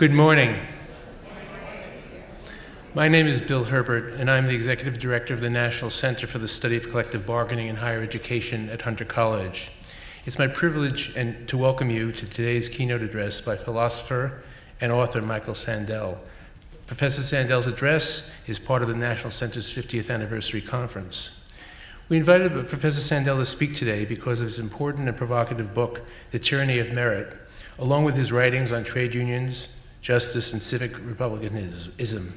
Good morning. My name is Bill Herbert, and I'm the Executive Director of the National Center for the Study of Collective Bargaining in Higher Education at Hunter College. It's my privilege to welcome you to today's keynote address by philosopher and author Michael Sandel. Professor Sandel's address is part of the National Center's 50th Anniversary Conference. We invited Professor Sandel to speak today because of his important and provocative book, The Tyranny of Merit, along with his writings on trade unions, justice, and civic republicanism. In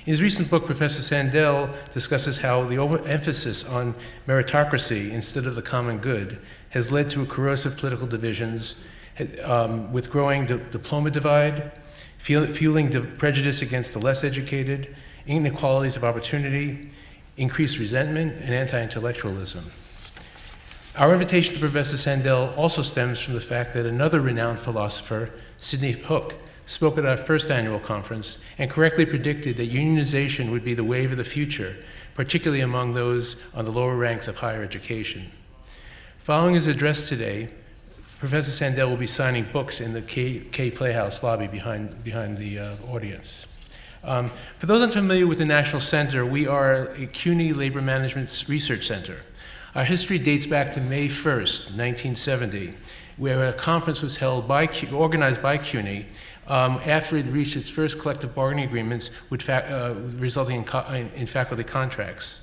his recent book, Professor Sandel discusses how the overemphasis on meritocracy instead of the common good has led to corrosive political divisions, with growing diploma divide, fueling prejudice against the less educated, inequalities of opportunity, increased resentment, and anti-intellectualism. Our invitation to Professor Sandel also stems from the fact that another renowned philosopher, Sidney Hook, spoke at our first annual conference and correctly predicted that unionization would be the wave of the future, particularly among those on the lower ranks of higher education. Following his address today, Professor Sandel will be signing books in the K Playhouse lobby behind the audience. For those unfamiliar with the National Center, we are a CUNY Labor Management Research Center. Our history dates back to May 1st, 1970, where a conference was held organized by CUNY after it reached its first collective bargaining agreements, resulting in faculty contracts.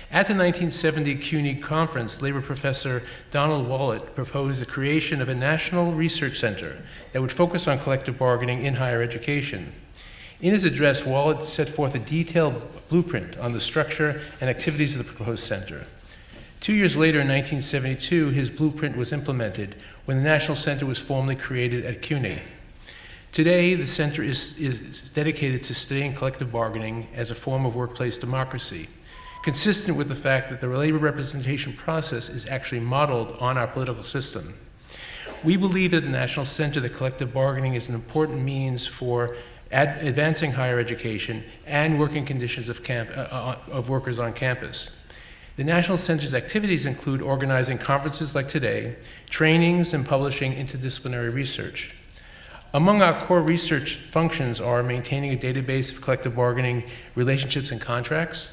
At the 1970 CUNY conference, labor professor Donald Wallet proposed the creation of a national research center that would focus on collective bargaining in higher education. In his address, Wallet set forth a detailed blueprint on the structure and activities of the proposed center. 2 years later, in 1972, his blueprint was implemented when the National Center was formally created at CUNY. Today, the center is dedicated to studying collective bargaining as a form of workplace democracy, consistent with the fact that the labor representation process is actually modeled on our political system. We believe at the National Center that collective bargaining is an important means for advancing higher education and working conditions of workers on campus. The National Center's activities include organizing conferences like today, trainings, and publishing interdisciplinary research. Among our core research functions are maintaining a database of collective bargaining relationships and contracts,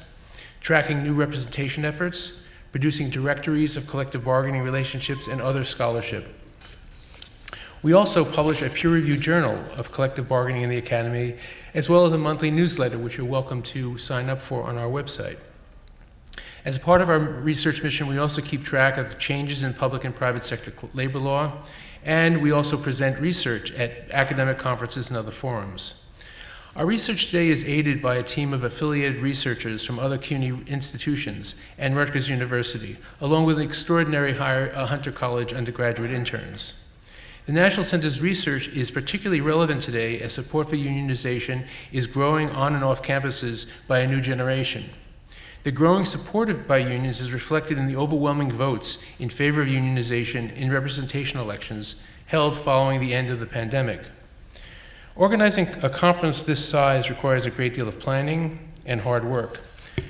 tracking new representation efforts, producing directories of collective bargaining relationships, and other scholarship. We also publish a peer-reviewed journal of collective bargaining in the Academy, as well as a monthly newsletter, which you're welcome to sign up for on our website. As part of our research mission, we also keep track of changes in public and private sector labor law, and we also present research at academic conferences and other forums. Our research today is aided by a team of affiliated researchers from other CUNY institutions and Rutgers University, along with extraordinary Hunter College undergraduate interns. The National Center's research is particularly relevant today as support for unionization is growing on and off campuses by a new generation. The growing support by unions is reflected in the overwhelming votes in favor of unionization in representation elections held following the end of the pandemic. Organizing a conference this size requires a great deal of planning and hard work.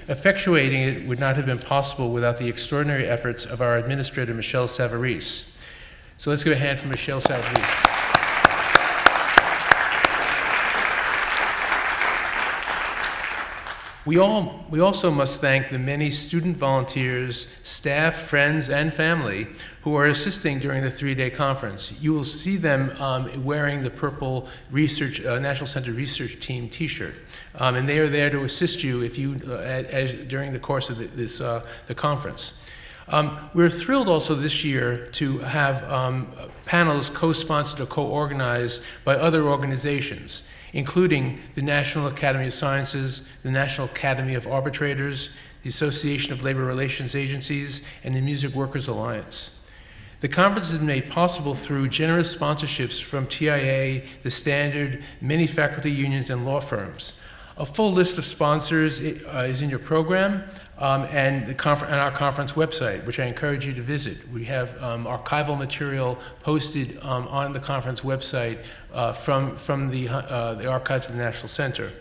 Effectuating it would not have been possible without the extraordinary efforts of our administrator, Michelle Savarese. So let's give a hand for Michelle Savarese. We also must thank the many student volunteers, staff, friends, and family who are assisting during the 3-day conference. You will see them wearing the purple National Center Research Team t-shirt. And they are there to assist you during the course of the conference. We're thrilled also this year to have panels co-sponsored or co-organized by other organizations, including the National Academy of Sciences, the National Academy of Arbitrators, the Association of Labor Relations Agencies, and the Music Workers Alliance. The conference is made possible through generous sponsorships from TIA, the Standard, many faculty unions, and law firms. A full list of sponsors is in your program and our conference website, which I encourage you to visit. We have archival material posted on the conference website from the archives of the National Center.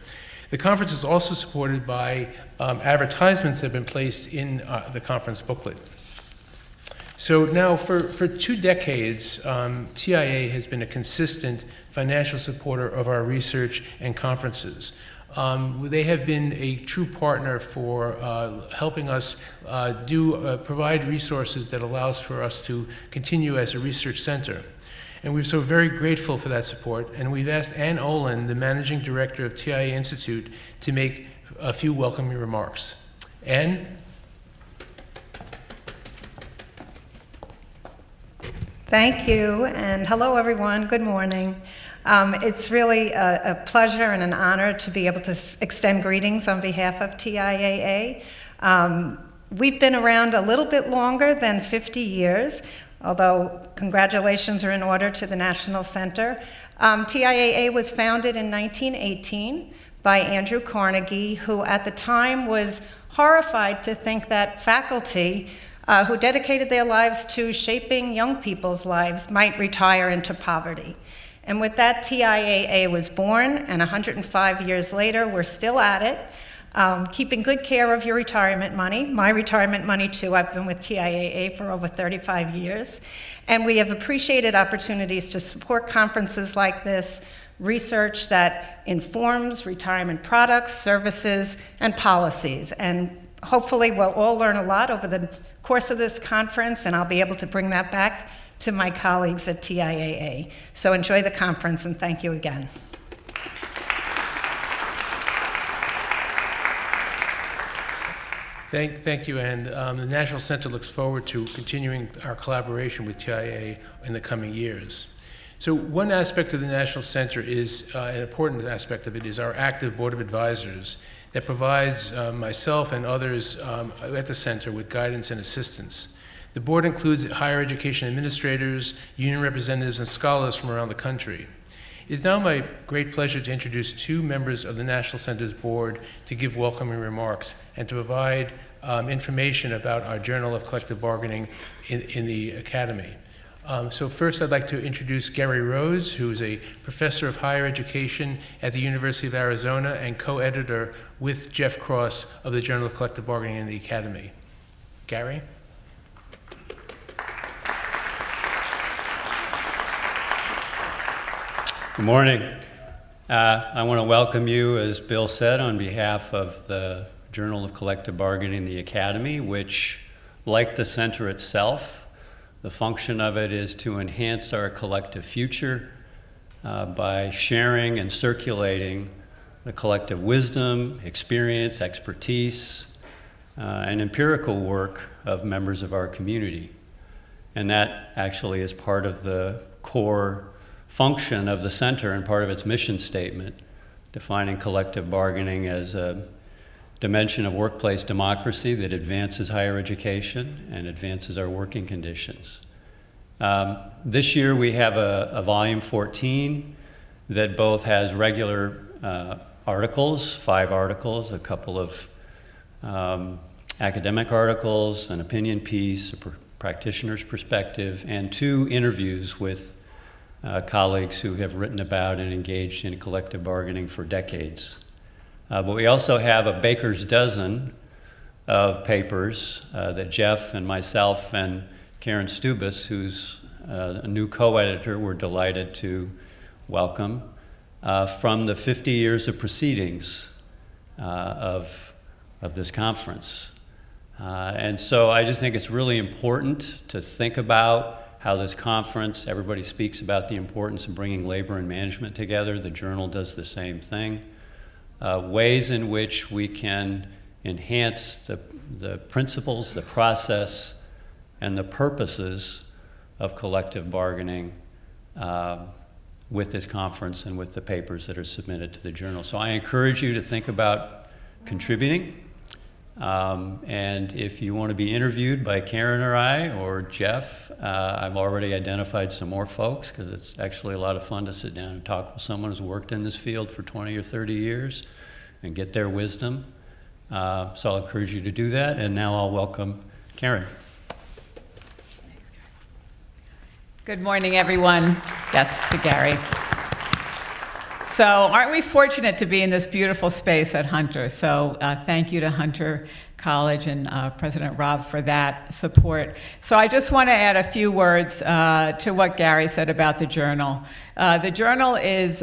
The conference is also supported by advertisements that have been placed in the conference booklet. So now for 2 decades, TIA has been a consistent financial supporter of our research and conferences. They have been a true partner for helping us provide resources that allows for us to continue as a research center. And we're so very grateful for that support. And we've asked Ann Olin, the managing director of TIA Institute, to make a few welcoming remarks. Ann? Thank you, and hello everyone, good morning. It's really a pleasure and an honor to be able to extend greetings on behalf of TIAA. We've been around a little bit longer than 50 years, although congratulations are in order to the National Center. TIAA was founded in 1918 by Andrew Carnegie, who at the time was horrified to think that faculty who dedicated their lives to shaping young people's lives might retire into poverty. And with that, TIAA was born, and 105 years later, we're still at it, keeping good care of your retirement money. My retirement money, too. I've been with TIAA for over 35 years. And we have appreciated opportunities to support conferences like this, research that informs retirement products, services, and policies. And hopefully, we'll all learn a lot over the course of this conference, and I'll be able to bring that back to my colleagues at TIAA. So enjoy the conference, and thank you again. Thank you, Ann. The National Center looks forward to continuing our collaboration with TIAA in the coming years. So one aspect of the National Center is, an important aspect of it, is our active board of advisors that provides myself and others at the center with guidance and assistance. The board includes higher education administrators, union representatives, and scholars from around the country. It is now my great pleasure to introduce 2 members of the National Center's board to give welcoming remarks and to provide information about our Journal of Collective Bargaining in the Academy. So first I'd like to introduce Gary Rose, who is a professor of higher education at the University of Arizona and co-editor with Jeff Cross of the Journal of Collective Bargaining in the Academy. Gary? Good morning. I want to welcome you, as Bill said, on behalf of the Journal of Collective Bargaining in the Academy, which, like the center itself, the function of it is to enhance our collective future by sharing and circulating the collective wisdom, experience, expertise, and empirical work of members of our community. And that actually is part of the core function of the center and part of its mission statement, defining collective bargaining as a dimension of workplace democracy that advances higher education and advances our working conditions. This year we have a volume 14 that both has regular articles, 5 articles, a couple of academic articles, an opinion piece, a practitioner's perspective, and 2 interviews with colleagues who have written about and engaged in collective bargaining for decades. But we also have a baker's dozen of papers that Jeff and myself and Karen Stubis, who's a new co-editor, we're delighted to welcome, from the 50 years of proceedings of this conference. And so I just think it's really important to think about how this conference, everybody speaks about the importance of bringing labor and management together. The journal does the same thing. Ways in which we can enhance the principles, the process, and the purposes of collective bargaining with this conference and with the papers that are submitted to the journal. So I encourage you to think about contributing. And if you want to be interviewed by Karen or I or Jeff, I've already identified some more folks because it's actually a lot of fun to sit down and talk with someone who's worked in this field for 20 or 30 years and get their wisdom. So I'll encourage you to do that. And now I'll welcome Karen. Good morning, everyone. Yes, to Gary. So aren't we fortunate to be in this beautiful space at Hunter? So thank you to Hunter College and President Raab for that support. So I just want to add a few words to what Gary said about the journal. The journal is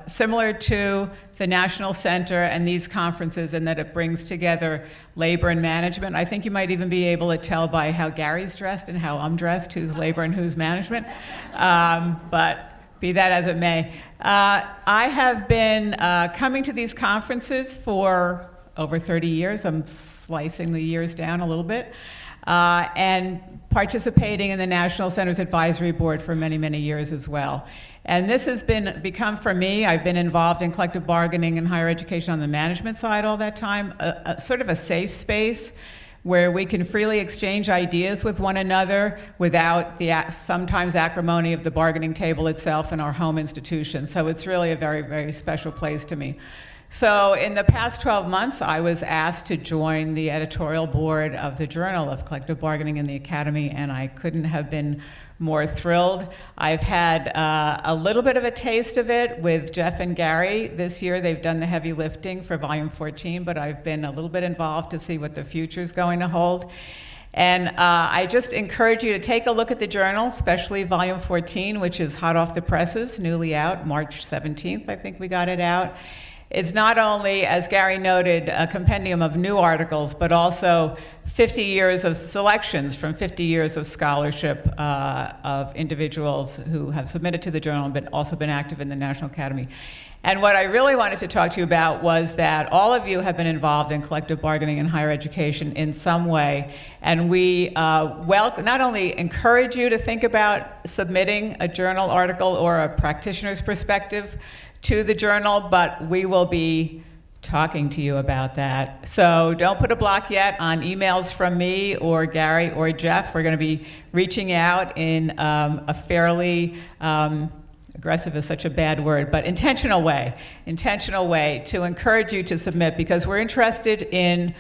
similar to the National Center and these conferences in that it brings together labor and management. I think you might even be able to tell by how Gary's dressed and how I'm dressed, who's labor and who's management. But be that as it may. I have been coming to these conferences for over 30 years. I'm slicing the years down a little bit. And participating in the National Center's Advisory Board for many, many years as well. And this has become for me, I've been involved in collective bargaining and higher education on the management side all that time, a sort of a safe space where we can freely exchange ideas with one another without the sometimes acrimony of the bargaining table itself in our home institution. So it's really a very, very special place to me. So in the past 12 months, I was asked to join the editorial board of the Journal of Collective Bargaining in the Academy, and I couldn't have been more thrilled. I've had a little bit of a taste of it with Jeff and Gary. This year they've done the heavy lifting for Volume 14, but I've been a little bit involved to see what the future is going to hold. And I just encourage you to take a look at the journal, especially Volume 14, which is hot off the presses, newly out, March 17th, I think we got it out. It's not only, as Gary noted, a compendium of new articles, but also 50 years of selections from 50 years of scholarship of individuals who have submitted to the journal and also been active in the National Academy. And what I really wanted to talk to you about was that all of you have been involved in collective bargaining in higher education in some way. And we not only encourage you to think about submitting a journal article or a practitioner's perspective to the journal, but we will be talking to you about that. So don't put a block yet on emails from me or Gary or Jeff. We're going to be reaching out in a fairly aggressive is such a bad word, but intentional way to encourage you to submit, because we're interested in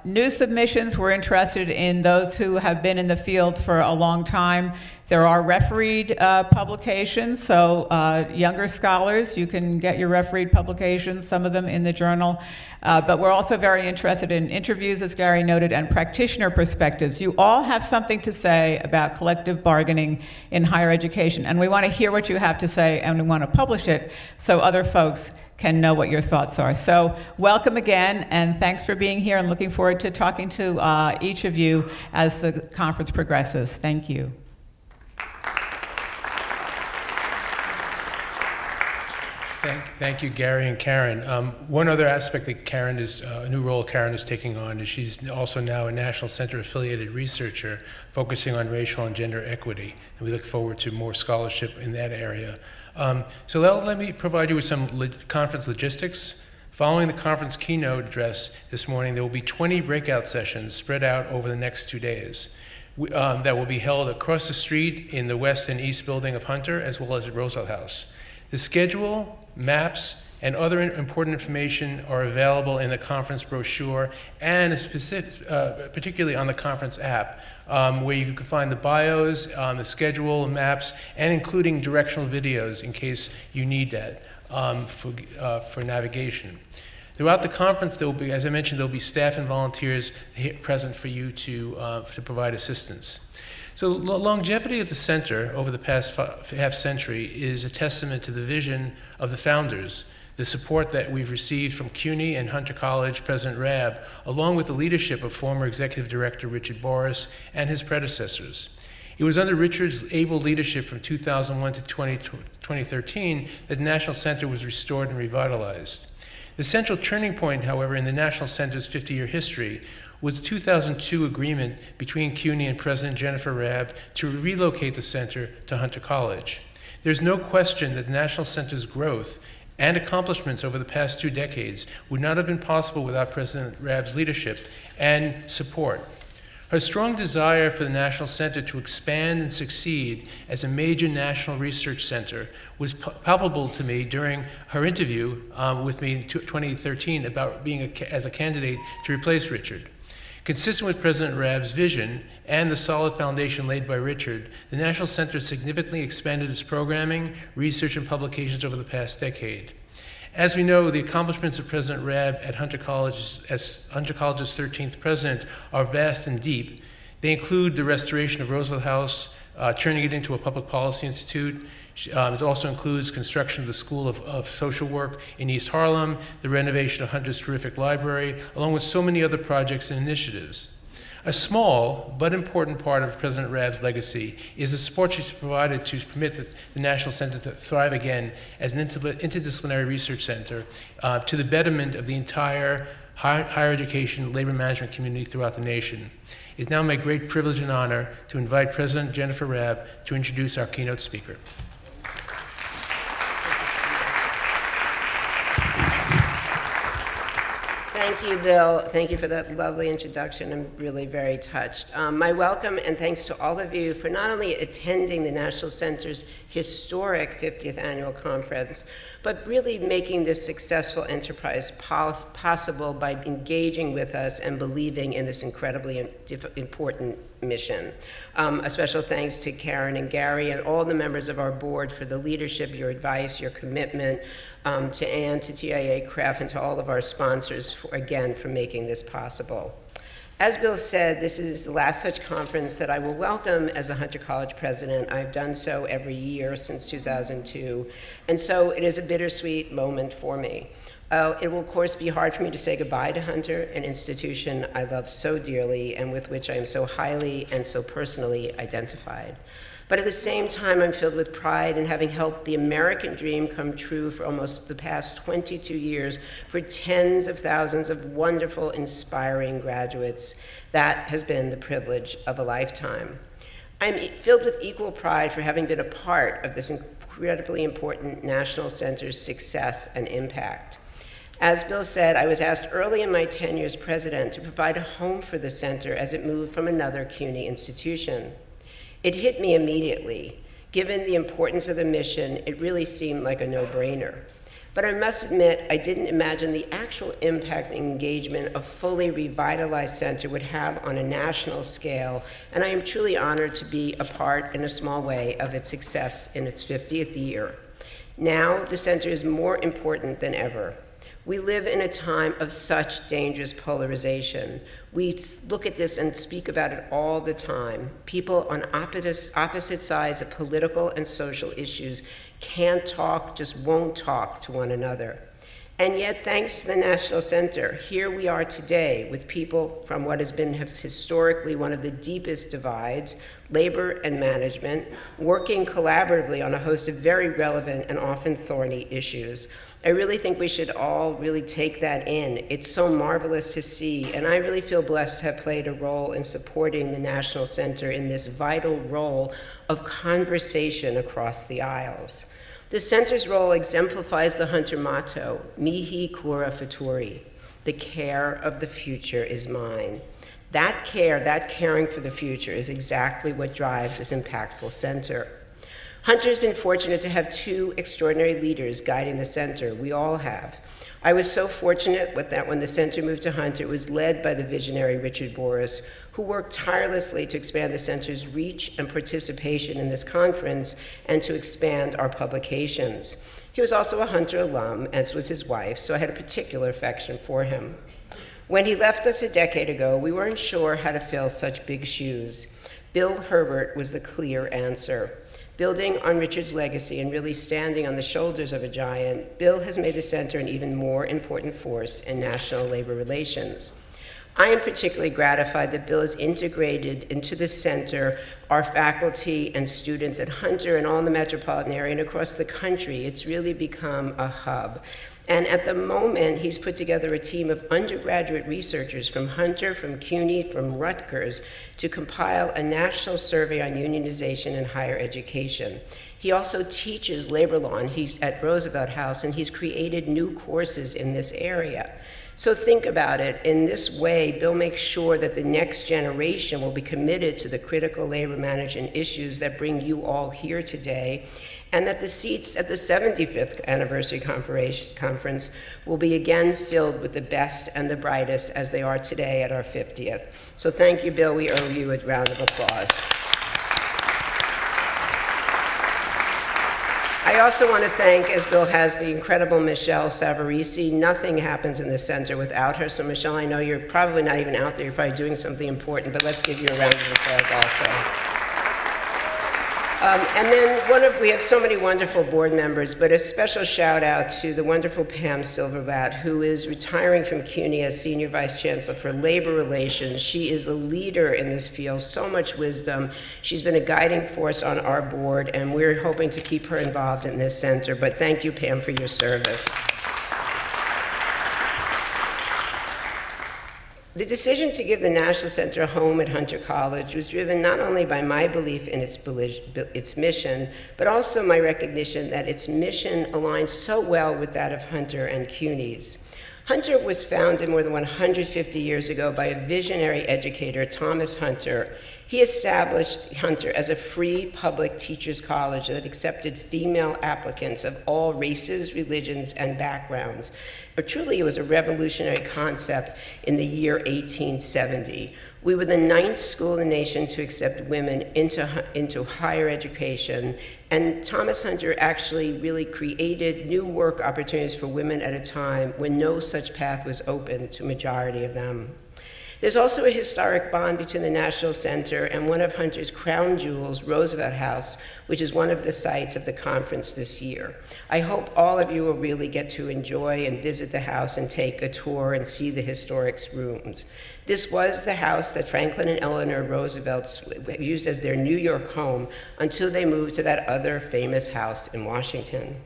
new submissions. We're interested in those who have been in the field for a long time. There are refereed publications, so younger scholars, you can get your refereed publications, some of them in the journal. But we're also very interested in interviews, as Gary noted, and practitioner perspectives. You all have something to say about collective bargaining in higher education, and we want to hear what you have to say, and we want to publish it so other folks can know what your thoughts are. So welcome again, and thanks for being here, and looking forward to talking to each of you as the conference progresses. Thank you. Thank you, Gary and Karen. One other aspect that a new role Karen is taking on is she's also now a National Center affiliated researcher focusing on racial and gender equity, and we look forward to more scholarship in that area. So let me provide you with some conference logistics. Following the conference keynote address this morning, there will be 20 breakout sessions spread out over the next 2 days that will be held across the street in the West and East building of Hunter, as well as at Roosevelt House. The schedule, maps, and other important information are available in the conference brochure and particularly on the conference app, where you can find the bios, the schedule, maps, and including directional videos in case you need that for navigation. Throughout the conference, there will be, as I mentioned, there will be staff and volunteers present for you to provide assistance. So the longevity of the center over the past half century is a testament to the vision of the founders, the support that we've received from CUNY and Hunter College President Raab, along with the leadership of former Executive Director Richard Boris and his predecessors. It was under Richard's able leadership from 2001 to 2013 that the National Center was restored and revitalized. The central turning point, however, in the National Center's 50-year history was the 2002 agreement between CUNY and President Jennifer Raab to relocate the center to Hunter College. There's no question that the National Center's growth and accomplishments over the past 2 decades would not have been possible without President Raab's leadership and support. Her strong desire for the National Center to expand and succeed as a major national research center was palpable to me during her interview with me in 2013 about being as a candidate to replace Richard. Consistent with President Raab's vision and the solid foundation laid by Richard, the National Center significantly expanded its programming, research, and publications over the past decade. As we know, the accomplishments of President Raab at Hunter College as Hunter College's 13th president are vast and deep. They include the restoration of Roosevelt House, turning it into a public policy institute. It also includes construction of the School of Social Work in East Harlem, the renovation of Hunter's terrific library, along with so many other projects and initiatives. A small but important part of President Raab's legacy is the support she's provided to permit the National Center to thrive again as an interdisciplinary research center to the betterment of the entire higher education labor management community throughout the nation. It's now my great privilege and honor to invite President Jennifer Raab to introduce our keynote speaker. Thank you, Bill. Thank you for that lovely introduction. I'm really very touched. My welcome and thanks to all of you for not only attending the National Center's historic 50th annual conference, but really making this successful enterprise possible by engaging with us and believing in this incredibly important mission. A special thanks to Karen and Gary and all the members of our board for the leadership, your advice, your commitment, to Ann, to TIA, CREF, and to all of our sponsors, for making this possible. As Bill said, this is the last such conference that I will welcome as a Hunter College president. I've done so every year since 2002, and so it is a bittersweet moment for me. It will, of course, be hard for me to say goodbye to Hunter, an institution I love so dearly and with which I am so highly and so personally identified. But at the same time, I'm filled with pride in having helped the American dream come true for almost the past 22 years for tens of thousands of wonderful, inspiring graduates. That has been the privilege of a lifetime. I'm filled with equal pride for having been a part of this incredibly important National Center's success and impact. As Bill said, I was asked early in my tenure as president to provide a home for the center as it moved from another CUNY institution. It hit me immediately. Given the importance of the mission, it really seemed like a no-brainer. But I must admit, I didn't imagine the actual impact and engagement a fully revitalized center would have on a national scale, and I am truly honored to be a part, in a small way, of its success in its 50th year. Now, the center is more important than ever. We live in a time of such dangerous polarization. We look at this and speak about it all the time. People on opposite sides of political and social issues can't talk, just won't talk to one another. And yet, thanks to the National Center, here we are today with people from what has been historically one of the deepest divides, labor and management, working collaboratively on a host of very relevant and often thorny issues. I really think we should all really take that in. It's so marvelous to see, and I really feel blessed to have played a role in supporting the National Center in this vital role of conversation across the aisles. The center's role exemplifies the Hunter motto, mihi cura futuri, the care of the future is mine. That care, that caring for the future is exactly what drives this impactful center. Hunter's been fortunate to have two extraordinary leaders guiding the center. We all have. I was so fortunate that when the center moved to Hunter, it was led by the visionary Richard Boris, who worked tirelessly to expand the center's reach and participation in this conference and to expand our publications. He was also a Hunter alum, as was his wife, so I had a particular affection for him. When he left us a decade ago, we weren't sure how to fill such big shoes. Bill Herbert was the clear answer. Building on Richard's legacy and really standing on the shoulders of a giant, Bill has made the center an even more important force in national labor relations. I am particularly gratified that Bill has integrated into the center our faculty and students at Hunter and all in the metropolitan area and across the country. It's really become a hub. And at the moment, he's put together a team of undergraduate researchers from Hunter, from CUNY, from Rutgers, to compile a national survey on unionization in higher education. He also teaches labor law, and he's at Roosevelt House, and he's created new courses in this area. So think about it. In this way, Bill makes sure that the next generation will be committed to the critical labor management issues that bring you all here today, and that the seats at the 75th anniversary conference will be again filled with the best and the brightest as they are today at our 50th. So thank you, Bill. We owe you a round of applause. I also want to thank, as Bill has, the incredible Michelle Savarese. Nothing happens in this center without her. So Michelle, I know you're probably not even out there. You're probably doing something important, but let's give you a round of applause also. And then we have so many wonderful board members, but a special shout out to the wonderful Pam Silverbat, who is retiring from CUNY as Senior Vice Chancellor for Labor Relations. She is a leader in this field, so much wisdom. She's been a guiding force on our board, and we're hoping to keep her involved in this center. But thank you, Pam, for your service. The decision to give the National Center a home at Hunter College was driven not only by my belief in its mission, but also my recognition that its mission aligns so well with that of Hunter and CUNY's. Hunter was founded more than 150 years ago by a visionary educator, Thomas Hunter. He established Hunter as a free public teachers college that accepted female applicants of all races, religions, and backgrounds. But truly, it was a revolutionary concept in the year 1870. We were the 9th school in the nation to accept women into higher education, and Thomas Hunter actually really created new work opportunities for women at a time when no such path was open to a majority of them. There's also a historic bond between the National Center and one of Hunter's crown jewels, Roosevelt House, which is one of the sites of the conference this year. I hope all of you will really get to enjoy and visit the house and take a tour and see the historic rooms. This was the house that Franklin and Eleanor Roosevelt used as their New York home until they moved to that other famous house in Washington.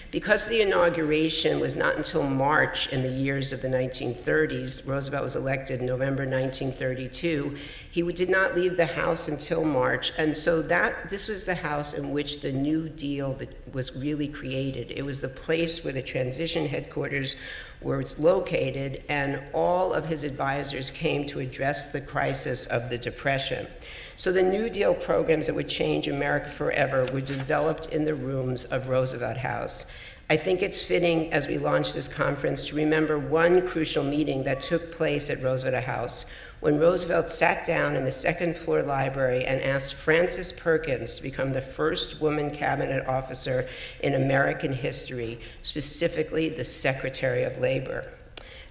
Because the inauguration was not until March in the years of the 1930s, Roosevelt was elected in November 1932, he did not leave the house until March, and so this was the house in which the New Deal was really created. It was the place where the transition headquarters were located, and all of his advisors came to address the crisis of the Depression. So the New Deal programs that would change America forever were developed in the rooms of Roosevelt House. I think it's fitting as we launch this conference to remember one crucial meeting that took place at Roosevelt House when Roosevelt sat down in the second floor library and asked Frances Perkins to become the first woman cabinet officer in American history, specifically the Secretary of Labor.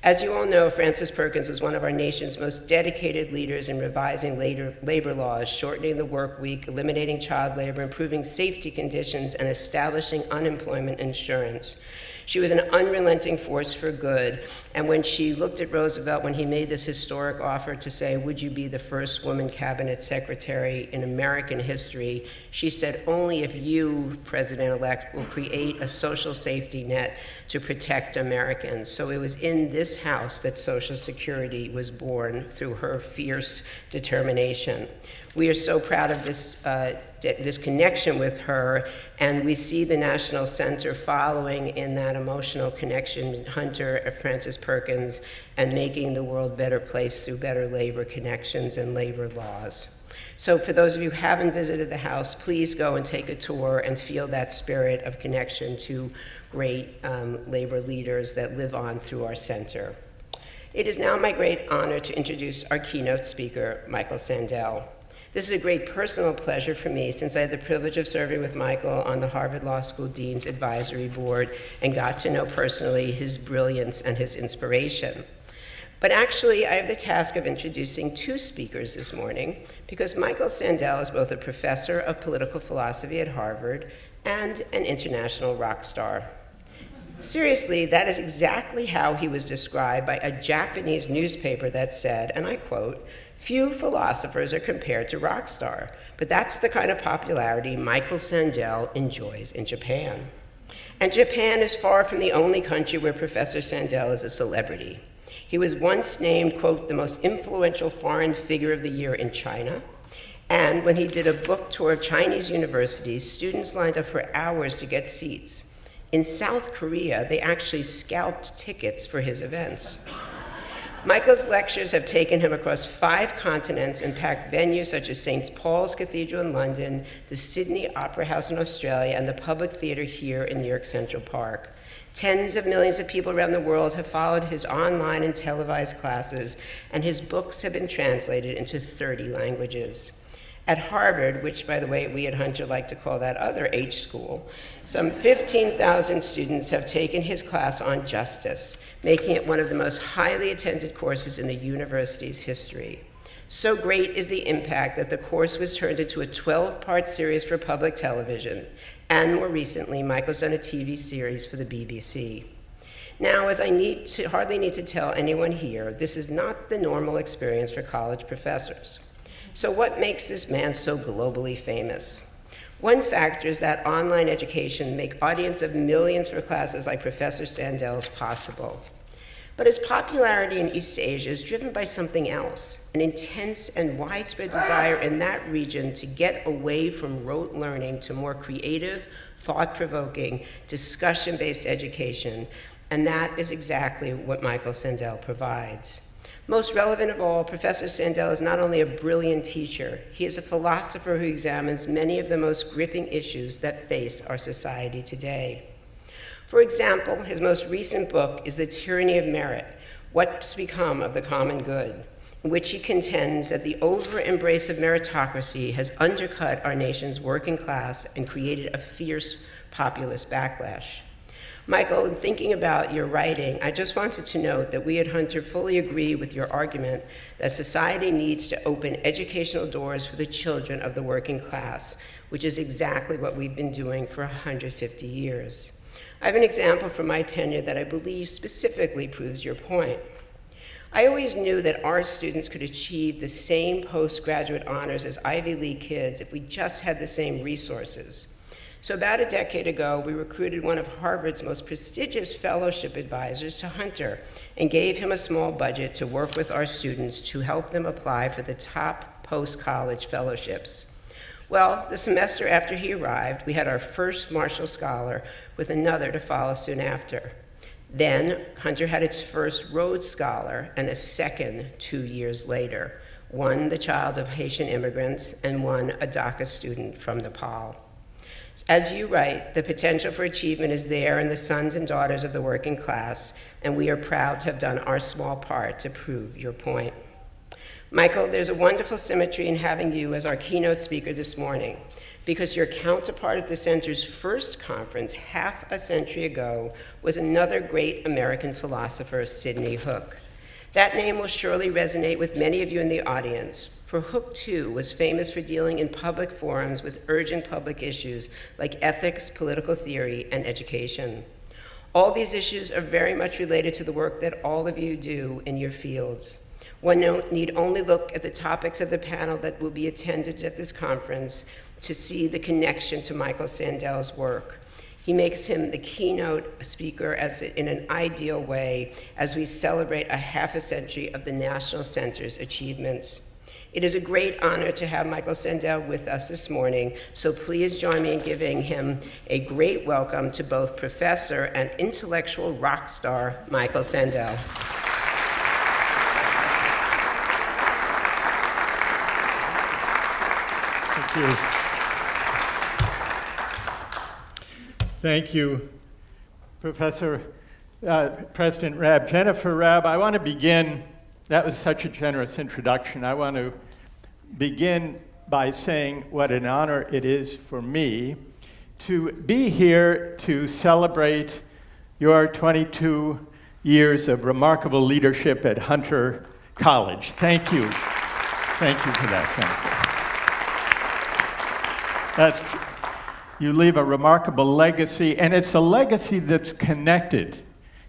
As you all know, Frances Perkins was one of our nation's most dedicated leaders in revising labor laws, shortening the work week, eliminating child labor, improving safety conditions, and establishing unemployment insurance. She was an unrelenting force for good, and when she looked at Roosevelt when he made this historic offer to say, would you be the first woman cabinet secretary in American history, she said, only if you, President-elect, will create a social safety net to protect Americans. So it was in this house that Social Security was born through her fierce determination. We are so proud of this connection with her, and we see the National Center following in that emotional connection with Hunter, Frances Perkins, and making the world a better place through better labor connections and labor laws. So for those of you who haven't visited the house, please go and take a tour and feel that spirit of connection to great labor leaders that live on through our center. It is now my great honor to introduce our keynote speaker, Michael Sandel. This is a great personal pleasure for me since I had the privilege of serving with Michael on the Harvard Law School Dean's Advisory Board and got to know personally his brilliance and his inspiration. But actually, I have the task of introducing two speakers this morning because Michael Sandel is both a professor of political philosophy at Harvard and an international rock star. Seriously, that is exactly how he was described by a Japanese newspaper that said, and I quote, "Few philosophers are compared to rock star, but that's the kind of popularity Michael Sandel enjoys in Japan." And Japan is far from the only country where Professor Sandel is a celebrity. He was once named, quote, the most influential foreign figure of the year in China. And when he did a book tour of Chinese universities, students lined up for hours to get seats. In South Korea, they actually scalped tickets for his events. Michael's lectures have taken him across 5 continents and packed venues such as St. Paul's Cathedral in London, the Sydney Opera House in Australia, and the Public Theater here in New York Central Park. Tens of millions of people around the world have followed his online and televised classes, and his books have been translated into 30 languages. At Harvard, which, by the way, we at Hunter like to call that other H school, some 15,000 students have taken his class on justice, making it one of the most highly attended courses in the university's history. So great is the impact that the course was turned into a 12-part series for public television, and more recently, Michael's done a TV series for the BBC. Now, as I hardly need to tell anyone here, this is not the normal experience for college professors. So what makes this man so globally famous? One factor is that online education makes audience of millions for classes like Professor Sandel's possible. But his popularity in East Asia is driven by something else, an intense and widespread desire in that region to get away from rote learning to more creative, thought-provoking, discussion-based education, and that is exactly what Michael Sandel provides. Most relevant of all, Professor Sandel is not only a brilliant teacher, he is a philosopher who examines many of the most gripping issues that face our society today. For example, his most recent book is The Tyranny of Merit, What's Become of the Common Good, in which he contends that the over-embrace of meritocracy has undercut our nation's working class and created a fierce populist backlash. Michael, in thinking about your writing, I just wanted to note that we at Hunter fully agree with your argument that society needs to open educational doors for the children of the working class, which is exactly what we've been doing for 150 years. I have an example from my tenure that I believe specifically proves your point. I always knew that our students could achieve the same postgraduate honors as Ivy League kids if we just had the same resources. So about a decade ago, we recruited one of Harvard's most prestigious fellowship advisors to Hunter and gave him a small budget to work with our students to help them apply for the top post-college fellowships. Well, the semester after he arrived, we had our first Marshall Scholar with another to follow soon after. Then Hunter had its first Rhodes Scholar and a second 2 years later, one the child of Haitian immigrants and one a DACA student from Nepal. As you write, the potential for achievement is there in the sons and daughters of the working class, and we are proud to have done our small part to prove your point. Michael, there's a wonderful symmetry in having you as our keynote speaker this morning, because your counterpart at the center's first conference half a century ago was another great American philosopher, Sidney Hook. That name will surely resonate with many of you in the audience, for Hook, too, was famous for dealing in public forums with urgent public issues like ethics, political theory, and education. All these issues are very much related to the work that all of you do in your fields. One need only look at the topics of the panel that will be attended at this conference to see the connection to Michael Sandel's work. He makes him the keynote speaker in an ideal way as we celebrate a half a century of the National Center's achievements. It is a great honor to have Michael Sandel with us this morning, so please join me in giving him a great welcome to both professor and intellectual rock star, Michael Sandel. Thank you. Thank you, President Raab. Jennifer Raab, I want to begin, that was such a generous introduction. I want to begin by saying what an honor it is for me to be here to celebrate your 22 years of remarkable leadership at Hunter College. Thank you. Thank you for that, Jennifer. You leave a remarkable legacy, and it's a legacy that's connected,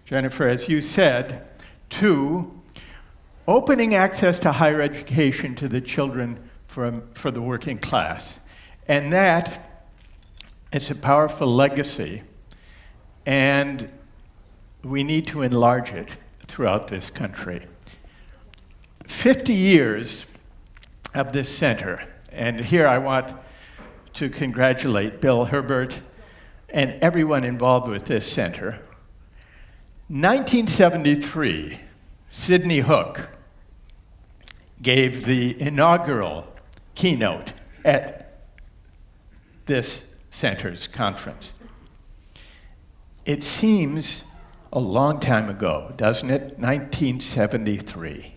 Jennifer, as you said, to opening access to higher education to the children for the working class. And that is a powerful legacy, and we need to enlarge it throughout this country. 50 years of this center, and here I want to congratulate Bill Herbert, and everyone involved with this center. 1973, Sidney Hook gave the inaugural keynote at this center's conference. It seems a long time ago, doesn't it? 1973.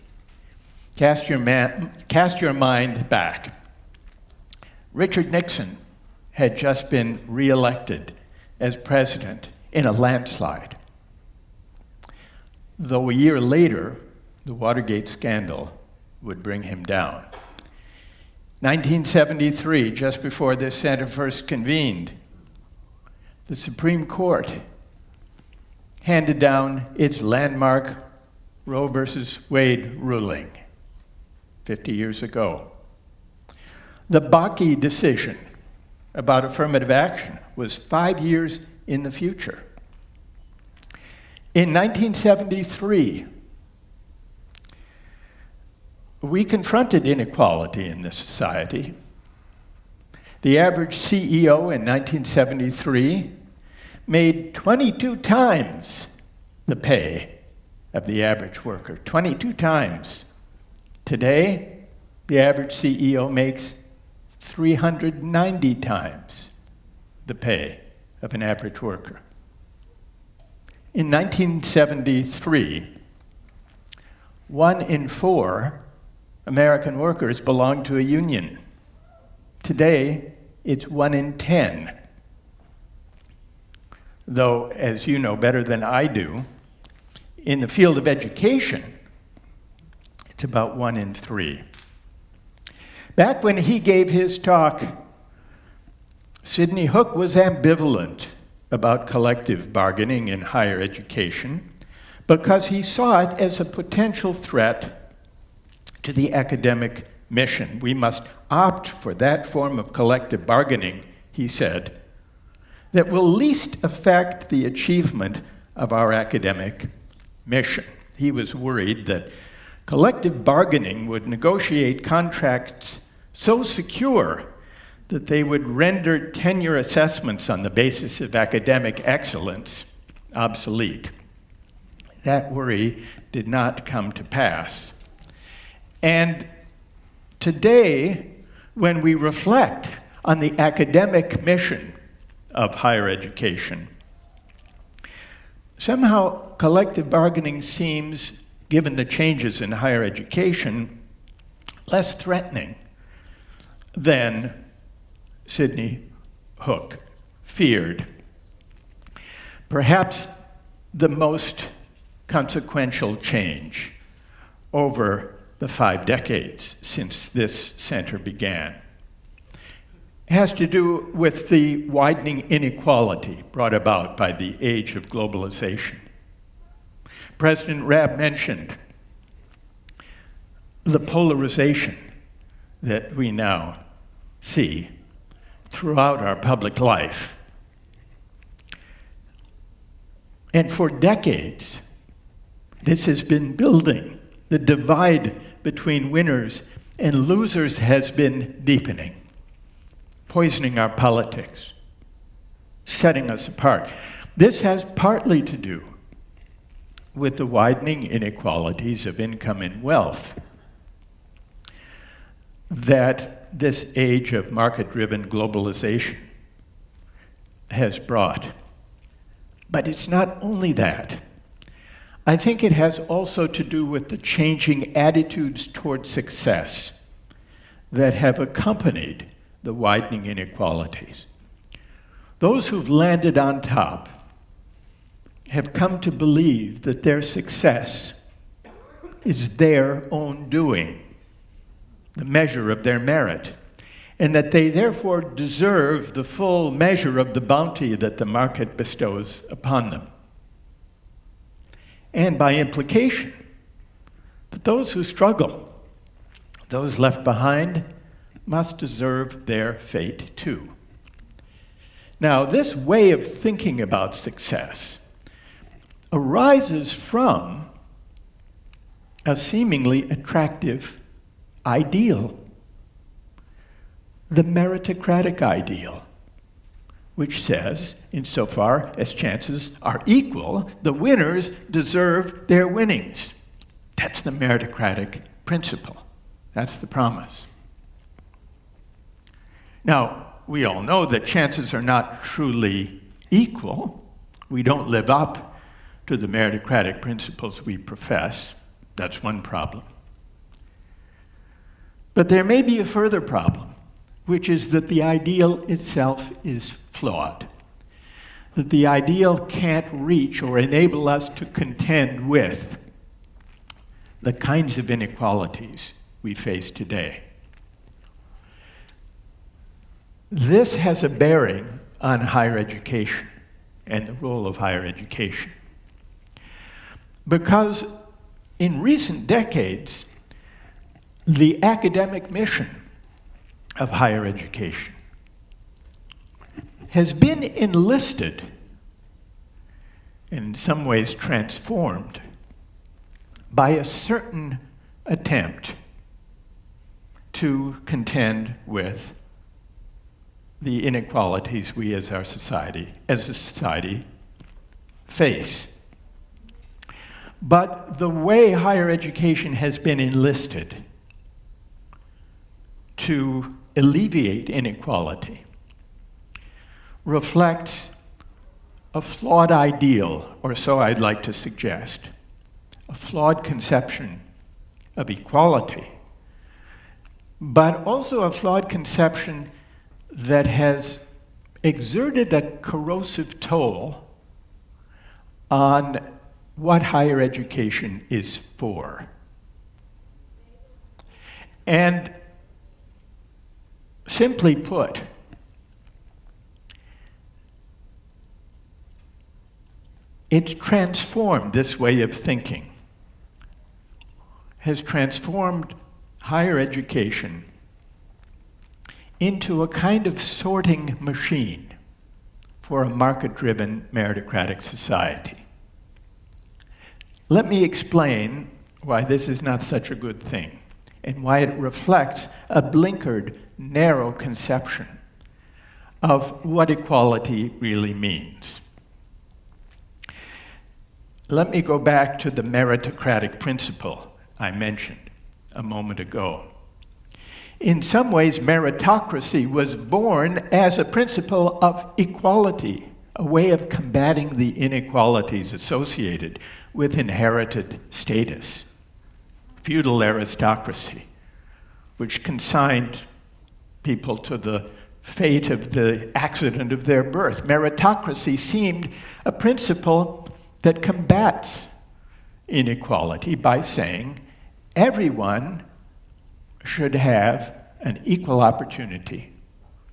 Cast your mind back. Richard Nixon had just been reelected as president in a landslide. Though a year later, the Watergate scandal would bring him down. 1973, just before this center first convened, the Supreme Court handed down its landmark Roe versus Wade ruling 50 years ago. The Bakke decision about affirmative action was 5 years in the future. In 1973, we confronted inequality in this society. The average CEO in 1973 made 22 times the pay of the average worker, 22 times. Today, the average CEO makes 390 times the pay of an average worker. In 1973, 1 in 4 American workers belonged to a union. Today, it's 1 in 10. Though, as you know better than I do, in the field of education, it's about 1 in 3. Back when he gave his talk, Sidney Hook was ambivalent about collective bargaining in higher education because he saw it as a potential threat to the academic mission. We must opt for that form of collective bargaining, he said, that will least affect the achievement of our academic mission. He was worried that collective bargaining would negotiate contracts so secure that they would render tenure assessments on the basis of academic excellence obsolete. That worry did not come to pass. And today, when we reflect on the academic mission of higher education, somehow collective bargaining seems, given the changes in higher education, less threatening than Sidney Hook feared. Perhaps the most consequential change over the 5 decades since this center began has to do with the widening inequality brought about by the age of globalization. President Raab mentioned the polarization that we now see throughout our public life. And for decades, this has been building. The divide between winners and losers has been deepening, poisoning our politics, setting us apart. This has partly to do with the widening inequalities of income and wealth that this age of market-driven globalization has brought. But it's not only that. I think it has also to do with the changing attitudes toward success that have accompanied the widening inequalities. Those who've landed on top have come to believe that their success is their own doing, the measure of their merit, and that they therefore deserve the full measure of the bounty that the market bestows upon them. And by implication, that those who struggle, those left behind, must deserve their fate too. Now, this way of thinking about success arises from a seemingly attractive ideal, the meritocratic ideal, which says, insofar as chances are equal, the winners deserve their winnings. That's the meritocratic principle. That's the promise. Now, we all know that chances are not truly equal. We don't live up to the meritocratic principles we profess. That's one problem. But there may be a further problem, which is that the ideal itself is flawed. That the ideal can't reach or enable us to contend with the kinds of inequalities we face today. This has a bearing on higher education and the role of higher education. Because in recent decades, the academic mission of higher education has been enlisted, and in some ways transformed, by a certain attempt to contend with the inequalities we as a society face. But the way higher education has been enlisted to alleviate inequality reflects a flawed ideal, or so I'd like to suggest, a flawed conception of equality, but also a flawed conception that has exerted a corrosive toll on what higher education is for. And simply put, it's transformed this way of thinking, has transformed higher education into a kind of sorting machine for a market-driven meritocratic society. Let me explain why this is not such a good thing and why it reflects a blinkered, narrow conception of what equality really means. Let me go back to the meritocratic principle I mentioned a moment ago. In some ways, meritocracy was born as a principle of equality, a way of combating the inequalities associated with inherited status. Feudal aristocracy, which consigned people to the fate of the accident of their birth. Meritocracy seemed a principle that combats inequality by saying everyone should have an equal opportunity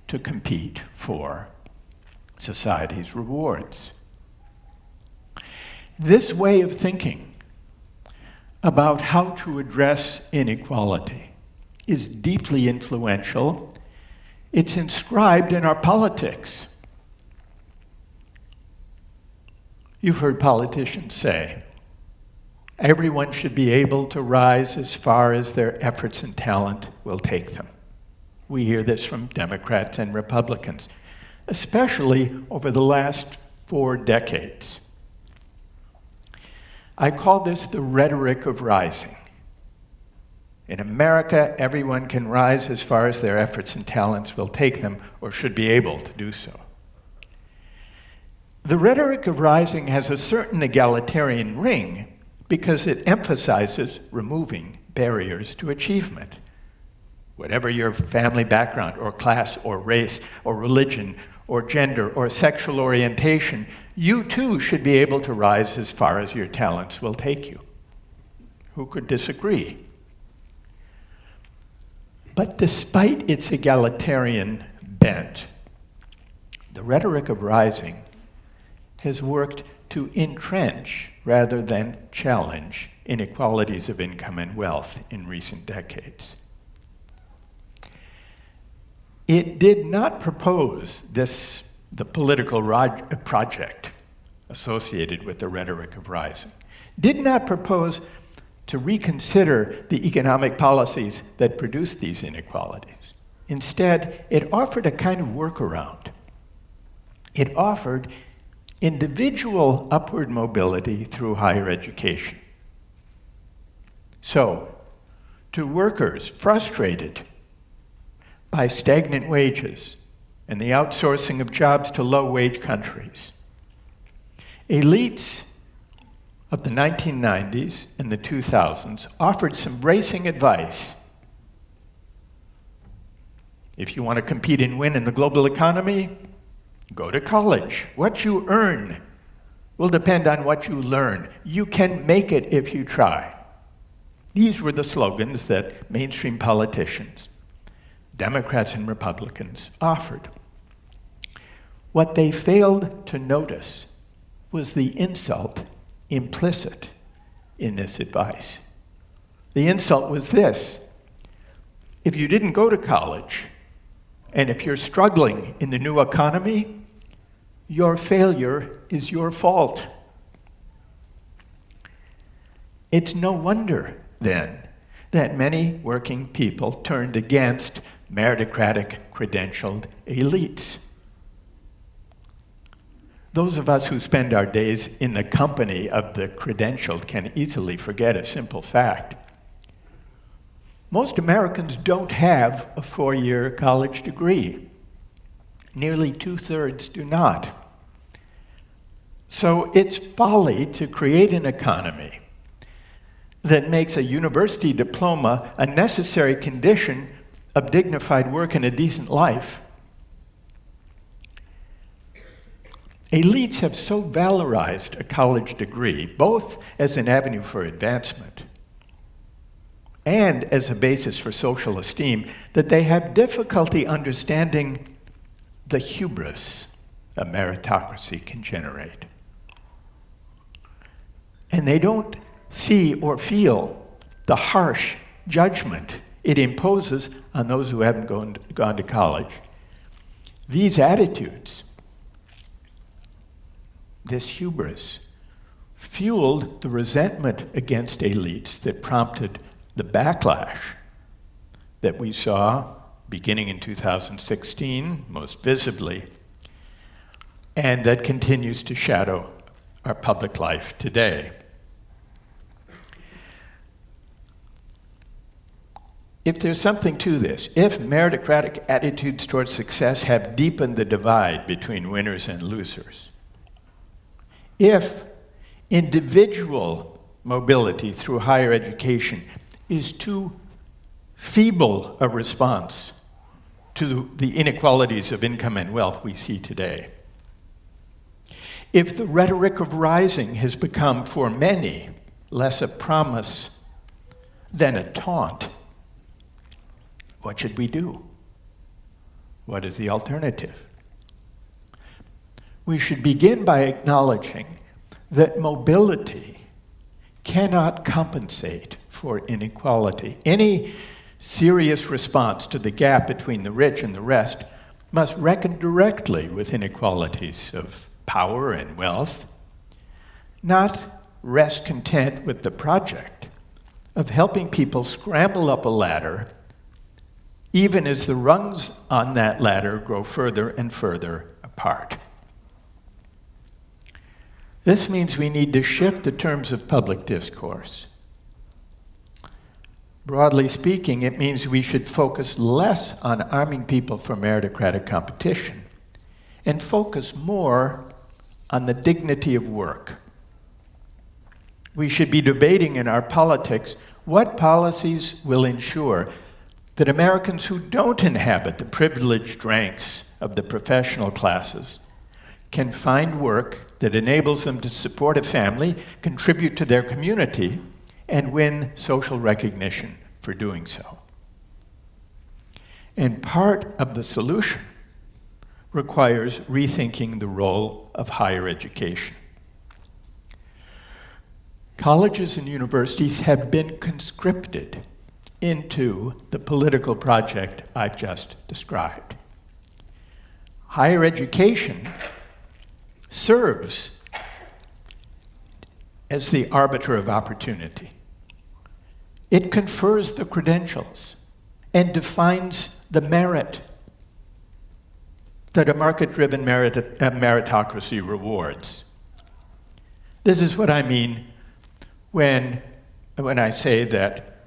to compete for society's rewards. This way of thinking about how to address inequality is deeply influential. It's inscribed in our politics. You've heard politicians say, everyone should be able to rise as far as their efforts and talent will take them. We hear this from Democrats and Republicans, especially over the last 4 decades. I call this the rhetoric of rising. In America, everyone can rise as far as their efforts and talents will take them, or should be able to do so. The rhetoric of rising has a certain egalitarian ring because it emphasizes removing barriers to achievement. Whatever your family background or class or race or religion or gender or sexual orientation, you too should be able to rise as far as your talents will take you. Who could disagree? But despite its egalitarian bent, the rhetoric of rising has worked to entrench rather than challenge inequalities of income and wealth in recent decades. It did not propose the political project associated with the rhetoric of rising, did not propose to reconsider the economic policies that produce these inequalities. Instead, it offered a kind of workaround, It offered individual upward mobility through higher education. So, to workers frustrated by stagnant wages and the outsourcing of jobs to low-wage countries, elites of the 1990s and the 2000s offered some bracing advice. If you want to compete and win in the global economy, go to college. What you earn will depend on what you learn. You can make it if you try. These were the slogans that mainstream politicians, Democrats and Republicans, offered. What they failed to notice was the insult implicit in this advice. The insult was this: if you didn't go to college, and if you're struggling in the new economy, your failure is your fault. It's no wonder, then, that many working people turned against meritocratic, credentialed elites. Those of us who spend our days in the company of the credentialed can easily forget a simple fact. Most Americans don't have a 4-year college degree. Nearly 2/3 do not. So it's folly to create an economy that makes a university diploma a necessary condition of dignified work and a decent life. Elites have so valorized a college degree, both as an avenue for advancement and as a basis for social esteem, that they have difficulty understanding the hubris a meritocracy can generate. And they don't see or feel the harsh judgment it imposes on those who haven't gone to college. These attitudes, this hubris, fueled the resentment against elites that prompted the backlash that we saw beginning in 2016, most visibly, and that continues to shadow our public life today. If there's something to this, if meritocratic attitudes towards success have deepened the divide between winners and losers, if individual mobility through higher education is too feeble a response to the inequalities of income and wealth we see today, if the rhetoric of rising has become, for many, less a promise than a taunt, what should we do? What is the alternative? We should begin by acknowledging that mobility cannot compensate for inequality. Any serious response to the gap between the rich and the rest must reckon directly with inequalities of power and wealth, not rest content with the project of helping people scramble up a ladder even as the rungs on that ladder grow further and further apart. This means we need to shift the terms of public discourse. Broadly speaking, it means we should focus less on arming people for meritocratic competition and focus more on the dignity of work. We should be debating in our politics what policies will ensure that Americans who don't inhabit the privileged ranks of the professional classes can find work that enables them to support a family, contribute to their community, and win social recognition for doing so. And part of the solution requires rethinking the role of higher education. Colleges and universities have been conscripted into the political project I've just described. Higher education serves as the arbiter of opportunity. It confers the credentials and defines the merit. that a market-driven meritocracy rewards. This is what I mean when I say that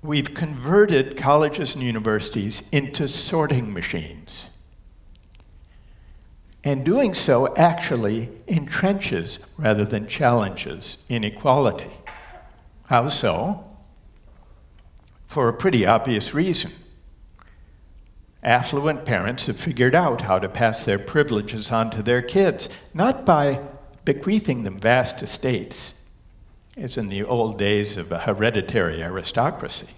we've converted colleges and universities into sorting machines. And doing so actually entrenches rather than challenges inequality. How so? For a pretty obvious reason. Affluent parents have figured out how to pass their privileges on to their kids, not by bequeathing them vast estates, as in the old days of a hereditary aristocracy,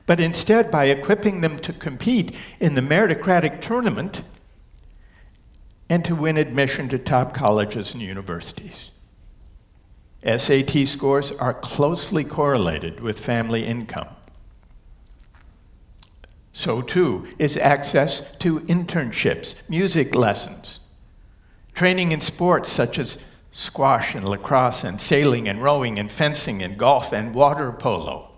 but instead by equipping them to compete in the meritocratic tournament and to win admission to top colleges and universities. SAT scores are closely correlated with family income. So too is access to internships, music lessons, training in sports such as squash and lacrosse and sailing and rowing and fencing and golf and water polo.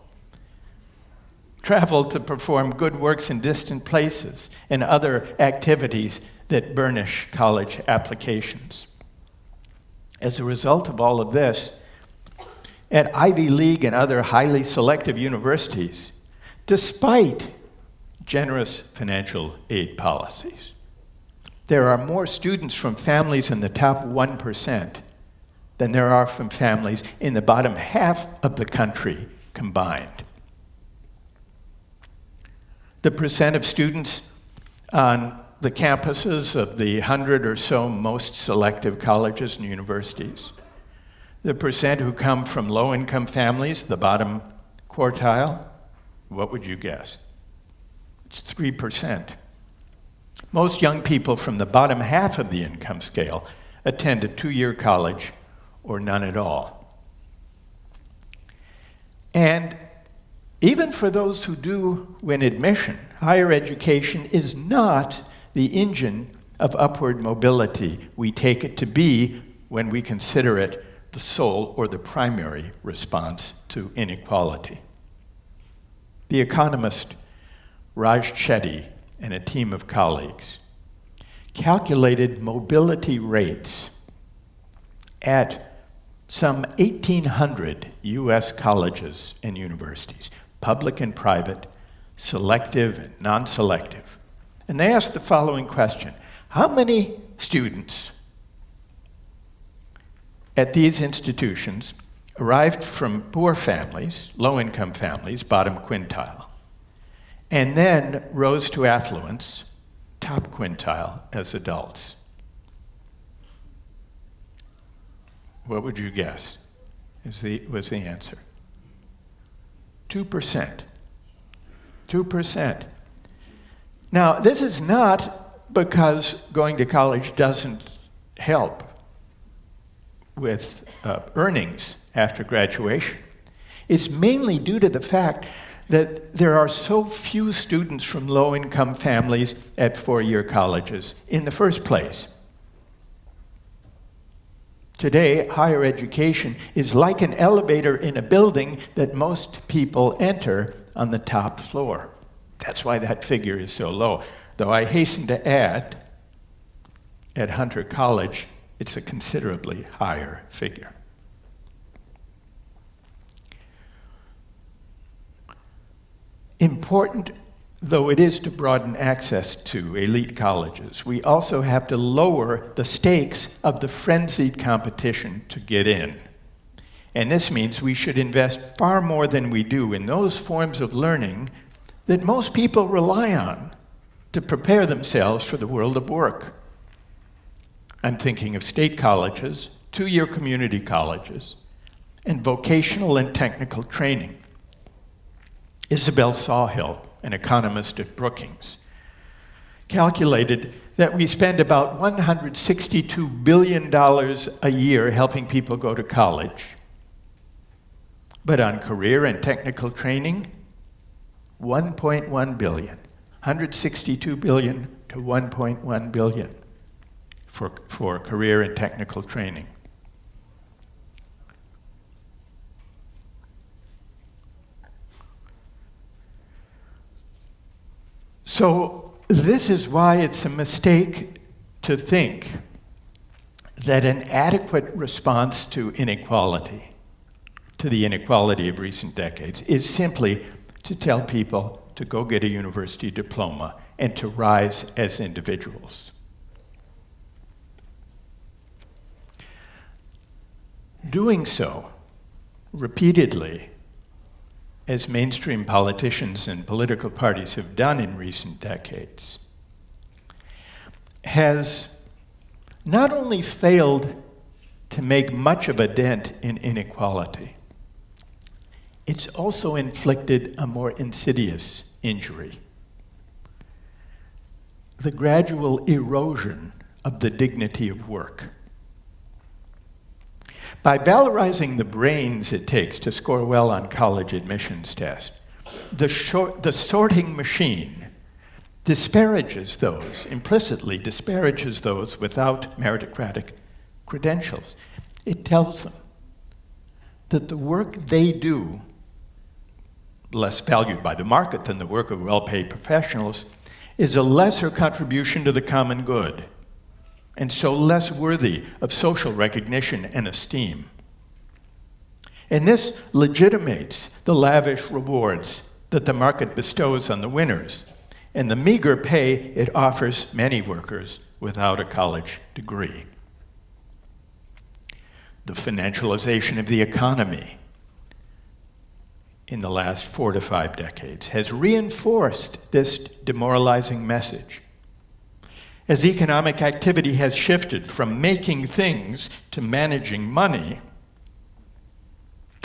Travel to perform good works in distant places and other activities that burnish college applications. As a result of all of this, at Ivy League and other highly selective universities, despite generous financial aid policies, there are more students from families in the top 1% than there are from families in the bottom half of the country combined. The percent of students on the campuses of the 100 or so most selective colleges and universities, the percent who come from low-income families, the bottom quartile, what would you guess? It's 3%. Most young people from the bottom half of the income scale attend a 2-year college or none at all. And even for those who do win admission, higher education is not the engine of upward mobility we take it to be when we consider it the sole or the primary response to inequality. The economist Raj Chetty and a team of colleagues calculated mobility rates at some 1,800 US colleges and universities, public and private, selective and non-selective. And they asked the following question: how many students at these institutions arrived from poor families, low-income families, bottom quintile, and then rose to affluence, top quintile, as adults? What would you guess was the answer? 2%. 2%. Now, this is not because going to college doesn't help with earnings after graduation. It's mainly due to the fact that there are so few students from low-income families at 4-year colleges in the first place. Today, higher education is like an elevator in a building that most people enter on the top floor. That's why that figure is so low. Though I hasten to add, at Hunter College, it's a considerably higher figure. Important though it is to broaden access to elite colleges, we also have to lower the stakes of the frenzied competition to get in. And this means we should invest far more than we do in those forms of learning that most people rely on to prepare themselves for the world of work. I'm thinking of state colleges, 2-year community colleges, and vocational and technical training. Isabel Sawhill, an economist at Brookings, calculated that we spend about $162 billion a year helping people go to college. But on career and technical training, $1.1 billion. $162 billion to $1.1 billion for career and technical training. So this is why it's a mistake to think that an adequate response to inequality, to the inequality of recent decades, is simply to tell people to go get a university diploma and to rise as individuals. Doing so repeatedly, as mainstream politicians and political parties have done in recent decades, has not only failed to make much of a dent in inequality, it's also inflicted a more insidious injury: the gradual erosion of the dignity of work. By valorizing the brains it takes to score well on college admissions tests, the sorting machine implicitly disparages those without meritocratic credentials. It tells them that the work they do, less valued by the market than the work of well-paid professionals, is a lesser contribution to the common good, and so less worthy of social recognition and esteem. And this legitimates the lavish rewards that the market bestows on the winners, and the meager pay it offers many workers without a college degree. The financialization of the economy in the last 4 to 5 decades has reinforced this demoralizing message. As economic activity has shifted from making things to managing money,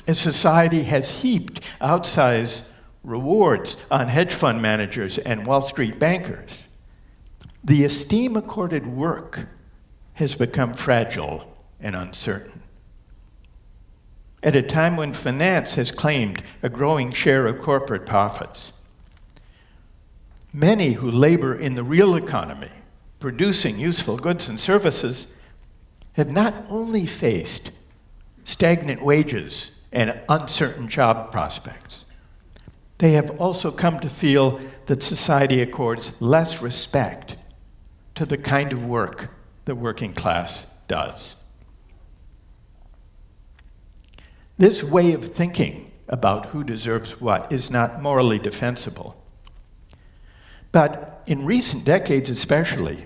as society has heaped outsized rewards on hedge fund managers and Wall Street bankers, the esteem accorded work has become fragile and uncertain. At a time when finance has claimed a growing share of corporate profits, many who labor in the real economy, producing useful goods and services, have not only faced stagnant wages and uncertain job prospects, they have also come to feel that society accords less respect to the kind of work the working class does. This way of thinking about who deserves what is not morally defensible. But in recent decades especially,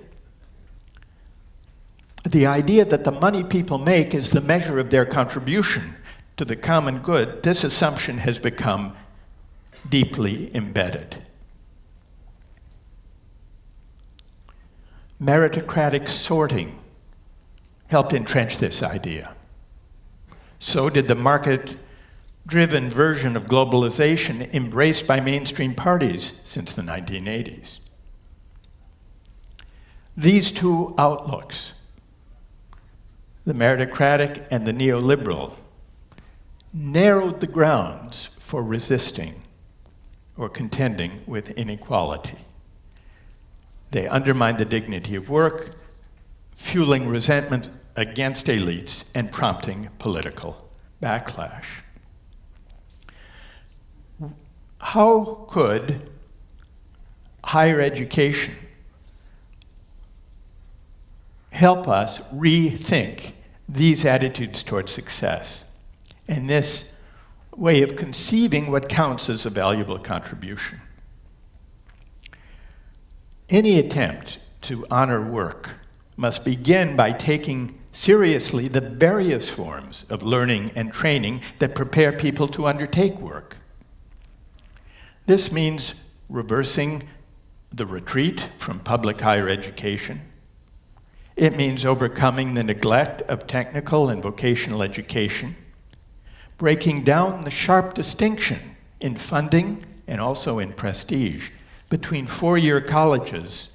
the idea that the money people make is the measure of their contribution to the common good, this assumption has become deeply embedded. Meritocratic sorting helped entrench this idea. So did the market-driven version of globalization embraced by mainstream parties since the 1980s. These two outlooks, the meritocratic and the neoliberal, narrowed the grounds for resisting or contending with inequality. They undermined the dignity of work, fueling resentment against elites and prompting political backlash. How could higher education help us rethink these attitudes towards success and this way of conceiving what counts as a valuable contribution? Any attempt to honor work must begin by taking seriously the various forms of learning and training that prepare people to undertake work. This means reversing the retreat from public higher education. It means overcoming the neglect of technical and vocational education, breaking down the sharp distinction in funding and also in prestige between four-year colleges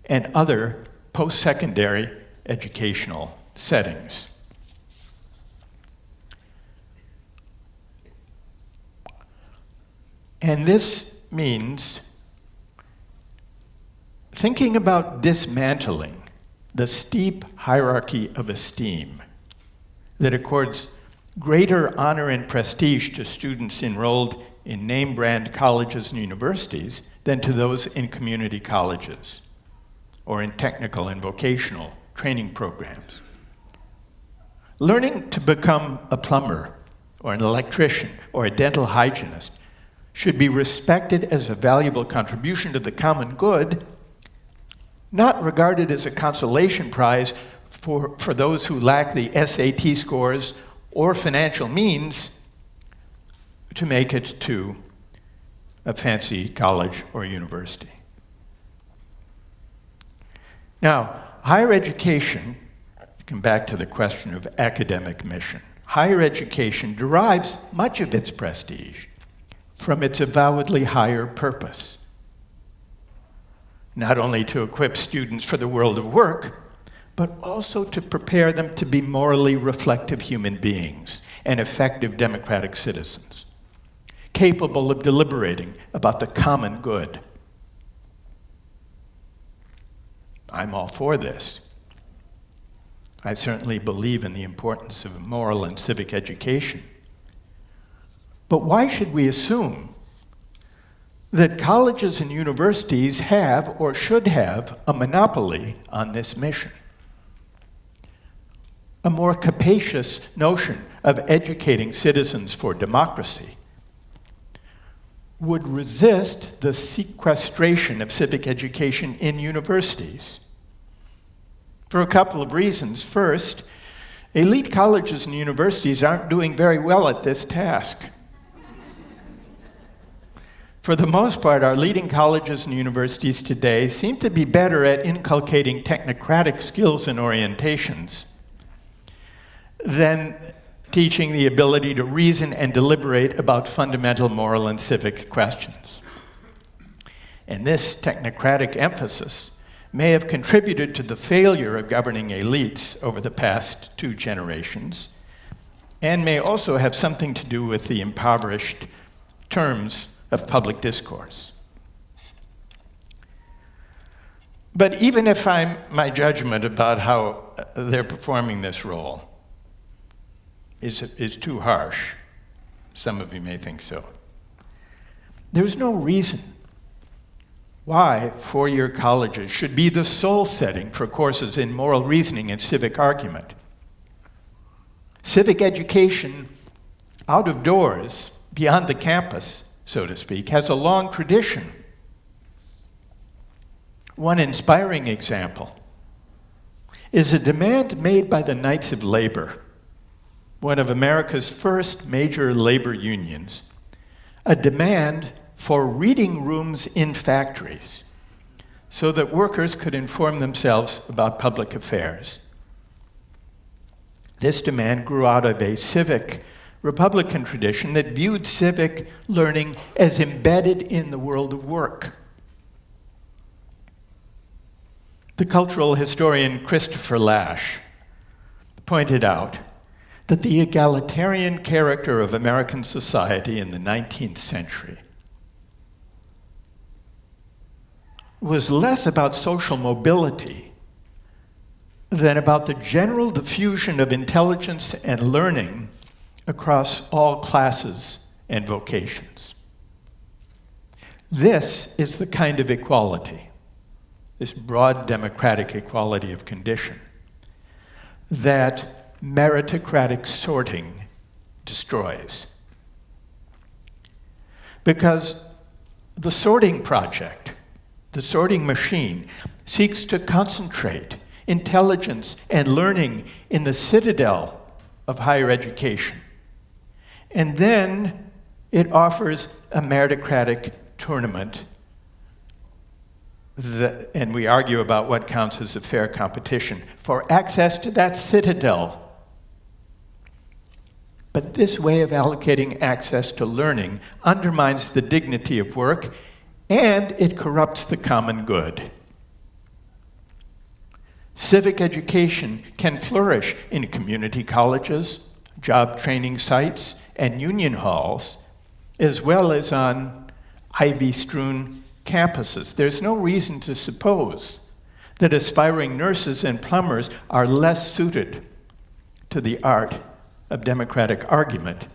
and other post-secondary educational settings. And this means thinking about dismantling the steep hierarchy of esteem that accords greater honor and prestige to students enrolled in name brand colleges and universities than to those in community colleges or in technical and vocational training programs. Learning to become a plumber or an electrician or a dental hygienist should be respected as a valuable contribution to the common good, not regarded as a consolation prize for those who lack the SAT scores or financial means to make it to a fancy college or university. Now, higher education, come back to the question of academic mission. Higher education derives much of its prestige from its avowedly higher purpose, not only to equip students for the world of work, but also to prepare them to be morally reflective human beings and effective democratic citizens, capable of deliberating about the common good. I'm all for this. I certainly believe in the importance of moral and civic education. But why should we assume that colleges and universities have or should have a monopoly on this mission? A more capacious notion of educating citizens for democracy would resist the sequestration of civic education in universities for a couple of reasons. First, elite colleges and universities aren't doing very well at this task. For the most part, our leading colleges and universities today seem to be better at inculcating technocratic skills and orientations than teaching the ability to reason and deliberate about fundamental moral and civic questions. And this technocratic emphasis may have contributed to the failure of governing elites over the past 2 generations, and may also have something to do with the impoverished terms of public discourse. But even if my judgment about how they're performing this role is too harsh, some of you may think so, there's no reason why 4-year colleges should be the sole setting for courses in moral reasoning and civic argument. Civic education out of doors, beyond the campus, so to speak, has a long tradition. One inspiring example is a demand made by the Knights of Labor, one of America's first major labor unions, a demand for reading rooms in factories so that workers could inform themselves about public affairs. This demand grew out of a civic Republican tradition that viewed civic learning as embedded in the world of work. The cultural historian Christopher Lasch pointed out that the egalitarian character of American society in the 19th century was less about social mobility than about the general diffusion of intelligence and learning across all classes and vocations. This is the kind of equality, this broad democratic equality of condition, that meritocratic sorting destroys. Because the sorting project, the sorting machine, seeks to concentrate intelligence and learning in the citadel of higher education. And then it offers a meritocratic tournament, and we argue about what counts as a fair competition, for access to that citadel. But this way of allocating access to learning undermines the dignity of work, and it corrupts the common good. Civic education can flourish in community colleges, job training sites, and union halls, as well as on ivy-strewn campuses. There's no reason to suppose that aspiring nurses and plumbers are less suited to the art of democratic argument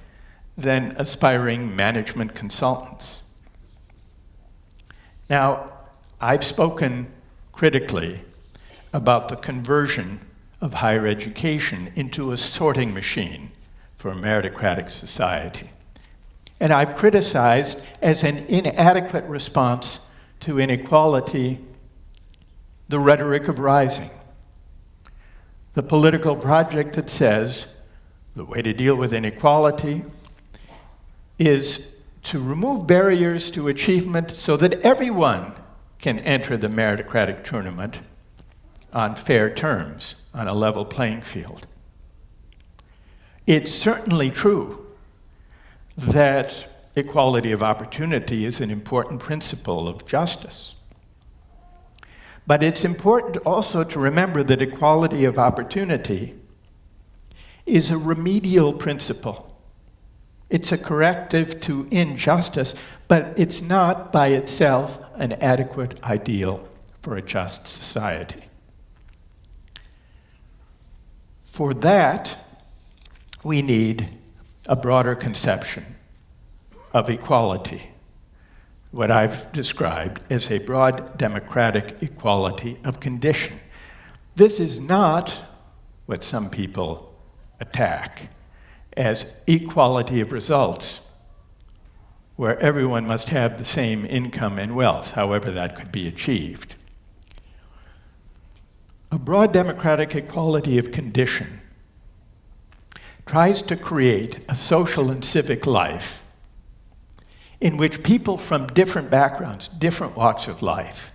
than aspiring management consultants. Now, I've spoken critically about the conversion of higher education into a sorting machine for a meritocratic society. And I've criticized as an inadequate response to inequality the rhetoric of rising, the political project that says the way to deal with inequality is to remove barriers to achievement so that everyone can enter the meritocratic tournament on fair terms, on a level playing field. It's certainly true that equality of opportunity is an important principle of justice. But it's important also to remember that equality of opportunity is a remedial principle. It's a corrective to injustice, but it's not by itself an adequate ideal for a just society. For that, we need a broader conception of equality, what I've described as a broad democratic equality of condition. This is not what some people attack as equality of results, where everyone must have the same income and wealth, however that could be achieved. A broad democratic equality of condition tries to create a social and civic life in which people from different backgrounds, different walks of life,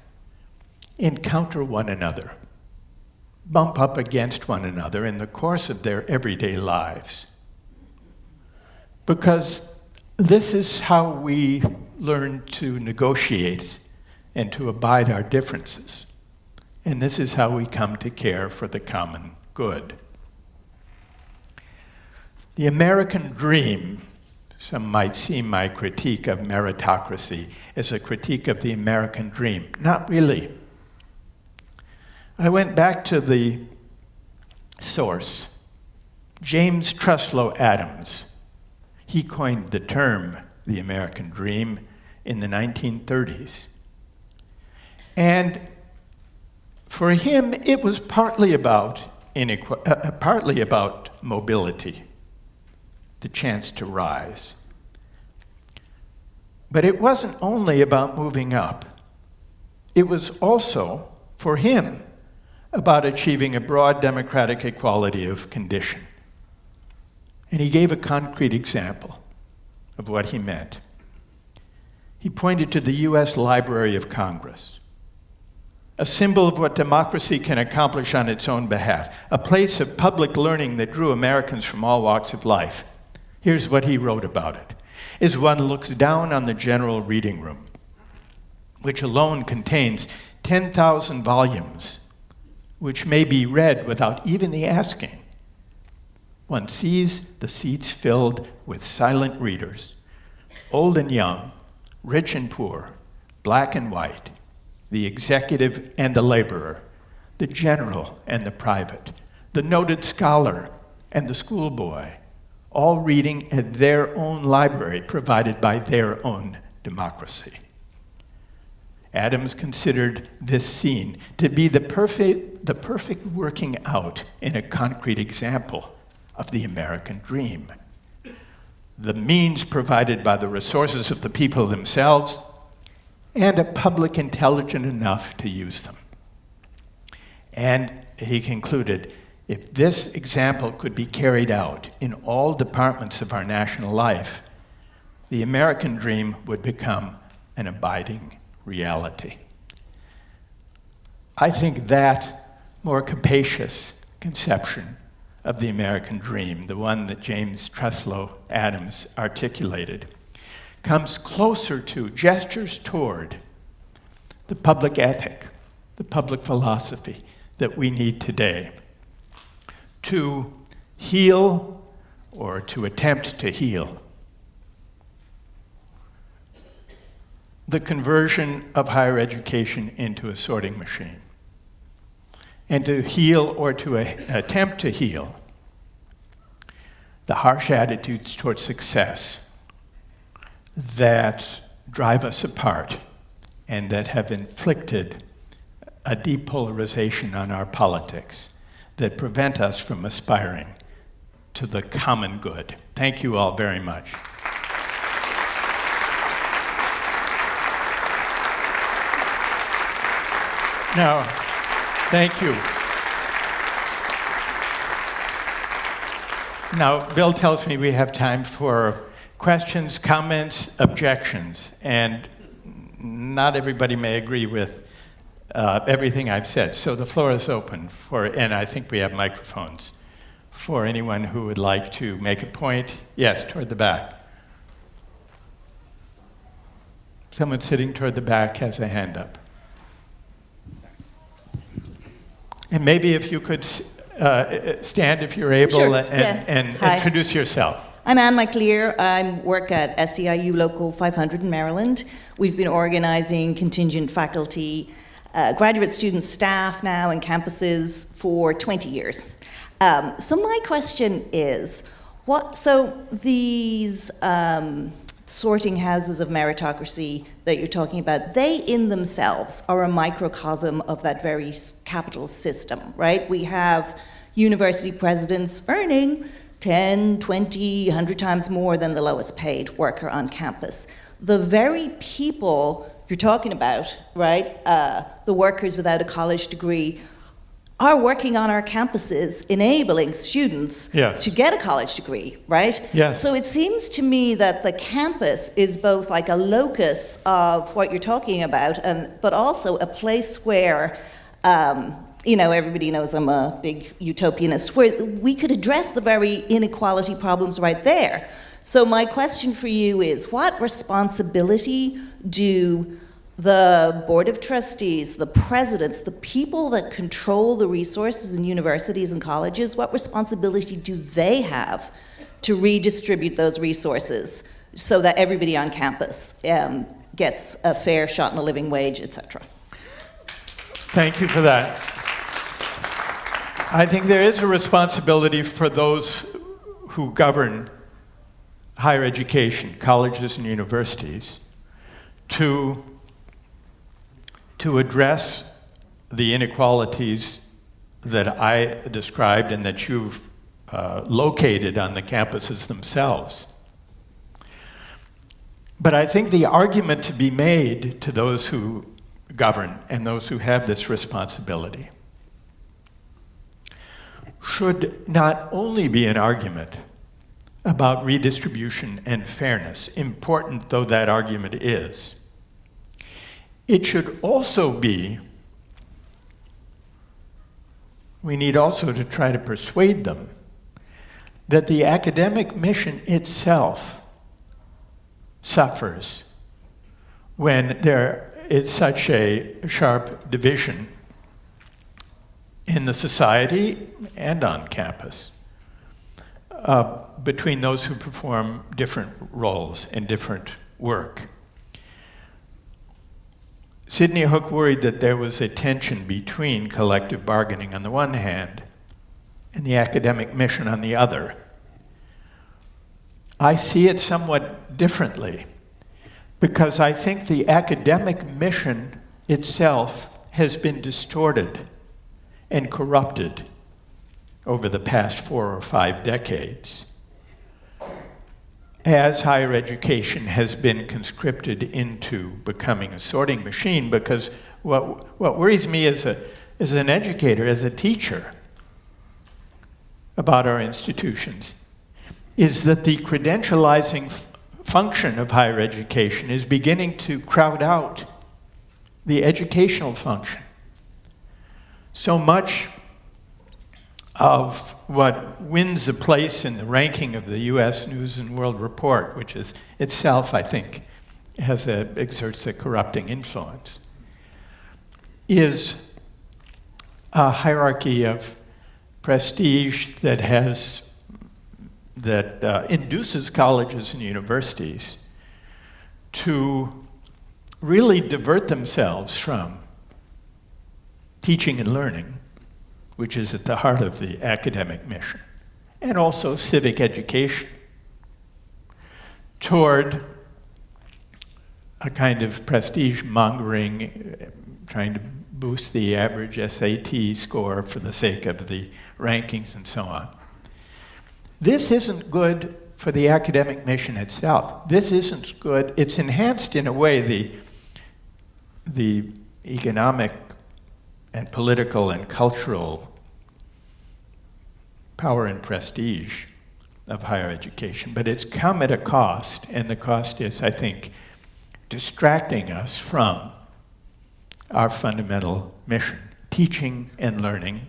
encounter one another, bump up against one another in the course of their everyday lives. Because this is how we learn to negotiate and to abide our differences. And this is how we come to care for the common good. The American dream, some might see my critique of meritocracy as a critique of the American dream. Not really. I went back to the source, James Truslow Adams. He coined the term the American dream in the 1930s. And for him, it was partly about mobility, the chance to rise. But it wasn't only about moving up. It was also, for him, about achieving a broad democratic equality of condition. And he gave a concrete example of what he meant. He pointed to the U.S. Library of Congress, a symbol of what democracy can accomplish on its own behalf, a place of public learning that drew Americans from all walks of life. Here's what he wrote about it. As one looks down on the general reading room, which alone contains 10,000 volumes, which may be read without even the asking, one sees the seats filled with silent readers, old and young, rich and poor, black and white, the executive and the laborer, the general and the private, the noted scholar and the schoolboy, all reading at their own library provided by their own democracy. Adams considered this scene to be the perfect working out in a concrete example of the American dream. The means provided by the resources of the people themselves, and a public intelligent enough to use them. And he concluded, if this example could be carried out in all departments of our national life, the American dream would become an abiding reality. I think that more capacious conception of the American dream, the one that James Truslow Adams articulated, comes closer to, gestures toward, the public ethic, the public philosophy that we need today to heal or to attempt to heal the conversion of higher education into a sorting machine, and to heal or to attempt to heal the harsh attitudes towards success that drive us apart and that have inflicted a depolarization on our politics that prevent us from aspiring to the common good. Thank you all very much. Now, thank you. Now, Bill tells me we have time for questions, comments, objections, and not everybody may agree with everything I've said. So the floor is open for, and I think we have microphones, for anyone who would like to make a point. Yes, toward the back. Someone sitting toward the back has a hand up. And maybe if you could stand if you're able, Sure, and Hi. introduce yourself. I'm Anne McLear. I work at SEIU Local 500 in Maryland. We've been organizing contingent faculty, graduate students, staff now, and campuses for 20 years. So my question is, so these sorting houses of meritocracy that you're talking about, they in themselves are a microcosm of that very capitalist system, right? We have university presidents earning 10, 20, 100 times more than the lowest paid worker on campus. The very people you're talking about, right, the workers without a college degree, are working on our campuses, enabling students to get a college degree, right? Yes. So it seems to me that the campus is both like a locus of what you're talking about, but also a place where, everybody knows I'm a big utopianist, where we could address the very inequality problems right there. So my question for you is, what responsibility do the Board of Trustees, the presidents, the people that control the resources in universities and colleges, what responsibility do they have to redistribute those resources so that everybody on campus gets a fair shot and a living wage, etc.? Thank you for that. I think there is a responsibility for those who govern higher education, colleges and universities, to address the inequalities that I described and that you've located on the campuses themselves. But I think the argument to be made to those who govern and those who have this responsibility should not only be an argument about redistribution and fairness, important though that argument is. It should also be, we need also to try to persuade them that the academic mission itself suffers when there is such a sharp division in the society and on campus between those who perform different roles and different work. Sidney Hook worried that there was a tension between collective bargaining on the one hand and the academic mission on the other. I see it somewhat differently because I think the academic mission itself has been distorted and corrupted over the past 4 or 5 decades as higher education has been conscripted into becoming a sorting machine, because what worries me as an educator, as a teacher about our institutions, is that the credentializing function of higher education is beginning to crowd out the educational function. So much of what wins a place in the ranking of the U.S. News and World Report, which is itself, I think, exerts a corrupting influence, is a hierarchy of prestige that induces colleges and universities to really divert themselves from teaching and learning, which is at the heart of the academic mission, and also civic education, toward a kind of prestige mongering, trying to boost the average SAT score for the sake of the rankings and so on. This isn't good for the academic mission itself. This isn't good. It's enhanced in a way the economic and political and cultural power and prestige of higher education, but it's come at a cost, and the cost is, I think, distracting us from our fundamental mission, teaching and learning,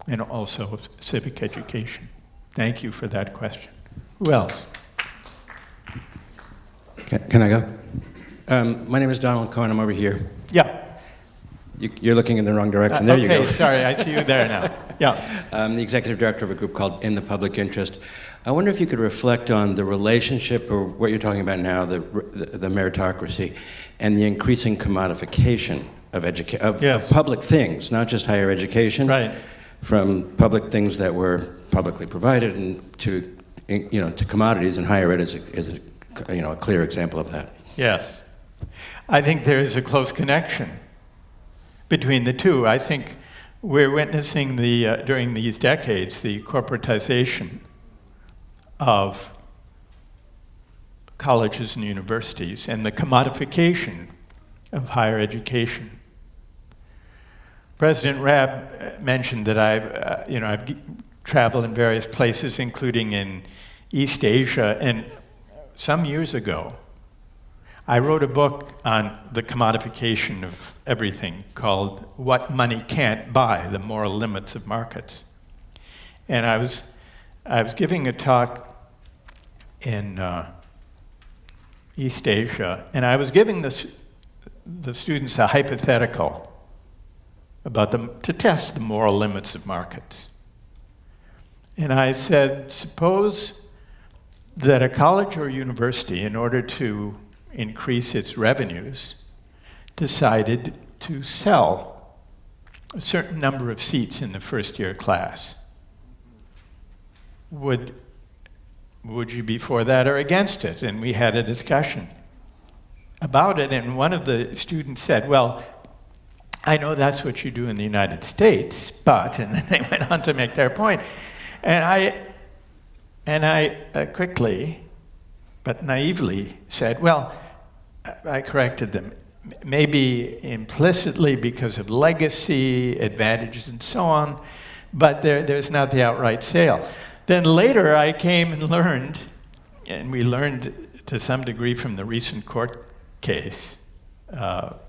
and also civic education. Thank you for that question. Who else? Can I go? My name is Donald Cohen. I'm over here. Yeah. You're looking in the wrong direction. There you go. Okay, sorry, I see you there now. Yeah. I'm the executive director of a group called In the Public Interest. I wonder if you could reflect on the relationship, or what you're talking about now, the meritocracy, and the increasing commodification of Yes. public things, not just higher education, Right. from public things that were publicly provided and to commodities, and higher ed is a clear example of that. Yes. I think there is a close connection between the two. I think we're witnessing during these decades, the corporatization of colleges and universities and the commodification of higher education. President Raab mentioned that I've traveled in various places, including in East Asia, and some years ago, I wrote a book on the commodification of everything called What Money Can't Buy, The Moral Limits of Markets. And I was giving a talk in East Asia, and I was giving the students a hypothetical about to test the moral limits of markets. And I said, suppose that a college or university, in order to increase its revenues, decided to sell a certain number of seats in the first-year class. Would you be for that or against it? And we had a discussion about it, and one of the students said, well, I know that's what you do in the United States, but, and then they went on to make their point. And I quickly, but naively said, well, I corrected them, maybe implicitly because of legacy, advantages, and so on, but there's not the outright sale. Then later I came and learned, and we learned to some degree from the recent court case about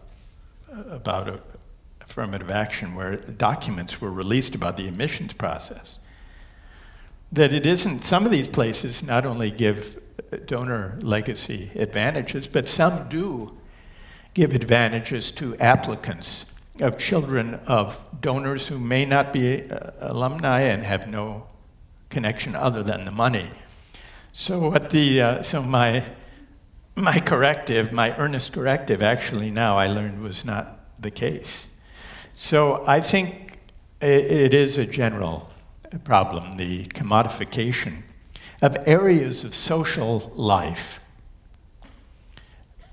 affirmative action, where documents were released about the admissions process, that it isn't, some of these places not only give donor legacy advantages, but some do give advantages to applicants of children of donors who may not be alumni and have no connection other than the money. So what my corrective, my earnest corrective, actually now I learned was not the case. So I think it is a general problem, the commodification of areas of social life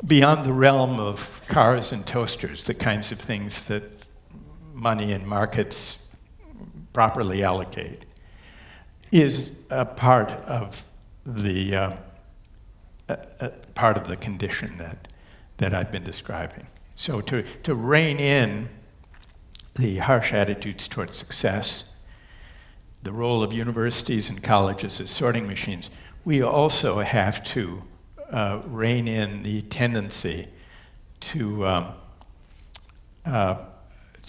beyond the realm of cars and toasters, the kinds of things that money and markets properly allocate, is a part of the condition that I've been describing. So to rein in the harsh attitudes towards success, the role of universities and colleges as sorting machines, we also have to rein in the tendency to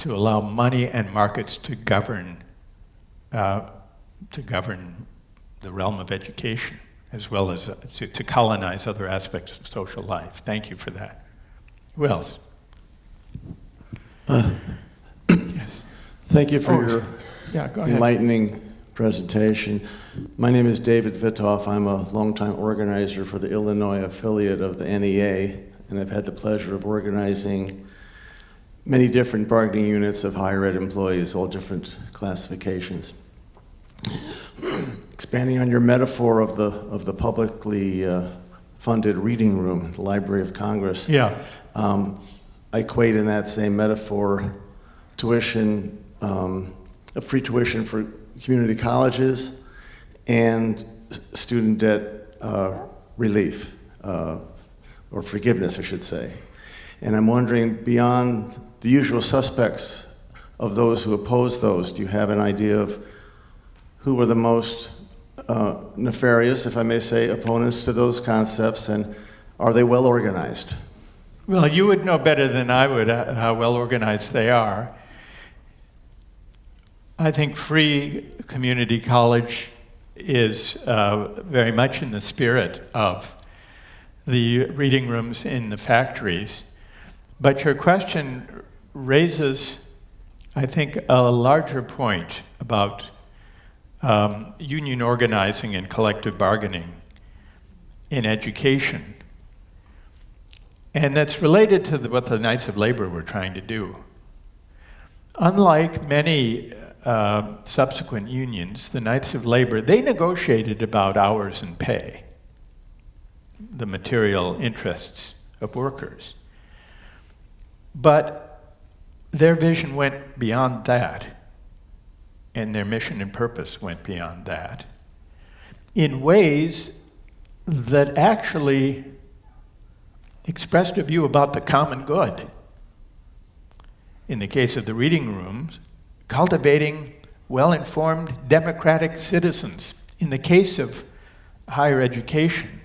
allow money and markets to govern the realm of education, as well as to colonize other aspects of social life. Thank you for that. Who else? Yes. Thank you for your go ahead. enlightening presentation. My name is David Vitoff. I'm a longtime organizer for the Illinois affiliate of the NEA, and I've had the pleasure of organizing many different bargaining units of higher ed employees, all different classifications. Expanding on your metaphor of the publicly funded reading room at the Library of Congress. Yeah. I equate in that same metaphor tuition, a free tuition for community colleges and student debt relief, or forgiveness, I should say. And I'm wondering, beyond the usual suspects of those who oppose those, do you have an idea of who are the most nefarious, if I may say, opponents to those concepts, and are they well organized? Well, you would know better than I would how well organized they are. I think free community college is very much in the spirit of the reading rooms in the factories. But your question raises, I think, a larger point about union organizing and collective bargaining in education. And that's related to what the Knights of Labor were trying to do. Unlike many subsequent unions, the Knights of Labor, they negotiated about hours and pay, the material interests of workers. But their vision went beyond that, and their mission and purpose went beyond that, in ways that actually expressed a view about the common good. In the case of the reading rooms, cultivating well-informed democratic citizens. In the case of higher education,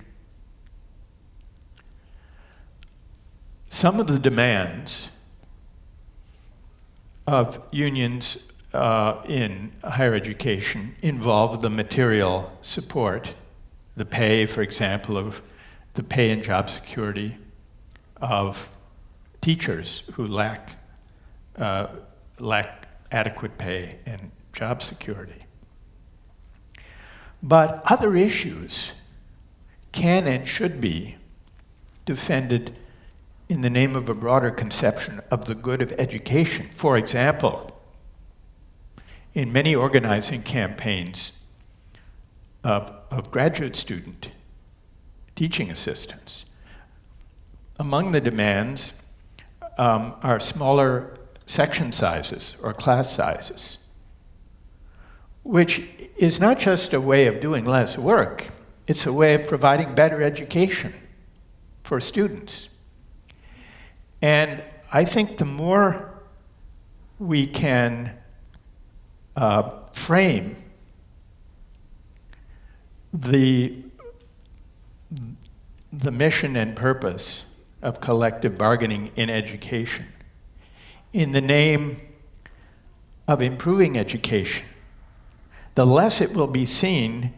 some of the demands of unions in higher education involve the material support, the pay, for example, of the pay and job security of teachers who lack adequate pay and job security. But other issues can and should be defended in the name of a broader conception of the good of education. For example, in many organizing campaigns of graduate student teaching assistants, among the demands are smaller section sizes or class sizes, which is not just a way of doing less work, it's a way of providing better education for students. And I think the more we can frame the mission and purpose of collective bargaining in education in the name of improving education, the less it will be seen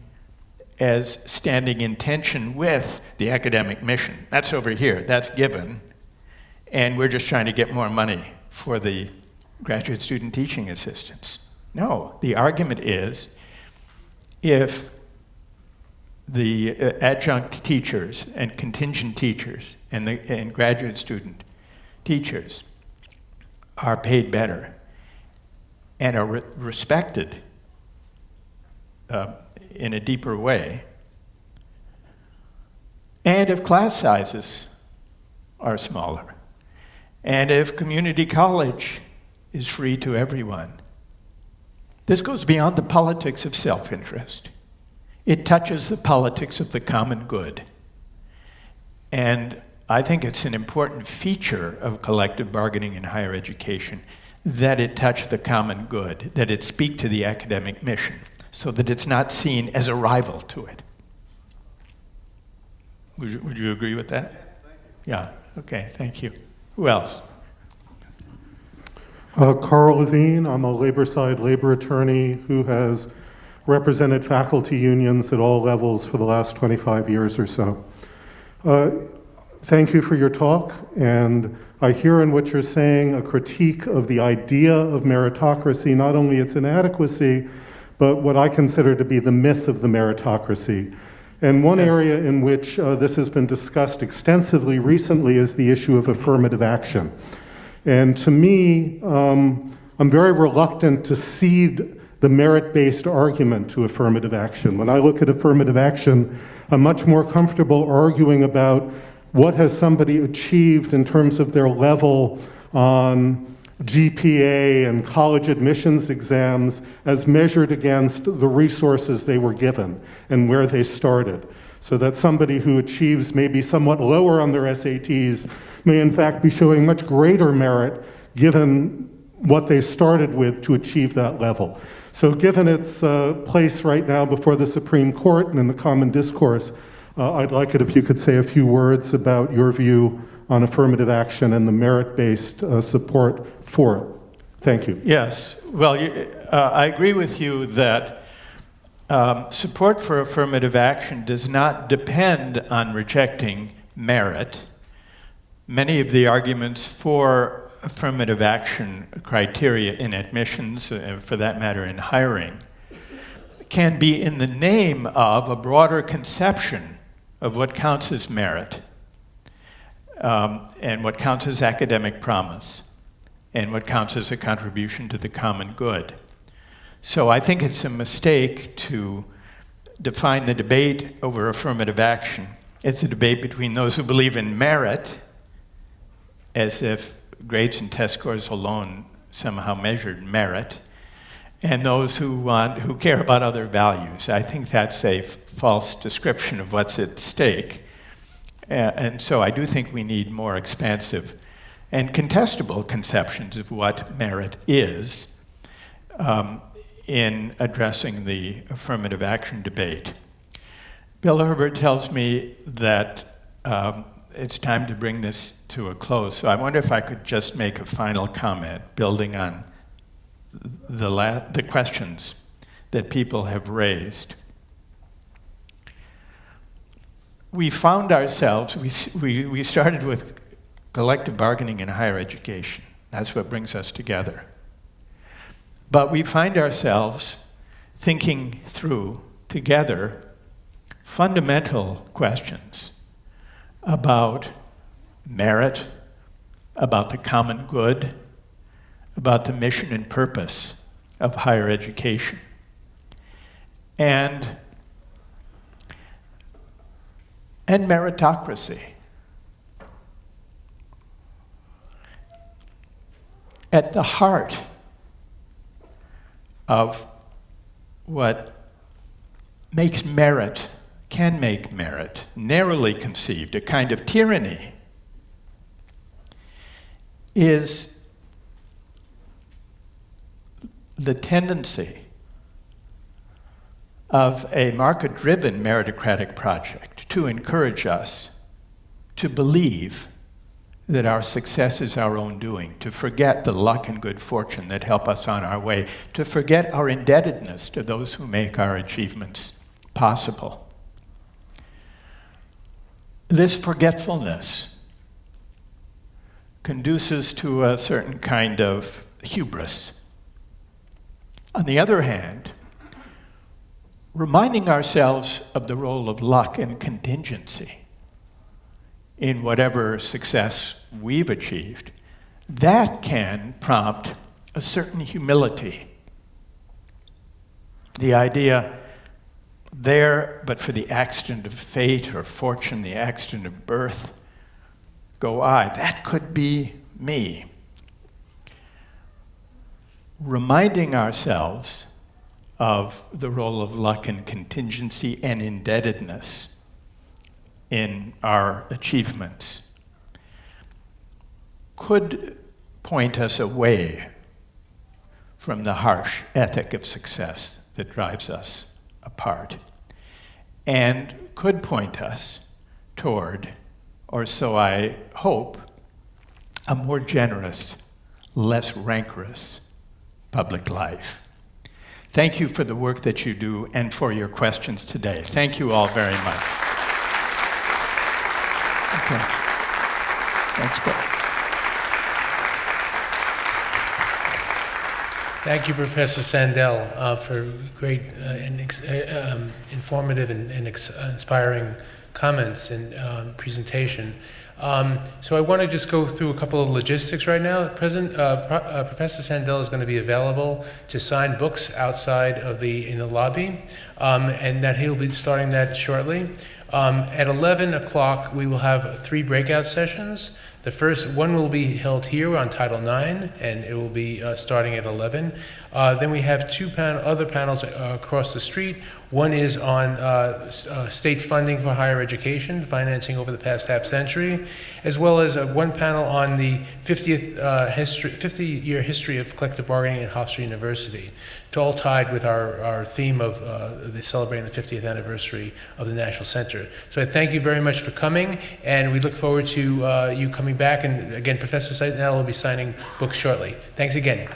as standing in tension with the academic mission. That's over here, that's given, and we're just trying to get more money for the graduate student teaching assistants. No, the argument is if the adjunct teachers and contingent teachers and graduate student teachers are paid better and are respected in a deeper way, and if class sizes are smaller, and if community college is free to everyone. This goes beyond the politics of self-interest. It touches the politics of the common good. And I think it's an important feature of collective bargaining in higher education that it touch the common good, that it speak to the academic mission, so that it's not seen as a rival to it. Would you agree with that? Yes, thank you. Yeah, okay, thank you. Who else? Carl Levine, I'm a labor-side labor attorney who has represented faculty unions at all levels for the last 25 years or so. Thank you for your talk, and I hear in what you're saying a critique of the idea of meritocracy, not only its inadequacy, but what I consider to be the myth of the meritocracy. And one area in which this has been discussed extensively recently is the issue of affirmative action. And to me, I'm very reluctant to cede the merit-based argument to affirmative action. When I look at affirmative action, I'm much more comfortable arguing about what has somebody achieved in terms of their level on GPA and college admissions exams as measured against the resources they were given and where they started. So that somebody who achieves maybe somewhat lower on their SATs may in fact be showing much greater merit given what they started with to achieve that level. So given its place right now before the Supreme Court and in the common discourse, I'd like it if you could say a few words about your view on affirmative action and the merit-based support for it. Thank you. Yes. Well, I agree with you that support for affirmative action does not depend on rejecting merit. Many of the arguments for affirmative action criteria in admissions, for that matter in hiring, can be in the name of a broader conception of what counts as merit and what counts as academic promise and what counts as a contribution to the common good. So I think it's a mistake to define the debate over affirmative action. It's a debate between those who believe in merit, as if grades and test scores alone somehow measured merit, and those who care about other values. I think that's a false description of what's at stake. And so I do think we need more expansive and contestable conceptions of what merit is in addressing the affirmative action debate. Bill Herbert tells me that it's time to bring this to a close. So I wonder if I could just make a final comment, building on the questions that people have raised. We found ourselves, we started with collective bargaining in higher education. That's what brings us together. But we find ourselves thinking through together fundamental questions about merit, about the common good, about the mission and purpose of higher education. And meritocracy. At the heart of what makes merit, can make merit, narrowly conceived, a kind of tyranny, is the tendency of a market-driven meritocratic project to encourage us to believe that our success is our own doing, to forget the luck and good fortune that help us on our way, to forget our indebtedness to those who make our achievements possible. This forgetfulness conduces to a certain kind of hubris. On the other hand, reminding ourselves of the role of luck and contingency in whatever success we've achieved, that can prompt a certain humility. The idea there, but for the accident of fate or fortune, the accident of birth, go I. That could be me. Reminding ourselves of the role of luck and contingency and indebtedness in our achievements could point us away from the harsh ethic of success that drives us apart, and could point us toward, or so I hope, a more generous, less rancorous public life. Thank you for the work that you do and for your questions today. Thank you all very much. Okay. Thanks, Bill. Thank you, Professor Sandel, for great and informative and inspiring comments and presentation. So I want to just go through a couple of logistics right now. Professor Sandel is going to be available to sign books outside of in the lobby, and that he'll be starting that shortly. At 11 o'clock, we will have 3 breakout sessions. The first one will be held here on Title IX, and it will be starting at 11. Then we have 2 other panels across the street. One is on state funding for higher education, financing over the past half century, as well as one panel on the 50-year history of collective bargaining at Hofstra University. It's all tied with our theme of celebrating the 50th anniversary of the National Center. So I thank you very much for coming, and we look forward to you coming back. And again, Professor Sandel will be signing books shortly. Thanks again.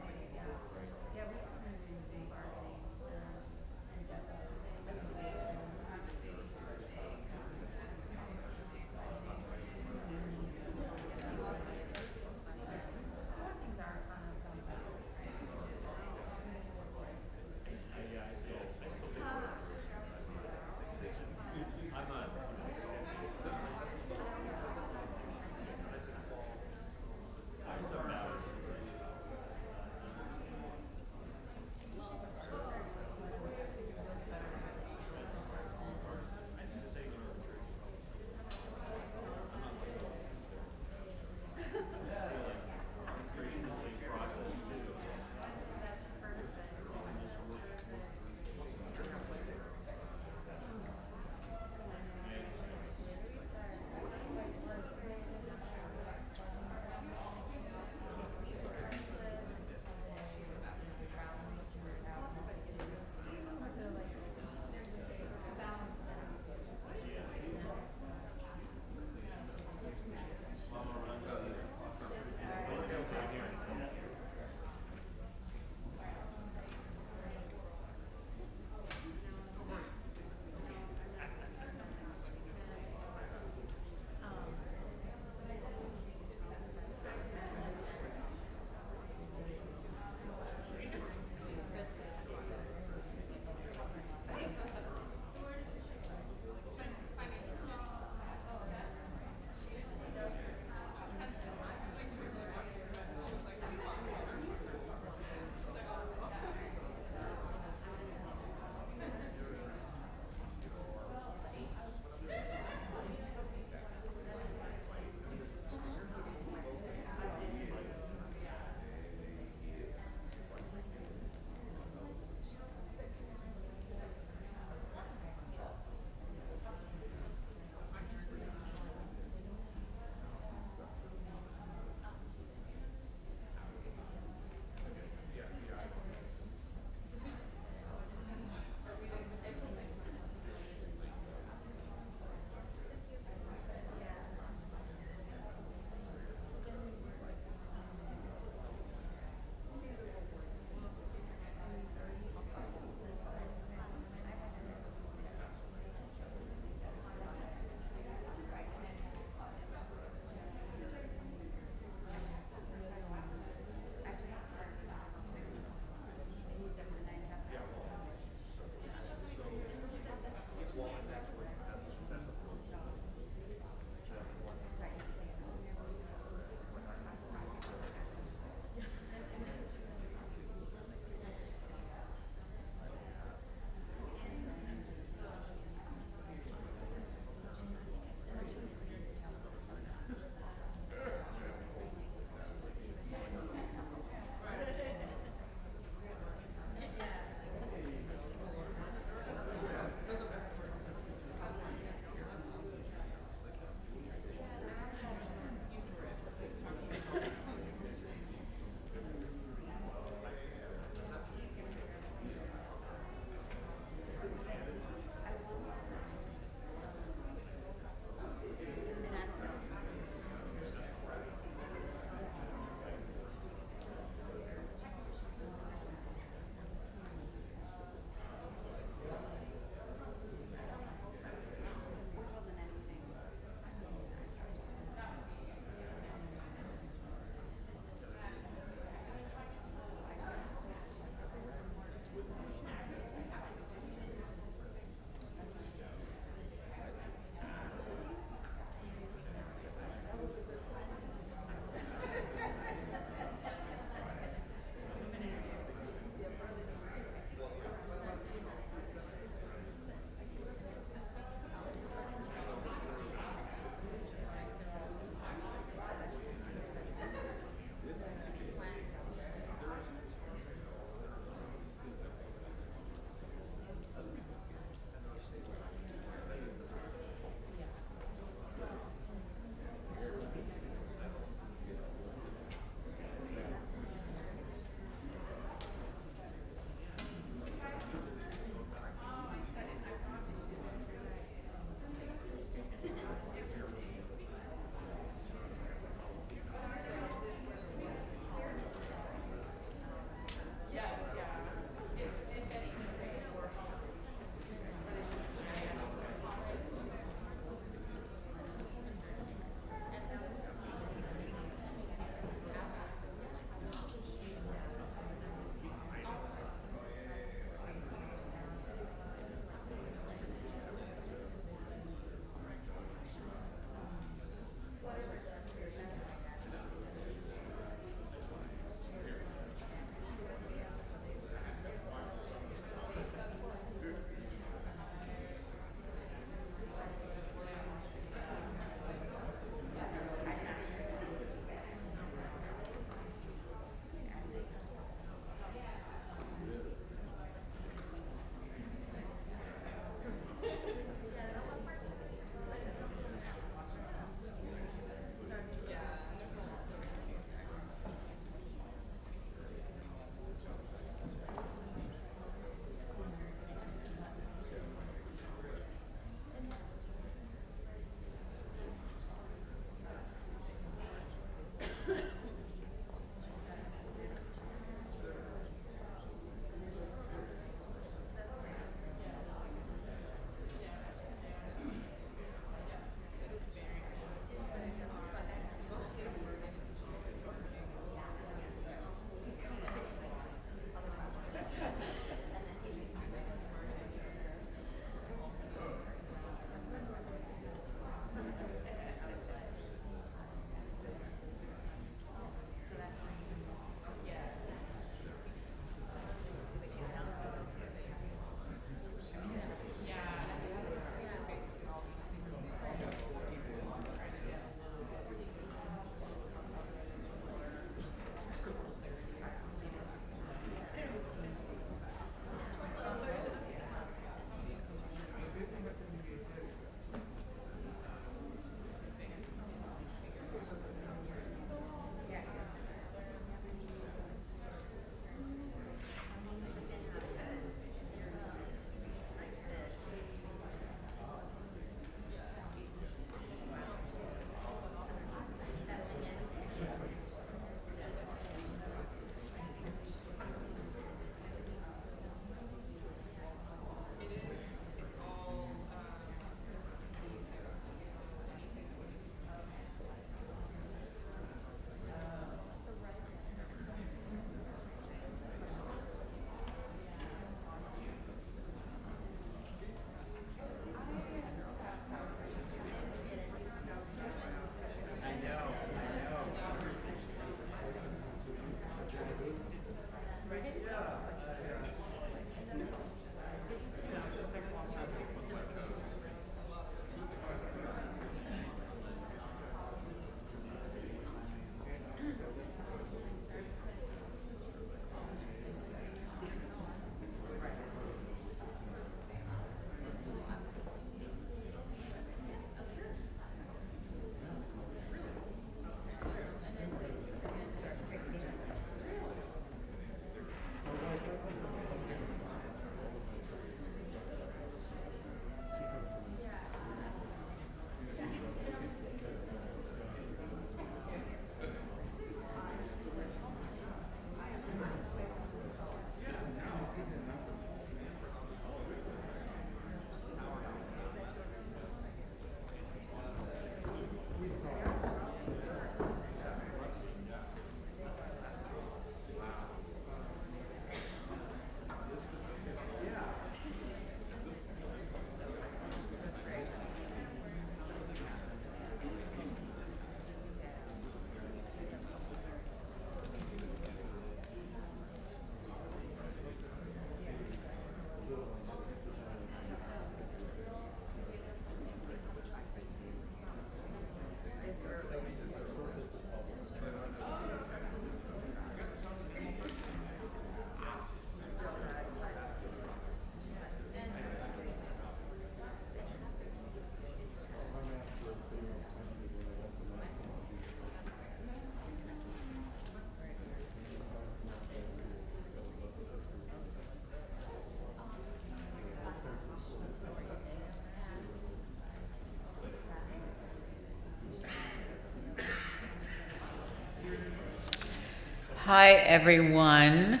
Hi, everyone.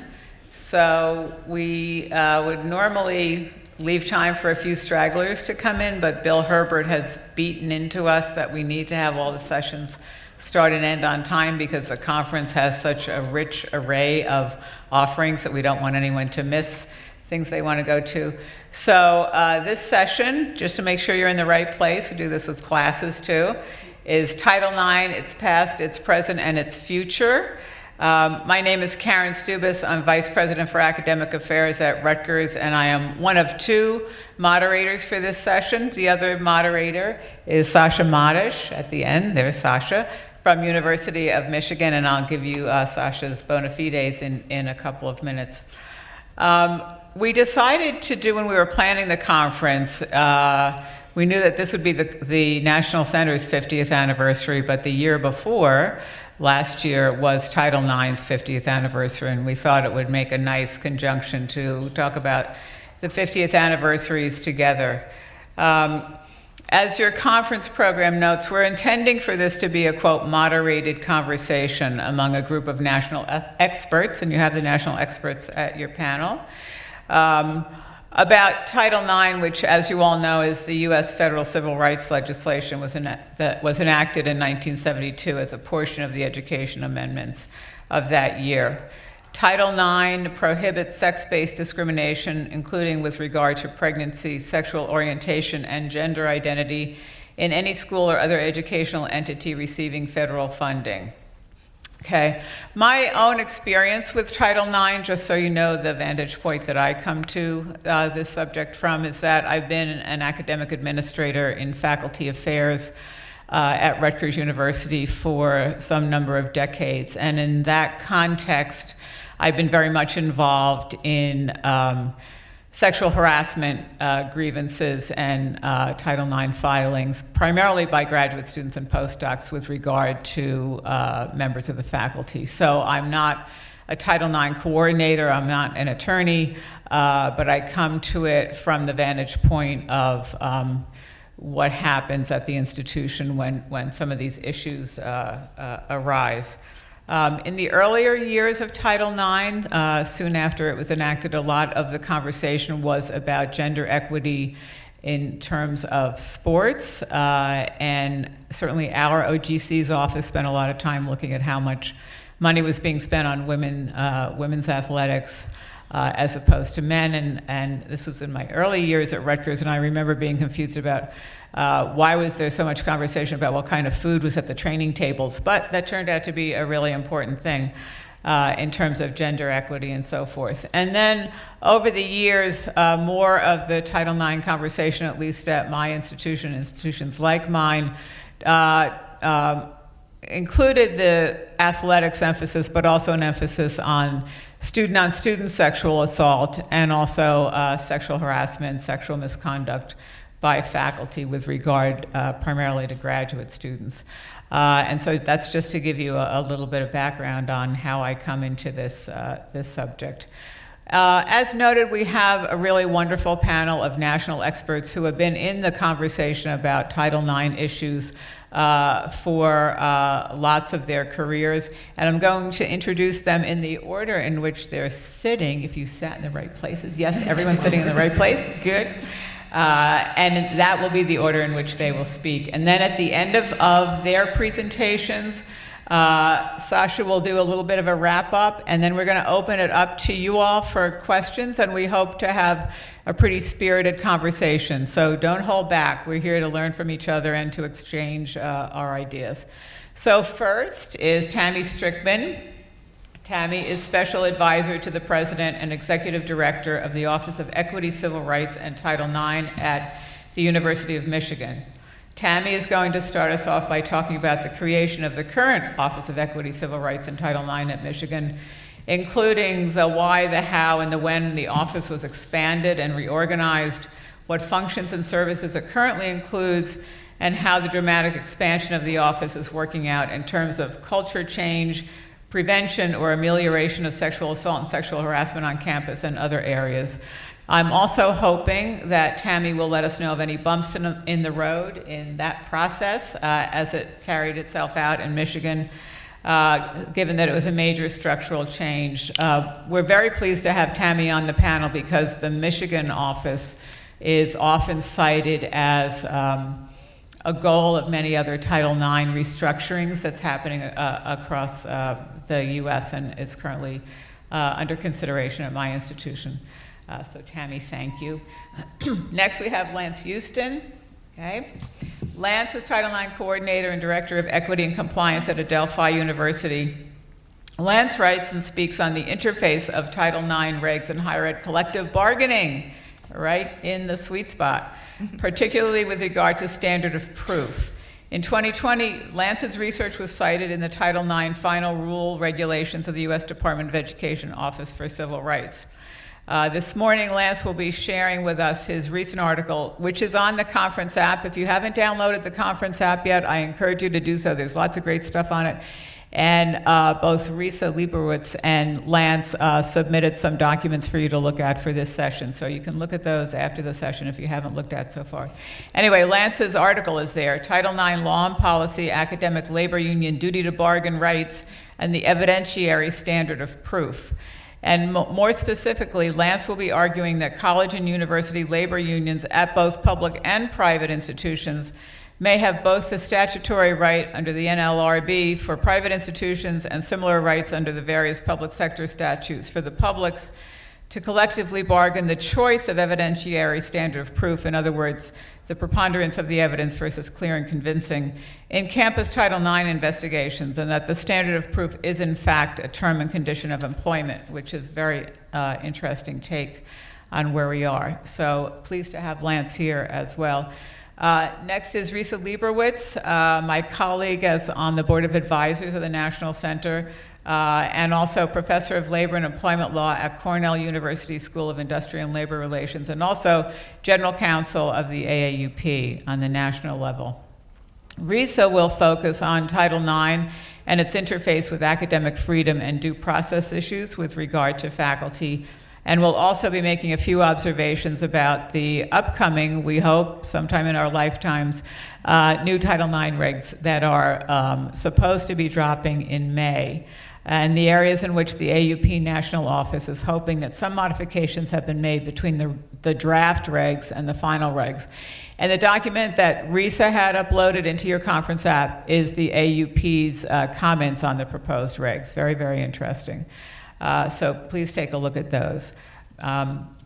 So we would normally leave time for a few stragglers to come in, but Bill Herbert has beaten into us that we need to have all the sessions start and end on time because the conference has such a rich array of offerings that we don't want anyone to miss things they want to go to. So this session, just to make sure you're in the right place, we do this with classes too, is Title IX, its past, its present, and its future. My name is Karen Stubis. I'm Vice President for Academic Affairs at Rutgers, and I am one of two moderators for this session. The other moderator is Sasha Modish at the end. There's Sasha from University of Michigan, and I'll give you Sasha's bona fides in a couple of minutes. We decided to do, when we were planning the conference, we knew that this would be the National Center's 50th anniversary, but the year before, last year, was Title IX's 50th anniversary, and we thought it would make a nice conjunction to talk about the 50th anniversaries together. As your conference program notes, we're intending for this to be a, quote, moderated conversation among a group of national experts, and you have the national experts at your panel, about Title IX, which, as you all know, is the U.S. federal civil rights legislation that was enacted in 1972 as a portion of the education amendments of that year. Title IX prohibits sex-based discrimination, including with regard to pregnancy, sexual orientation, and gender identity in any school or other educational entity receiving federal funding. Okay, my own experience with Title IX, just so you know the vantage point that I come to this subject from, is that I've been an academic administrator in faculty affairs at Rutgers University for some number of decades. And in that context, I've been very much involved in sexual harassment grievances and Title IX filings, primarily by graduate students and postdocs with regard to members of the faculty. So I'm not a Title IX coordinator, I'm not an attorney, but I come to it from the vantage point of what happens at the institution when some of these issues arise. In the earlier years of Title IX, soon after it was enacted, a lot of the conversation was about gender equity in terms of sports, and certainly our OGC's office spent a lot of time looking at how much money was being spent on women's athletics as opposed to men, and this was in my early years at Rutgers, and I remember being confused about why was there so much conversation about what kind of food was at the training tables, but that turned out to be a really important thing in terms of gender equity and so forth. And then over the years, more of the Title IX conversation, at least at my institution, institutions like mine, included the athletics emphasis, but also an emphasis on student-on-student sexual assault and also sexual harassment, sexual misconduct by faculty with regard primarily to graduate students. And so that's just to give you a little bit of background on how I come into this subject. As noted, we have a really wonderful panel of national experts who have been in the conversation about Title IX issues for lots of their careers, and I'm going to introduce them in the order in which they're sitting. If you sat in the right places, yes, everyone's sitting in the right place, good. And that will be the order in which they will speak. And then at the end of their presentations, Sasha will do a little bit of a wrap-up, and then we're going to open it up to you all for questions, and we hope to have a pretty spirited conversation. So don't hold back. We're here to learn from each other and to exchange our ideas. So first is Tammy Strickman. Tammy is Special Advisor to the President and Executive Director of the Office of Equity, Civil Rights, and Title IX at the University of Michigan. Tammy is going to start us off by talking about the creation of the current Office of Equity, Civil Rights, and Title IX at Michigan, including the why, the how, and the when the office was expanded and reorganized, what functions and services it currently includes, and how the dramatic expansion of the office is working out in terms of culture change, prevention or amelioration of sexual assault and sexual harassment on campus and other areas. I'm also hoping that Tammy will let us know of any bumps in the road in that process as it carried itself out in Michigan. given that it was a major structural change. We're very pleased to have Tammy on the panel because the Michigan office is often cited as a goal of many other Title IX restructurings that's happening across the U.S. and is currently under consideration at my institution. So Tammy, thank you. Next we have Lance Houston. Okay. Lance is Title IX Coordinator and Director of Equity and Compliance at Adelphi University. Lance writes and speaks on the interface of Title IX regs and higher ed collective bargaining, right in the sweet spot, particularly with regard to standard of proof. In 2020, Lance's research was cited in the Title IX Final Rule Regulations of the U.S. Department of Education Office for Civil Rights. This morning, Lance will be sharing with us his recent article, which is on the conference app. If you haven't downloaded the conference app yet, I encourage you to do so. There's lots of great stuff on it. And both Risa Leibowitz and Lance submitted some documents for you to look at for this session. So you can look at those after the session if you haven't looked at so far. Anyway, Lance's article is there, Title IX Law and Policy, Academic Labor Union Duty to Bargain Rights, and the Evidentiary Standard of Proof. And more specifically, Lance will be arguing that college and university labor unions at both public and private institutions may have both the statutory right under the NLRB for private institutions and similar rights under the various public sector statutes for the publics to collectively bargain the choice of evidentiary standard of proof, in other words, the preponderance of the evidence versus clear and convincing, in campus Title IX investigations, and that the standard of proof is in fact a term and condition of employment, which is very interesting take on where we are. So pleased to have Lance here as well. Next is Risa Leibowitz, my colleague as on the Board of Advisors of the National Center, and also Professor of Labor and Employment Law at Cornell University School of Industrial and Labor Relations, and also General Counsel of the AAUP on the national level. Risa will focus on Title IX and its interface with academic freedom and due process issues with regard to faculty, and we'll also be making a few observations about the upcoming, we hope, sometime in our lifetimes, new Title IX regs that are supposed to be dropping in May, and the areas in which the AUP National Office is hoping that some modifications have been made between the draft regs and the final regs. And the document that Risa had uploaded into your conference app is the AUP's comments on the proposed regs. Very, very interesting. So please take a look at those.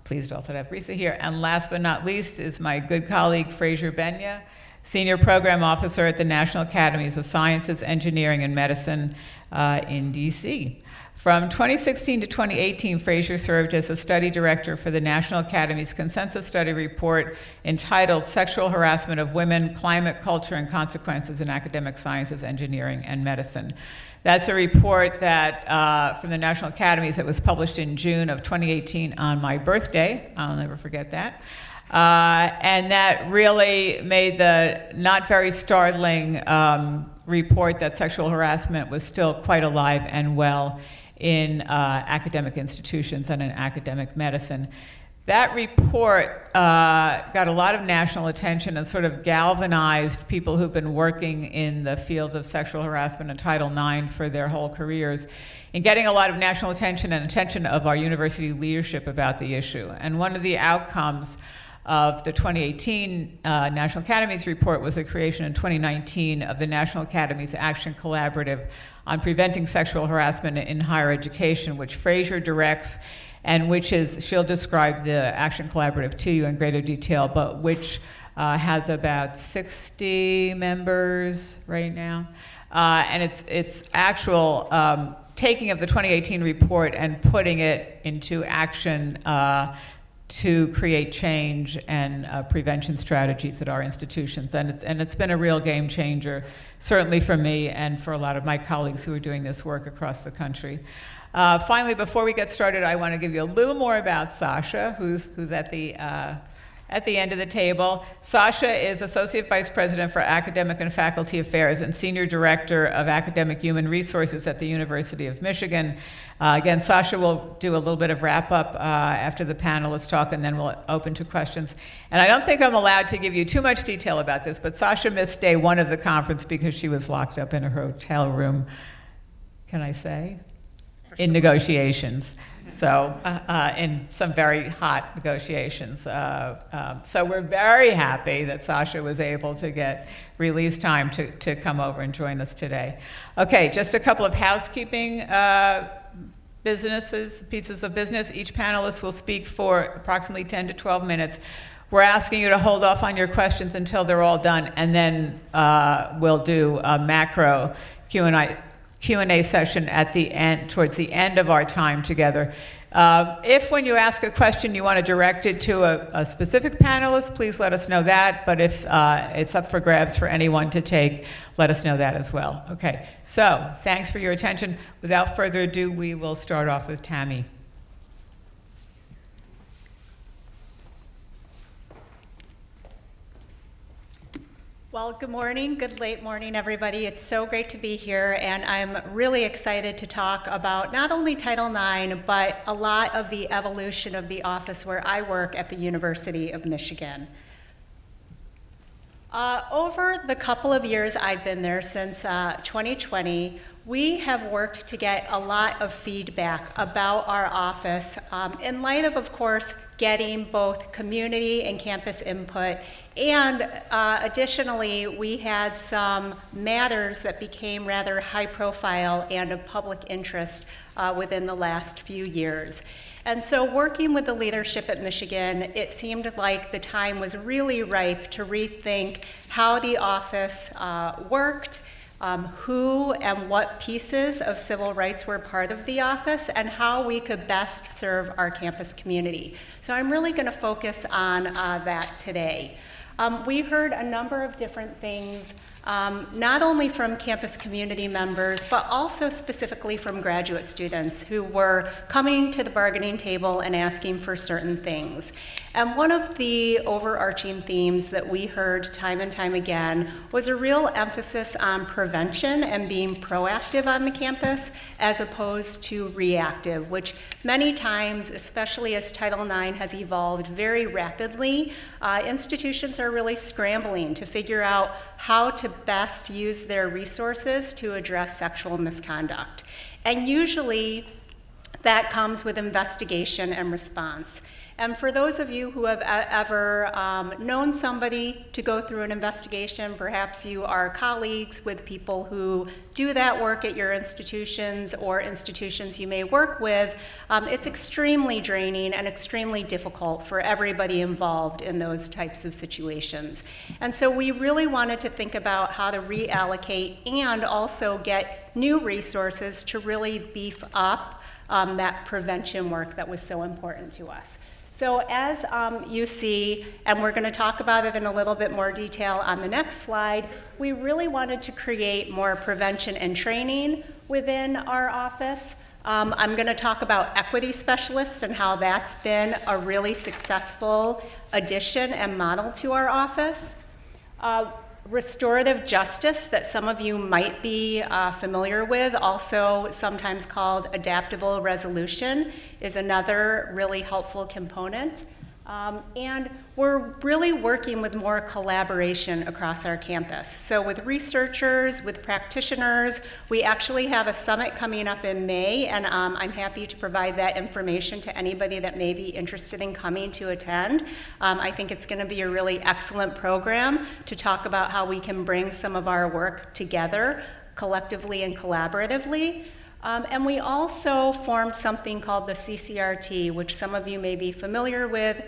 Pleased also to have Risa here. And last but not least is my good colleague, Fraser Benya, Senior Program Officer at the National Academies of Sciences, Engineering, and Medicine in DC. From 2016 to 2018, Fraser served as a study director for the National Academy's consensus study report entitled Sexual Harassment of Women, Climate, Culture, and Consequences in Academic Sciences, Engineering, and Medicine. That's a report that from the National Academies that was published in June of 2018 on my birthday. I'll never forget that. And that really made the not very startling report that sexual harassment was still quite alive and well in academic institutions and in academic medicine. That report got a lot of national attention and sort of galvanized people who've been working in the fields of sexual harassment and Title IX for their whole careers in getting a lot of national attention and attention of our university leadership about the issue. And one of the outcomes of the 2018 National Academies report was the creation in 2019 of the National Academies Action Collaborative on Preventing Sexual Harassment in Higher Education, which Fraser directs, and which is, she'll describe the Action Collaborative to you in greater detail, but which has about 60 members right now. And it's actual taking of the 2018 report and putting it into action to create change and prevention strategies at our institutions. And it's been a real game changer, certainly for me and for a lot of my colleagues who are doing this work across the country. Finally, before we get started, I want to give you a little more about Sasha, who's at the end of the table. Sasha is Associate Vice President for Academic and Faculty Affairs and Senior Director of Academic Human Resources at the University of Michigan. Again, Sasha will do a little bit of wrap-up after the panelists talk, and then we'll open to questions. And I don't think I'm allowed to give you too much detail about this, but Sasha missed day one of the conference because she was locked up in her hotel room can I say? In negotiations. So, in some very hot negotiations. So we're very happy that Sasha was able to get release time to come over and join us today. Okay, just a couple of housekeeping pieces of business. Each panelist will speak for approximately 10 to 12 minutes. We're asking you to hold off on your questions until they're all done, and then we'll do a macro Q&A session at the end, towards the end of our time together. If when you ask a question you want to direct it to a specific panelist, please let us know that. But if it's up for grabs for anyone to take, let us know that as well. Okay, so thanks for your attention. Without further ado, we will start off with Tammy. Well, good morning, good late morning, everybody. It's so great to be here, and I'm really excited to talk about not only Title IX, but a lot of the evolution of the office where I work at the University of Michigan. Over the couple of years I've been there, since 2020, we have worked to get a lot of feedback about our office in light of course, getting both community and campus input. And additionally, we had some matters that became rather high profile and of public interest within the last few years. And so working with the leadership at Michigan, it seemed like the time was really ripe to rethink how the office worked, who and what pieces of civil rights were part of the office, and how we could best serve our campus community. So I'm really going to focus on that today. We heard a number of different things, not only from campus community members, but also specifically from graduate students who were coming to the bargaining table and asking for certain things. And one of the overarching themes that we heard time and time again was a real emphasis on prevention and being proactive on the campus as opposed to reactive, which many times, especially as Title IX has evolved very rapidly, institutions are really scrambling to figure out how to best use their resources to address sexual misconduct. And usually that comes with investigation and response. And for those of you who have ever known somebody to go through an investigation, perhaps you are colleagues with people who do that work at your institutions or institutions you may work with, it's extremely draining and extremely difficult for everybody involved in those types of situations. And so we really wanted to think about how to reallocate and also get new resources to really beef up that prevention work that was so important to us. So as you see, and we're going to talk about it in a little bit more detail on the next slide, we really wanted to create more prevention and training within our office. I'm going to talk about equity specialists and how that's been a really successful addition and model to our office. Restorative justice that some of you might be familiar with, also sometimes called adaptable resolution, is another really helpful component. And we're really working with more collaboration across our campus. So with researchers, with practitioners, we actually have a summit coming up in May, and I'm happy to provide that information to anybody that may be interested in coming to attend. I think it's going to be a really excellent program to talk about how we can bring some of our work together collectively and collaboratively. And we also formed something called the CCRT, which some of you may be familiar with.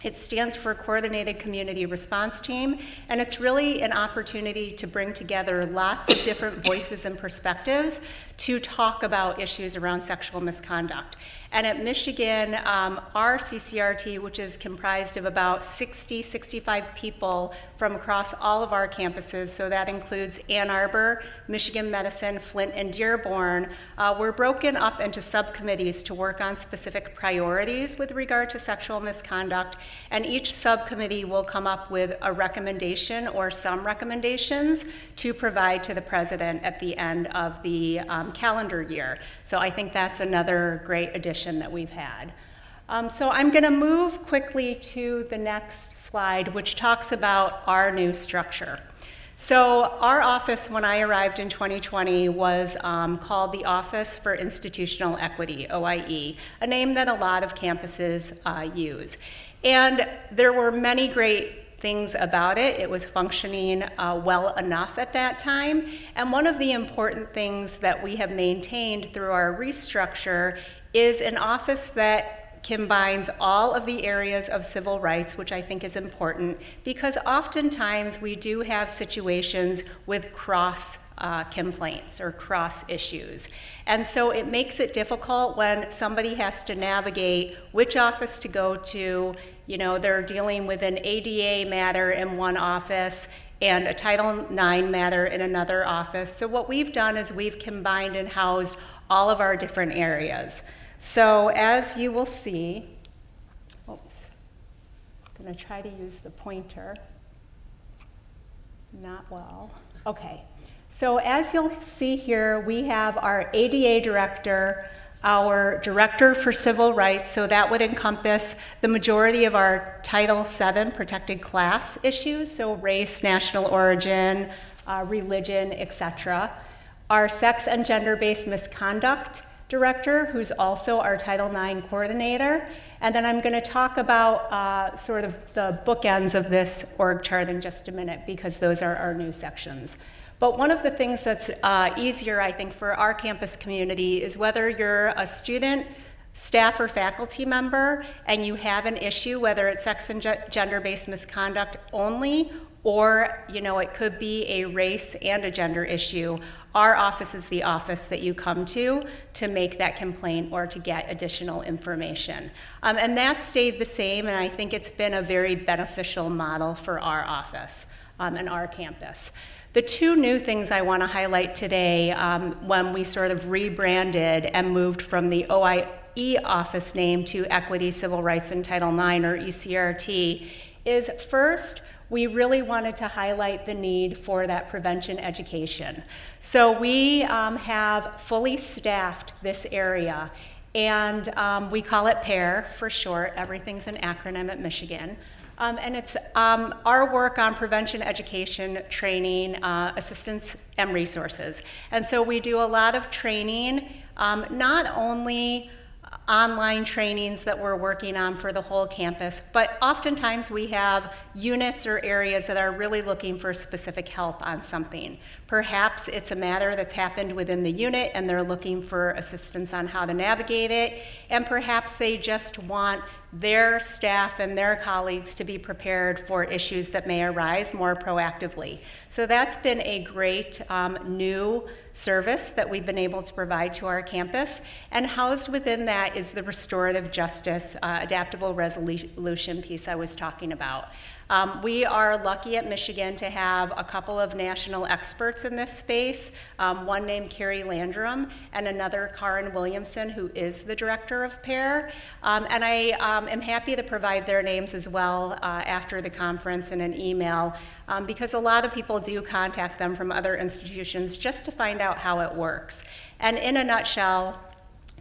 It stands for Coordinated Community Response Team, and it's really an opportunity to bring together lots of different voices and perspectives to talk about issues around sexual misconduct. And at Michigan, our CCRT, which is comprised of about 65 people from across all of our campuses, so that includes Ann Arbor, Michigan Medicine, Flint, and Dearborn, we're broken up into subcommittees to work on specific priorities with regard to sexual misconduct, and each subcommittee will come up with a recommendation or some recommendations to provide to the president at the end of the calendar year. So I think that's another great addition that we've had. So I'm going to move quickly to the next slide, which talks about our new structure. So our office, when I arrived in 2020, was called the Office for Institutional Equity, OIE, a name that a lot of campuses use. And there were many great things about it. It was functioning well enough at that time. And one of the important things that we have maintained through our restructure is an office that combines all of the areas of civil rights, which I think is important, because oftentimes we do have situations with cross complaints or cross issues. And so it makes it difficult when somebody has to navigate which office to go to. You know, they're dealing with an ADA matter in one office and a Title IX matter in another office. So what we've done is we've combined and housed all of our different areas. So as you will see, oops, I'm going to try to use the pointer. Not well. Okay. So as you'll see here, we have our ADA director, our director for civil rights, so that would encompass the majority of our Title VII protected class issues, so race, national origin, religion, etc. Our sex and gender-based misconduct director, who's also our Title IX coordinator. And then I'm going to talk about sort of the bookends of this org chart in just a minute, because those are our new sections. But one of the things that's easier, I think, for our campus community is whether you're a student, staff, or faculty member, and you have an issue, whether it's sex and gender-based misconduct only, or, you know, it could be a race and a gender issue. Our office is the office that you come to make that complaint or to get additional information. And that stayed the same, and I think it's been a very beneficial model for our office and our campus. The two new things I want to highlight today when we sort of rebranded and moved from the OIE office name to Equity, Civil Rights, and Title IX, or ECRT, is first, we really wanted to highlight the need for that prevention education. So we have fully staffed this area, and we call it PAIR for short. Everything's an acronym at Michigan. And it's our work on prevention education, training, assistance, and resources. And so we do a lot of training, not only online trainings that we're working on for the whole campus, but oftentimes we have units or areas that are really looking for specific help on something. Perhaps it's a matter that's happened within the unit and they're looking for assistance on how to navigate it, and perhaps they just want their staff and their colleagues to be prepared for issues that may arise more proactively. So that's been a great new service that we've been able to provide to our campus, and housed within that is the restorative justice adaptable resolution piece I was talking about. We are lucky at Michigan to have a couple of national experts in this space, one named Carrie Landrum and another Karen Williamson, who is the director of PAIR. And I am happy to provide their names as well after the conference in an email, because a lot of people do contact them from other institutions just to find out how it works. And in a nutshell,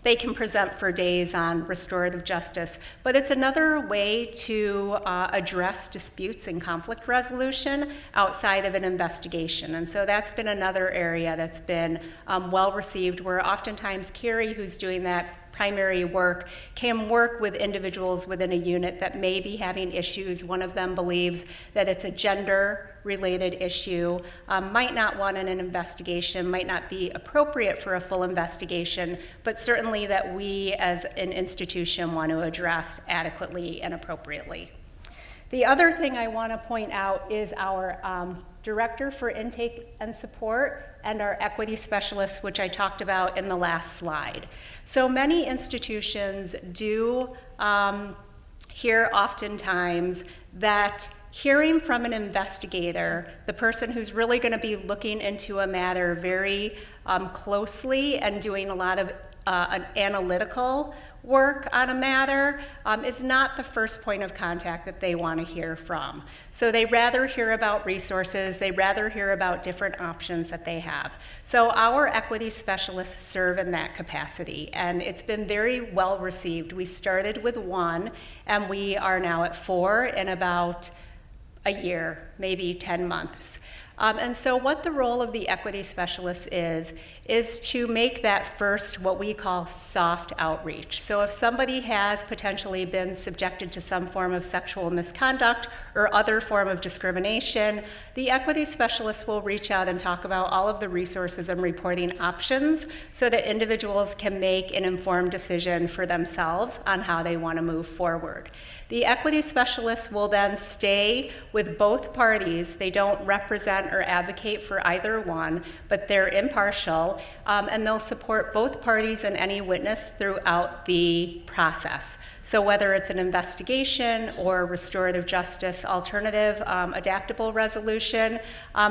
they can present for days on restorative justice, but it's another way to address disputes and conflict resolution outside of an investigation. And so that's been another area that's been well received, where oftentimes Carrie, who's doing that primary work, can work with individuals within a unit that may be having issues. One of them believes that it's a gender-related issue, might not want an investigation, might not be appropriate for a full investigation, but certainly that we as an institution want to address adequately and appropriately. The other thing I want to point out is our Director for Intake and Support and our equity specialists, which I talked about in the last slide. So many institutions do hear oftentimes that hearing from an investigator, the person who's really going to be looking into a matter very closely and doing a lot of analytical work on a matter, is not the first point of contact that they want to hear from. So they rather hear about resources, they rather hear about different options that they have. So our equity specialists serve in that capacity, and it's been very well received. We started with 1, and we are now at 4 in about a year, maybe 10 months. And so what the role of the equity specialist is to make that first, what we call soft outreach. So if somebody has potentially been subjected to some form of sexual misconduct or other form of discrimination, the equity specialist will reach out and talk about all of the resources and reporting options so that individuals can make an informed decision for themselves on how they want to move forward. The equity specialist will then stay with both parties. They don't represent or advocate for either one, but they're impartial, and they'll support both parties and any witness throughout the process. So whether it's an investigation or restorative justice alternative, adaptable resolution,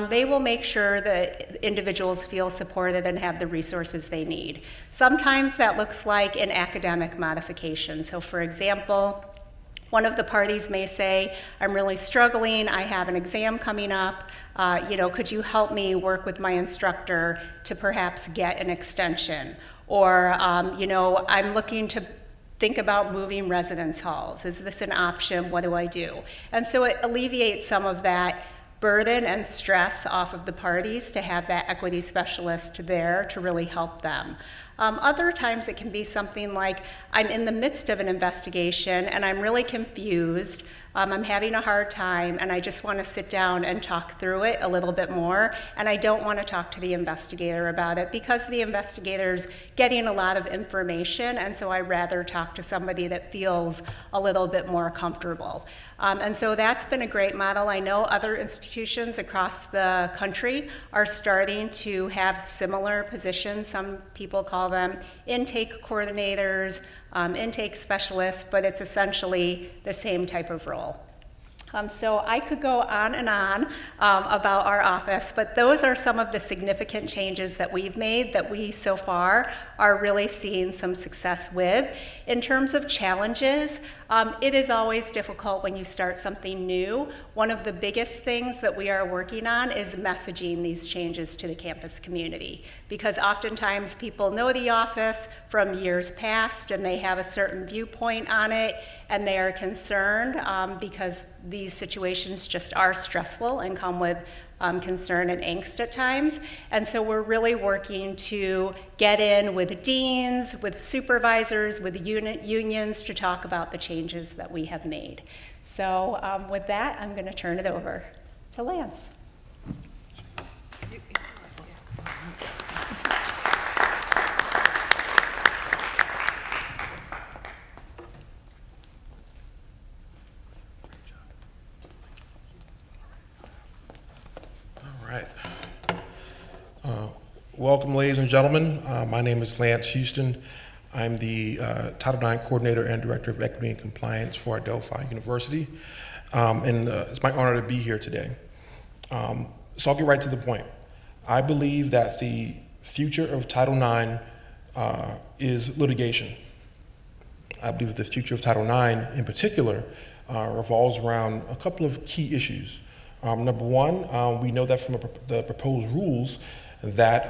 they will make sure that individuals feel supported and have the resources they need. Sometimes that looks like an academic modification. So for example, one of the parties may say, I'm really struggling, I have an exam coming up, could you help me work with my instructor to perhaps get an extension? Or, I'm looking to think about moving residence halls. Is this an option? What do I do? And so it alleviates some of that burden and stress off of the parties to have that equity specialist there to really help them. Other times it can be something like, I'm in the midst of an investigation and I'm really confused, I'm having a hard time, and I just want to sit down and talk through it a little bit more, and I don't want to talk to the investigator about it because the investigator's getting a lot of information, and so I'd rather talk to somebody that feels a little bit more comfortable. And so that's been a great model. I know other institutions across the country are starting to have similar positions. Some people call them intake coordinators, intake specialists, but it's essentially the same type of role. So I could go on and on about our office, but those are some of the significant changes that we've made that we so far are really seeing some success with. In terms of challenges, it is always difficult when you start something new. One of the biggest things that we are working on is messaging these changes to the campus community, because oftentimes people know the office from years past and they have a certain viewpoint on it, and they are concerned because these situations just are stressful and come with concern and angst at times. And so we're really working to get in with deans, with supervisors, with unions to talk about the changes that we have made. So with that, I'm going to turn it over to Lance. Welcome, ladies and gentlemen. My name is Lance Houston. I'm the Title IX Coordinator and Director of Equity and Compliance for Adelphi University. And it's my honor to be here today. So I'll get right to the point. I believe that the future of Title IX is litigation. I believe that the future of Title IX in particular revolves around a couple of key issues. Number one, we know that from the proposed rules that,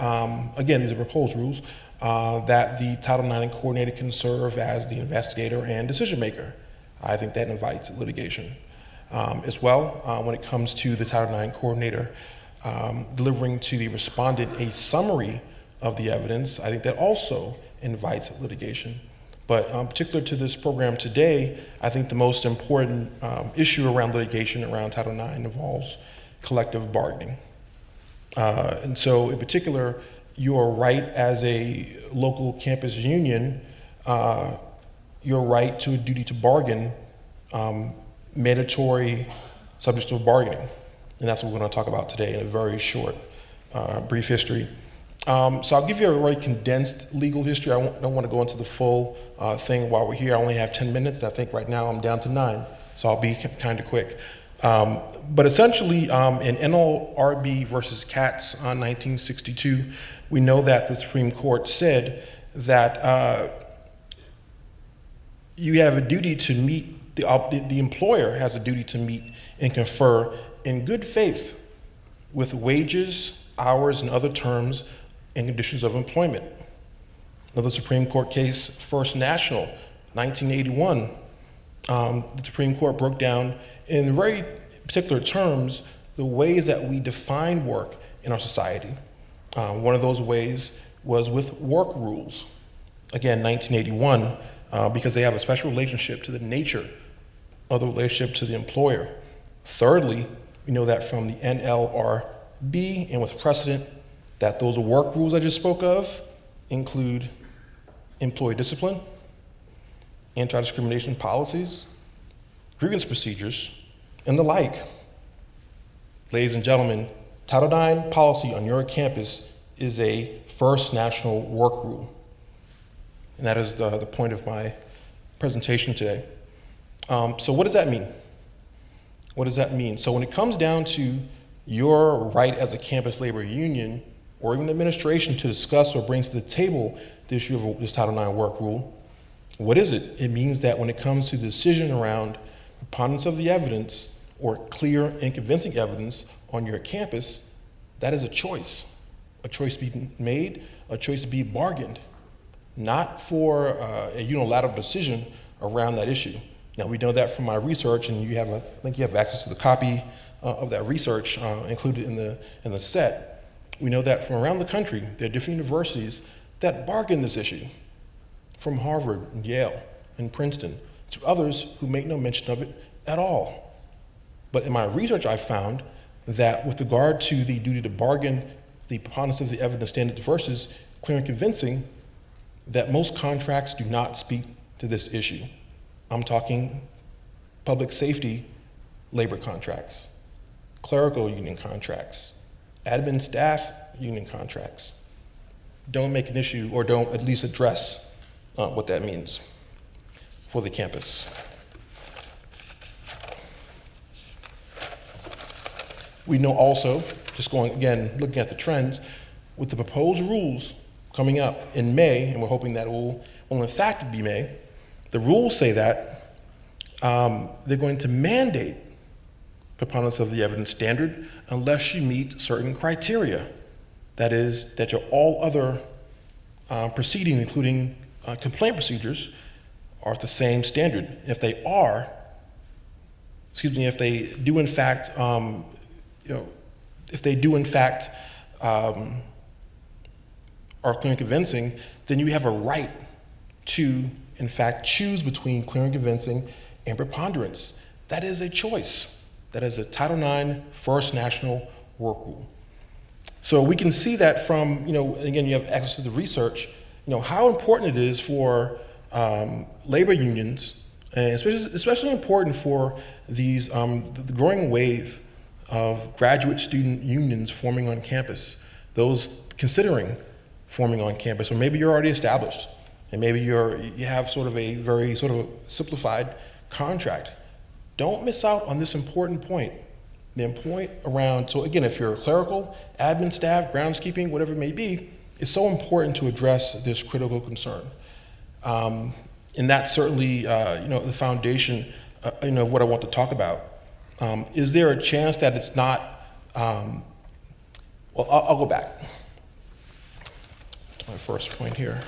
again, these are proposed rules, that the Title IX coordinator can serve as the investigator and decision maker. I think that invites litigation. As well, when it comes to the Title IX coordinator delivering to the respondent a summary of the evidence, I think that also invites litigation. But particular to this program today, I think the most important issue around litigation around Title IX involves collective bargaining. And so in particular, your right as a local campus union, your right to a duty to bargain, mandatory subjects of bargaining. And that's what we're going to talk about today in a very short, brief history. So I'll give you a very condensed legal history. I don't want to go into the full thing while we're here. I only have 10 minutes, and I think right now I'm down to 9, so I'll be kind of quick. But essentially, in NLRB versus Katz on 1962, we know that the Supreme Court said that you have a duty to meet, the employer has a duty to meet and confer in good faith with wages, hours, and other terms and conditions of employment. Another Supreme Court case, First National, 1981, the Supreme Court broke down in very particular terms the ways that we define work in our society. One of those ways was with work rules. Again, 1981, because they have a special relationship to the nature of the relationship to the employer. Thirdly, we know that from the NLRB and with precedent that those work rules I just spoke of include employee discipline, anti-discrimination policies, grievance procedures, and the like. Ladies and gentlemen, Title IX policy on your campus is a first national work rule. And that is the point of my presentation today. So what does that mean? What does that mean? So when it comes down to your right as a campus labor union or even administration to discuss or bring to the table the issue of this Title IX work rule, what is it? It means that when it comes to the decision around preponderance of the evidence or clear and convincing evidence on your campus, that is a choice to be made, a choice to be bargained, not for a unilateral decision around that issue. Now, we know that from my research, and you have I think you have access to the copy of that research included in the set. We know that from around the country, there are different universities that bargain this issue, from Harvard and Yale and Princeton to others who make no mention of it at all. But in my research, I found that with regard to the duty to bargain, the preponderance of the evidence standard versus clear and convincing, that most contracts do not speak to this issue. I'm talking public safety labor contracts, clerical union contracts, admin staff union contracts. Don't make an issue or don't at least address what that means for the campus. We know also, just going again, looking at the trends, with the proposed rules coming up in May, and we're hoping that it will in fact be May, the rules say that they're going to mandate preponderance of the evidence standard unless you meet certain criteria. That is, that your all other proceedings, including complaint procedures, are at the same standard. If they are, if they do in fact, are clear and convincing, then you have a right to, in fact, choose between clear and convincing and preponderance. That is a choice. That is a Title IX first national work rule. So we can see that from, again, you have access to the research, how important it is for labor unions, and especially important for these, the growing wave of graduate student unions forming on campus, those considering forming on campus, or maybe you're already established, and maybe you have sort of a very sort of simplified contract. Don't miss out on this important point. The point around, so again, if you're clerical, admin staff, groundskeeping, whatever it may be, it's so important to address this critical concern. And that's certainly, the foundation, of what I want to talk about. Is there a chance that it's not, I'll go back to my first point here.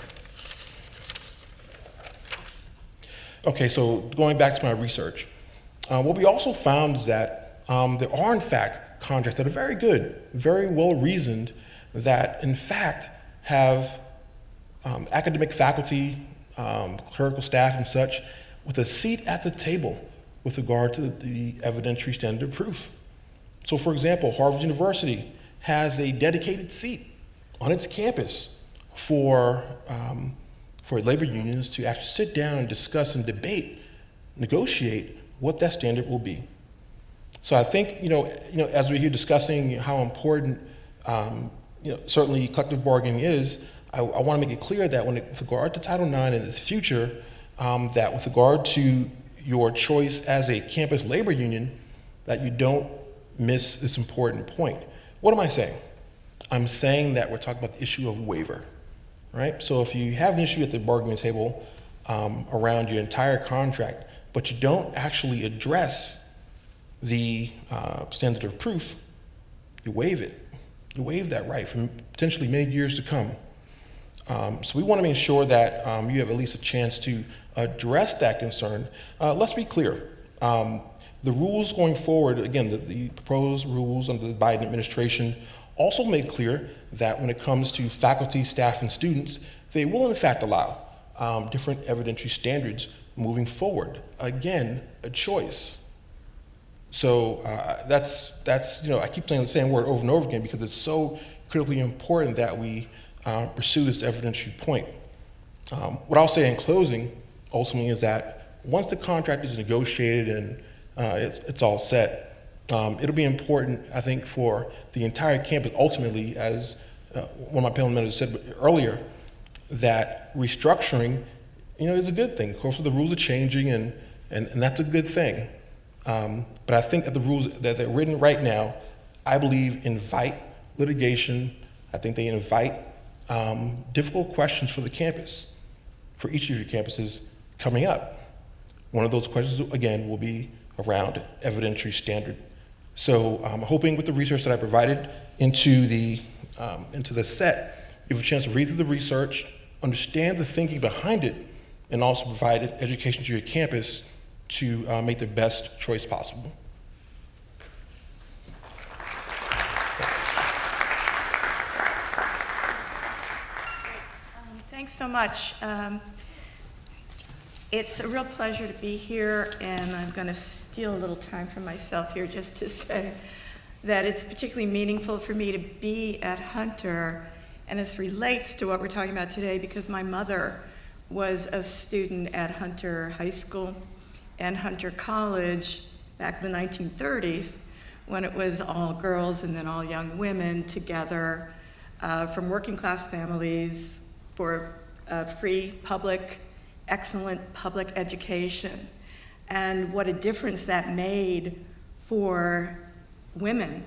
Okay, so going back to my research, what we also found is that there are in fact contracts that are very good, very well reasoned, that in fact have academic faculty, clerical staff and such, with a seat at the table with regard to the evidentiary standard of proof. So for example, Harvard University has a dedicated seat on its campus for labor unions to actually sit down and discuss and debate, negotiate what that standard will be. So I think, as we're here discussing how important, certainly collective bargaining is, I want to make it clear that with regard to Title IX in its future, that with regard to your choice as a campus labor union, that you don't miss this important point. What am I saying? I'm saying that we're talking about the issue of waiver, right? So if you have an issue at the bargaining table around your entire contract, but you don't actually address the standard of proof, you waive it. You waive that right for potentially many years to come. So we want to make sure that you have at least a chance to address that concern. Let's be clear. The rules going forward, again, the proposed rules under the Biden administration also make clear that when it comes to faculty, staff, and students, they will in fact allow different evidentiary standards moving forward. Again, a choice. So that's I keep saying the same word over and over again because it's so critically important that we pursue this evidentiary point. What I'll say in closing, ultimately, is that once the contract is negotiated and it's all set, it'll be important, I think, for the entire campus, ultimately, as one of my panel members said earlier, that restructuring, is a good thing. Of course, the rules are changing, and that's a good thing. But I think that the rules that they're written right now, I believe, invite litigation. I think they invite difficult questions for the campus, for each of your campuses coming up. One of those questions, again, will be around evidentiary standard. So I'm hoping with the research that I provided into the set, you have a chance to read through the research, understand the thinking behind it, and also provide education to your campus to make the best choice possible. Thanks so much. It's a real pleasure to be here, and I'm going to steal a little time from myself here just to say that it's particularly meaningful for me to be at Hunter, and this relates to what we're talking about today because my mother was a student at Hunter High School and Hunter College back in the 1930s when it was all girls and then all young women together from working class families for free excellent public education, and what a difference that made for women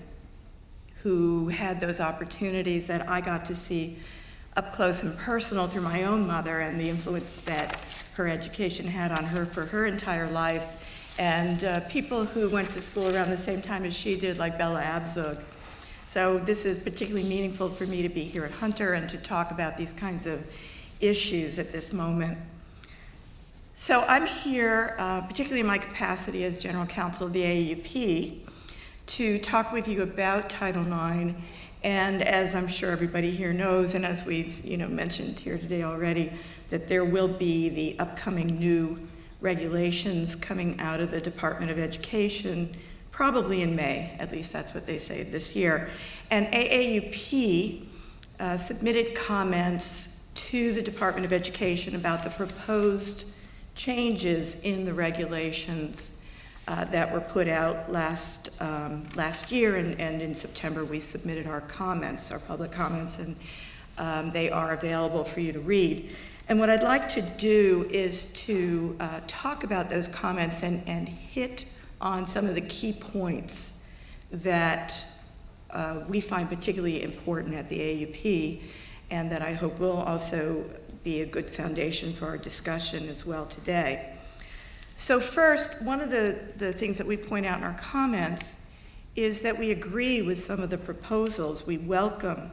who had those opportunities that I got to see up close and personal through my own mother and the influence that her education had on her for her entire life, and people who went to school around the same time as she did, like Bella Abzug. So this is particularly meaningful for me to be here at Hunter and to talk about these kinds of issues at this moment. So I'm here, particularly in my capacity as General Counsel of the AAUP, to talk with you about Title IX. And as I'm sure everybody here knows, and as we've mentioned here today already, that there will be the upcoming new regulations coming out of the Department of Education, probably in May, at least that's what they say this year. And AAUP submitted comments to the Department of Education about the proposed changes in the regulations that were put out last year, and in September we submitted our comments, our public comments, and they are available for you to read. And what I'd like to do is to talk about those comments and hit on some of the key points that we find particularly important at the AAUP, and that I hope will also be a good foundation for our discussion as well today. So first, one of the things that we point out in our comments is that we agree with some of the proposals. We welcome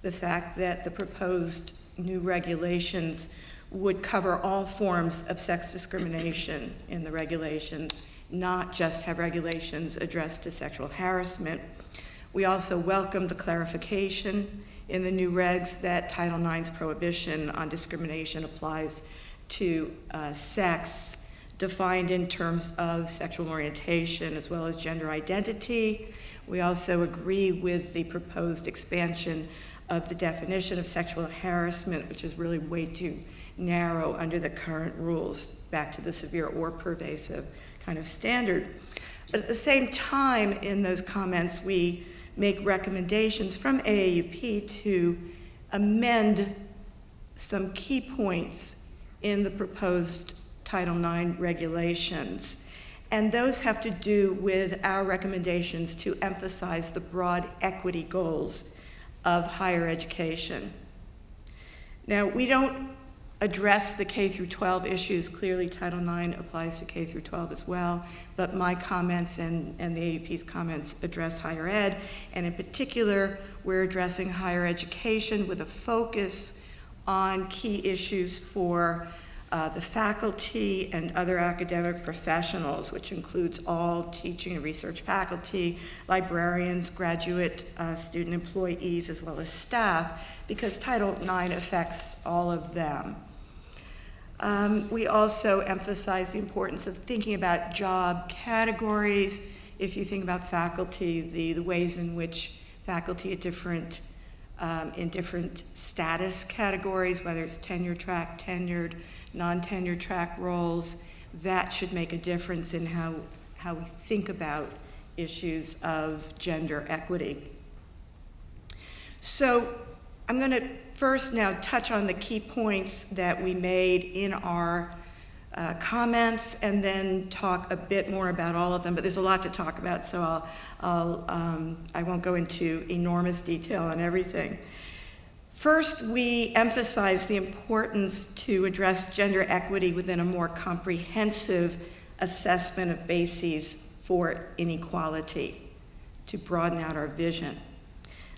the fact that the proposed new regulations would cover all forms of sex discrimination in the regulations, not just have regulations addressed to sexual harassment. We also welcome the clarification in the new regs that Title IX's prohibition on discrimination applies to sex defined in terms of sexual orientation as well as gender identity. We also agree with the proposed expansion of the definition of sexual harassment, which is really way too narrow under the current rules, back to the severe or pervasive kind of standard. But at the same time, in those comments, we make recommendations from AAUP to amend some key points in the proposed Title IX regulations. And those have to do with our recommendations to emphasize the broad equity goals of higher education. Now, we don't address the K through 12 issues. Clearly, Title IX applies to K through 12 as well, but my comments and the AAUP's comments address higher ed, and in particular, we're addressing higher education with a focus on key issues for the faculty and other academic professionals, which includes all teaching and research faculty, librarians, graduate student employees, as well as staff, because Title IX affects all of them. We also emphasize the importance of thinking about job categories. If you think about faculty, the ways in which faculty at different in different status categories, whether it's tenure track, tenured, non-tenure track roles, that should make a difference in how we think about issues of gender equity. So I'm going to first now touch on the key points that we made in our comments, and then talk a bit more about all of them, but there's a lot to talk about, so I won't go into enormous detail on everything. First, we emphasize the importance to address gender equity within a more comprehensive assessment of bases for inequality, to broaden out our vision.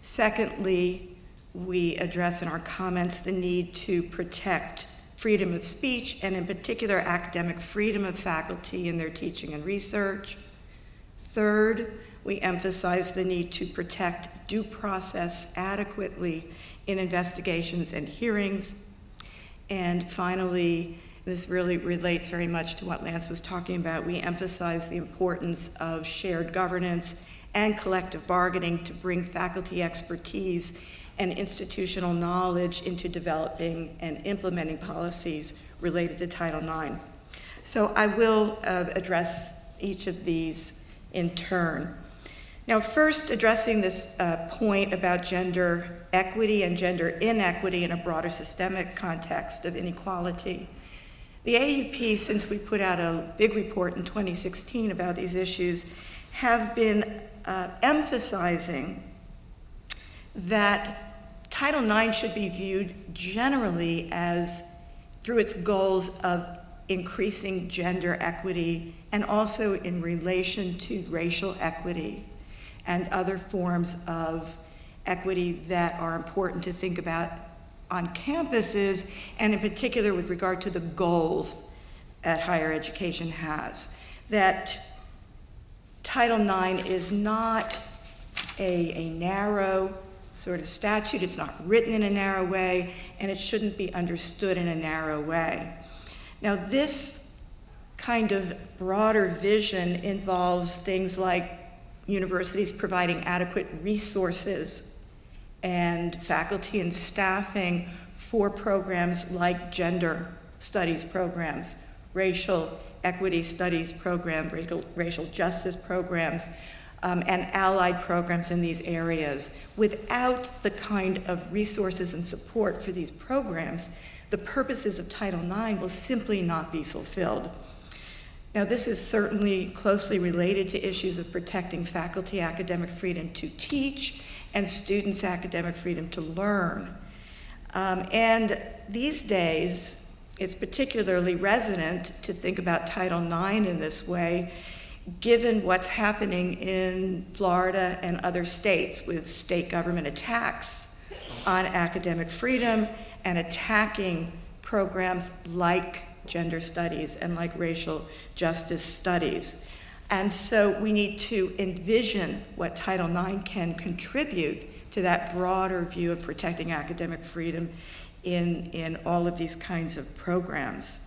Secondly, we address in our comments the need to protect freedom of speech, and in particular, academic freedom of faculty in their teaching and research. Third, we emphasize the need to protect due process adequately in investigations and hearings. And finally, this really relates very much to what Lance was talking about, we emphasize the importance of shared governance and collective bargaining to bring faculty expertise and institutional knowledge into developing and implementing policies related to Title IX. So I will address each of these in turn. Now, first, addressing this point about gender equity and gender inequity in a broader systemic context of inequality. The AUP, since we put out a big report in 2016 about these issues, have been emphasizing that Title IX should be viewed generally as through its goals of increasing gender equity and also in relation to racial equity and other forms of equity that are important to think about on campuses, and in particular with regard to the goals that higher education has. That Title IX is not a narrow sort of statute. It's not written in a narrow way, and it shouldn't be understood in a narrow way. Now, this kind of broader vision involves things like universities providing adequate resources and faculty and staffing for programs like gender studies programs, racial equity studies programs, racial justice programs, and allied programs in these areas. Without the kind of resources and support for these programs, the purposes of Title IX will simply not be fulfilled. Now, this is certainly closely related to issues of protecting faculty academic freedom to teach and students' academic freedom to learn. And these days, it's particularly resonant to think about Title IX in this way, given what's happening in Florida and other states with state government attacks on academic freedom and attacking programs like gender studies and like racial justice studies. And so we need to envision what Title IX can contribute to that broader view of protecting academic freedom in all of these kinds of programs.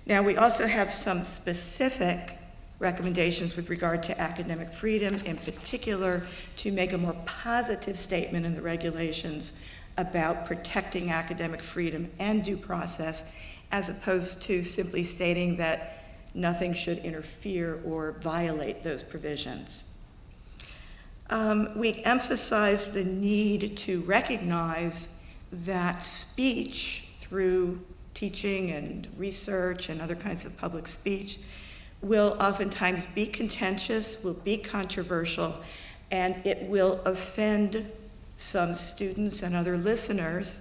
Now, we also have some specific recommendations with regard to academic freedom, in particular to make a more positive statement in the regulations about protecting academic freedom and due process, as opposed to simply stating that nothing should interfere or violate those provisions. We emphasize the need to recognize that speech through teaching and research and other kinds of public speech will oftentimes be contentious, will be controversial, and it will offend some students and other listeners,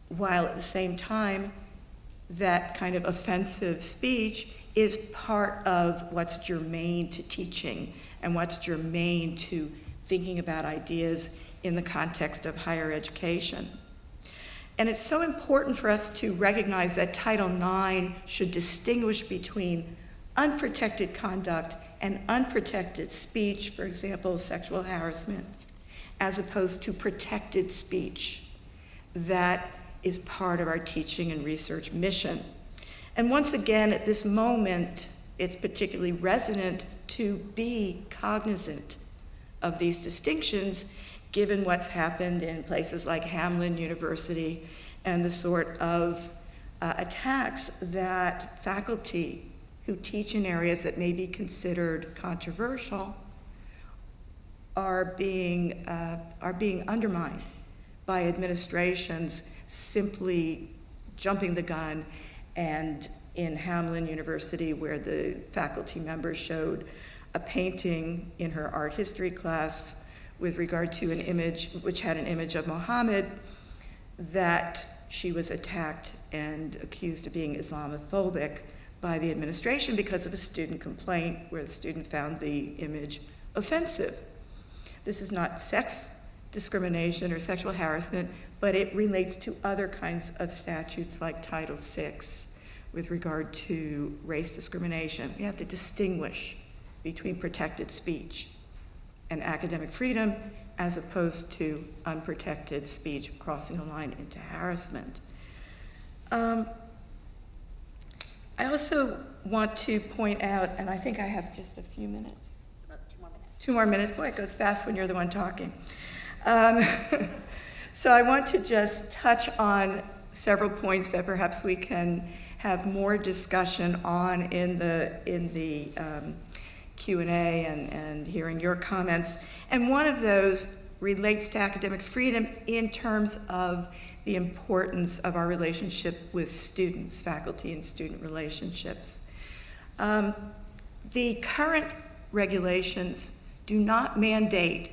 while at the same time, that kind of offensive speech is part of what's germane to teaching and what's germane to thinking about ideas in the context of higher education. And it's so important for us to recognize that Title IX should distinguish between unprotected conduct and unprotected speech, for example, sexual harassment, as opposed to protected speech that is part of our teaching and research mission. And once again, at this moment, it's particularly resonant to be cognizant of these distinctions, given what's happened in places like Hamline University and the sort of attacks that faculty who teach in areas that may be considered controversial are being undermined by administrations simply jumping the gun. And in Hamline University, where the faculty member showed a painting in her art history class with regard to an image, which had an image of Muhammad, that she was attacked and accused of being Islamophobic by the administration because of a student complaint where the student found the image offensive. This is not sex discrimination or sexual harassment, but it relates to other kinds of statutes like Title VI with regard to race discrimination. We have to distinguish between protected speech and academic freedom as opposed to unprotected speech crossing a line into harassment. I also want to point out, and I think I have just a few minutes. About 2 more minutes. 2 more minutes. Boy, it goes fast when you're the one talking. So I want to just touch on several points that perhaps we can have more discussion on in the Q&A and hearing your comments. And one of those relates to academic freedom in terms of the importance of our relationship with students, faculty and student relationships. The current regulations do not mandate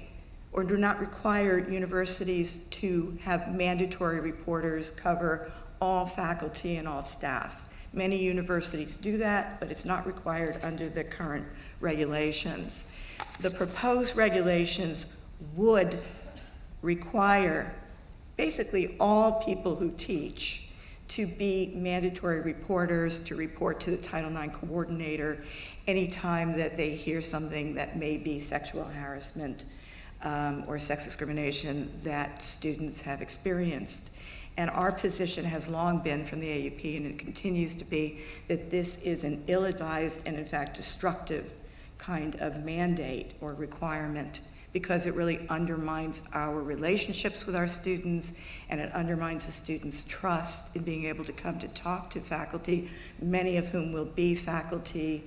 or do not require universities to have mandatory reporters cover all faculty and all staff. Many universities do that, but it's not required under the current regulations. The proposed regulations would require basically all people who teach to be mandatory reporters, to report to the Title IX coordinator anytime that they hear something that may be sexual harassment or sex discrimination that students have experienced. And our position has long been from the AUP, and it continues to be, that this is an ill-advised and in fact destructive kind of mandate or requirement, because it really undermines our relationships with our students, and it undermines the students' trust in being able to come to talk to faculty, many of whom will be faculty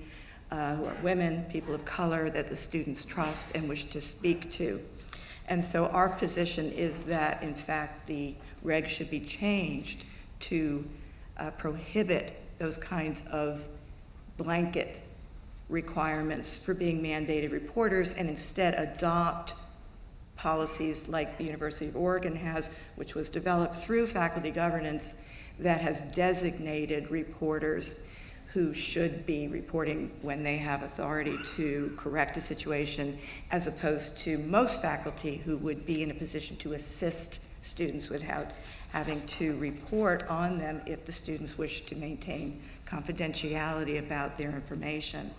who are women, people of color, that the students trust and wish to speak to. And so our position is that, in fact, the regs should be changed to prohibit those kinds of blanket requirements for being mandated reporters, and instead adopt policies like the University of Oregon has, which was developed through faculty governance, that has designated reporters who should be reporting when they have authority to correct a situation, as opposed to most faculty who would be in a position to assist students without having to report on them if the students wish to maintain confidentiality about their information.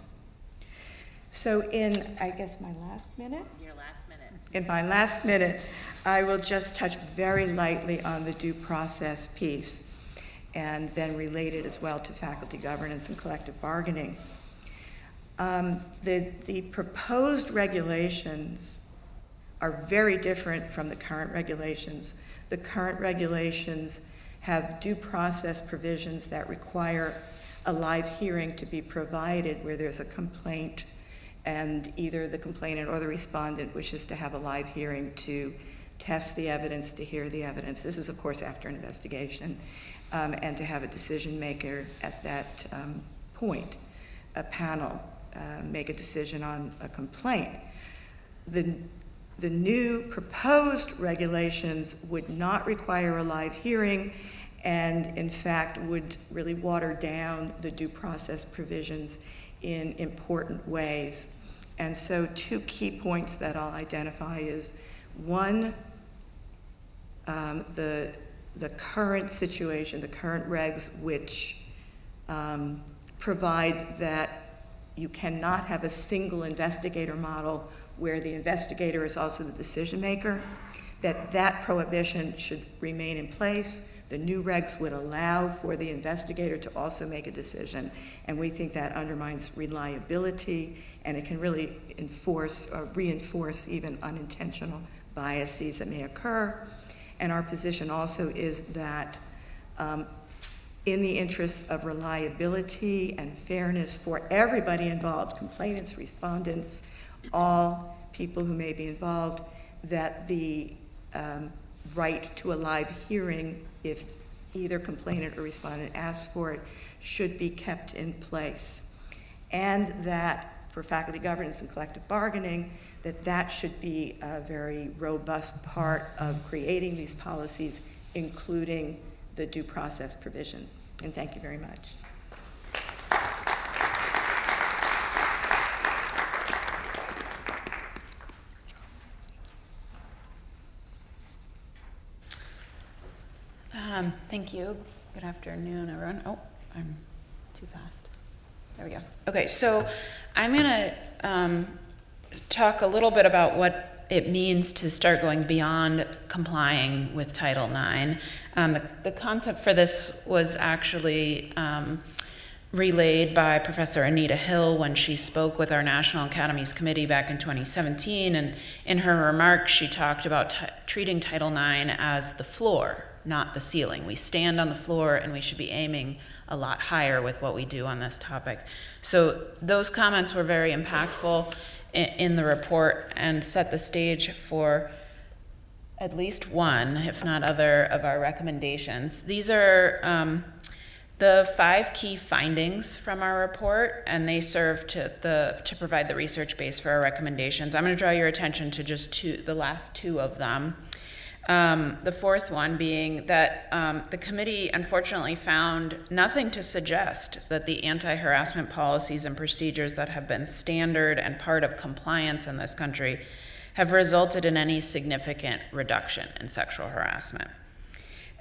So in, I guess, my last minute? Your last minute. In my last minute, I will just touch very lightly on the due process piece, and then relate it as well to faculty governance and collective bargaining. The proposed regulations are very different from the current regulations. The current regulations have due process provisions that require a live hearing to be provided where there's a complaint, and either the complainant or the respondent wishes to have a live hearing to test the evidence, to hear the evidence. This is, of course, after an investigation, and to have a decision maker at that point, a panel, make a decision on a complaint. The new proposed regulations would not require a live hearing, and in fact would really water down the due process provisions in important ways. And so 2 key points that I'll identify is, one, the the current situation, the current regs, which provide that you cannot have a single investigator model where the investigator is also the decision maker, that prohibition should remain in place. The new regs would allow for the investigator to also make a decision, and we think that undermines reliability, and it can really enforce or reinforce even unintentional biases that may occur. And our position also is that in the interests of reliability and fairness for everybody involved, complainants, respondents, all people who may be involved, that the right to a live hearing, if either complainant or respondent asks for it, should be kept in place. And that for faculty governance and collective bargaining, that should be a very robust part of creating these policies, including the due process provisions. And thank you very much. Thank you. Good afternoon, everyone. Oh, I'm too fast. There we go. Okay, so I'm going to talk a little bit about what it means to start going beyond complying with Title IX. The concept for this was actually relayed by Professor Anita Hill when she spoke with our National Academies Committee back in 2017. And in her remarks, she talked about treating Title IX as the floor, not the ceiling. We stand on the floor and we should be aiming a lot higher with what we do on this topic. So those comments were very impactful in the report and set the stage for at least one, if not other, of our recommendations. These are the 5 key findings from our report, and they serve to provide the research base for our recommendations. I'm going to draw your attention to just the last 2 of them. The 4th one being that the committee unfortunately found nothing to suggest that the anti-harassment policies and procedures that have been standard and part of compliance in this country have resulted in any significant reduction in sexual harassment.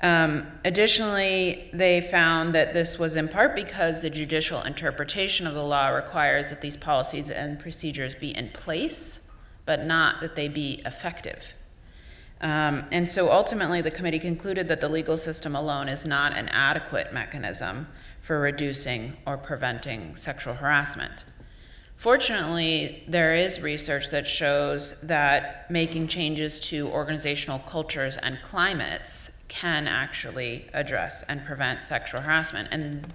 Additionally, they found that this was in part because the judicial interpretation of the law requires that these policies and procedures be in place, but not that they be effective. And so ultimately, the committee concluded that the legal system alone is not an adequate mechanism for reducing or preventing sexual harassment. Fortunately, there is research that shows that making changes to organizational cultures and climates can actually address and prevent sexual harassment. And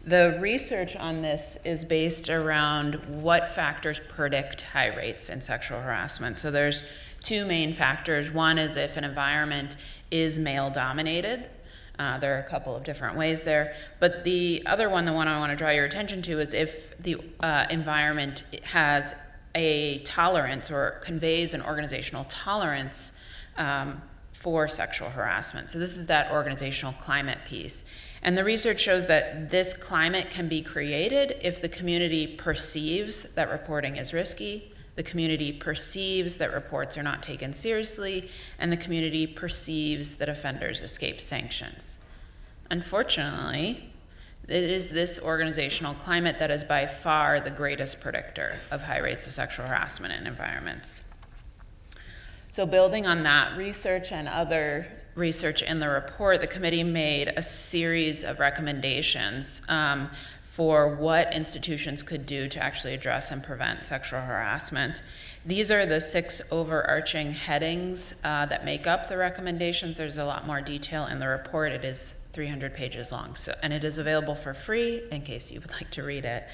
the research on this is based around what factors predict high rates in sexual harassment. So there's 2 main factors. One is if an environment is male-dominated. There are a couple of different ways there. But the other one, the one I want to draw your attention to, is if the environment has a tolerance or conveys an organizational tolerance for sexual harassment. So this is that organizational climate piece. And the research shows that this climate can be created if the community perceives that reporting is risky, the community perceives that reports are not taken seriously, and the community perceives that offenders escape sanctions. Unfortunately, it is this organizational climate that is by far the greatest predictor of high rates of sexual harassment in environments. So building on that research and other research in the report, the committee made a series of recommendations for what institutions could do to actually address and prevent sexual harassment. These are the 6 overarching headings that make up the recommendations. There's a lot more detail in the report. It is 300 pages long, and it is available for free in case you would like to read it.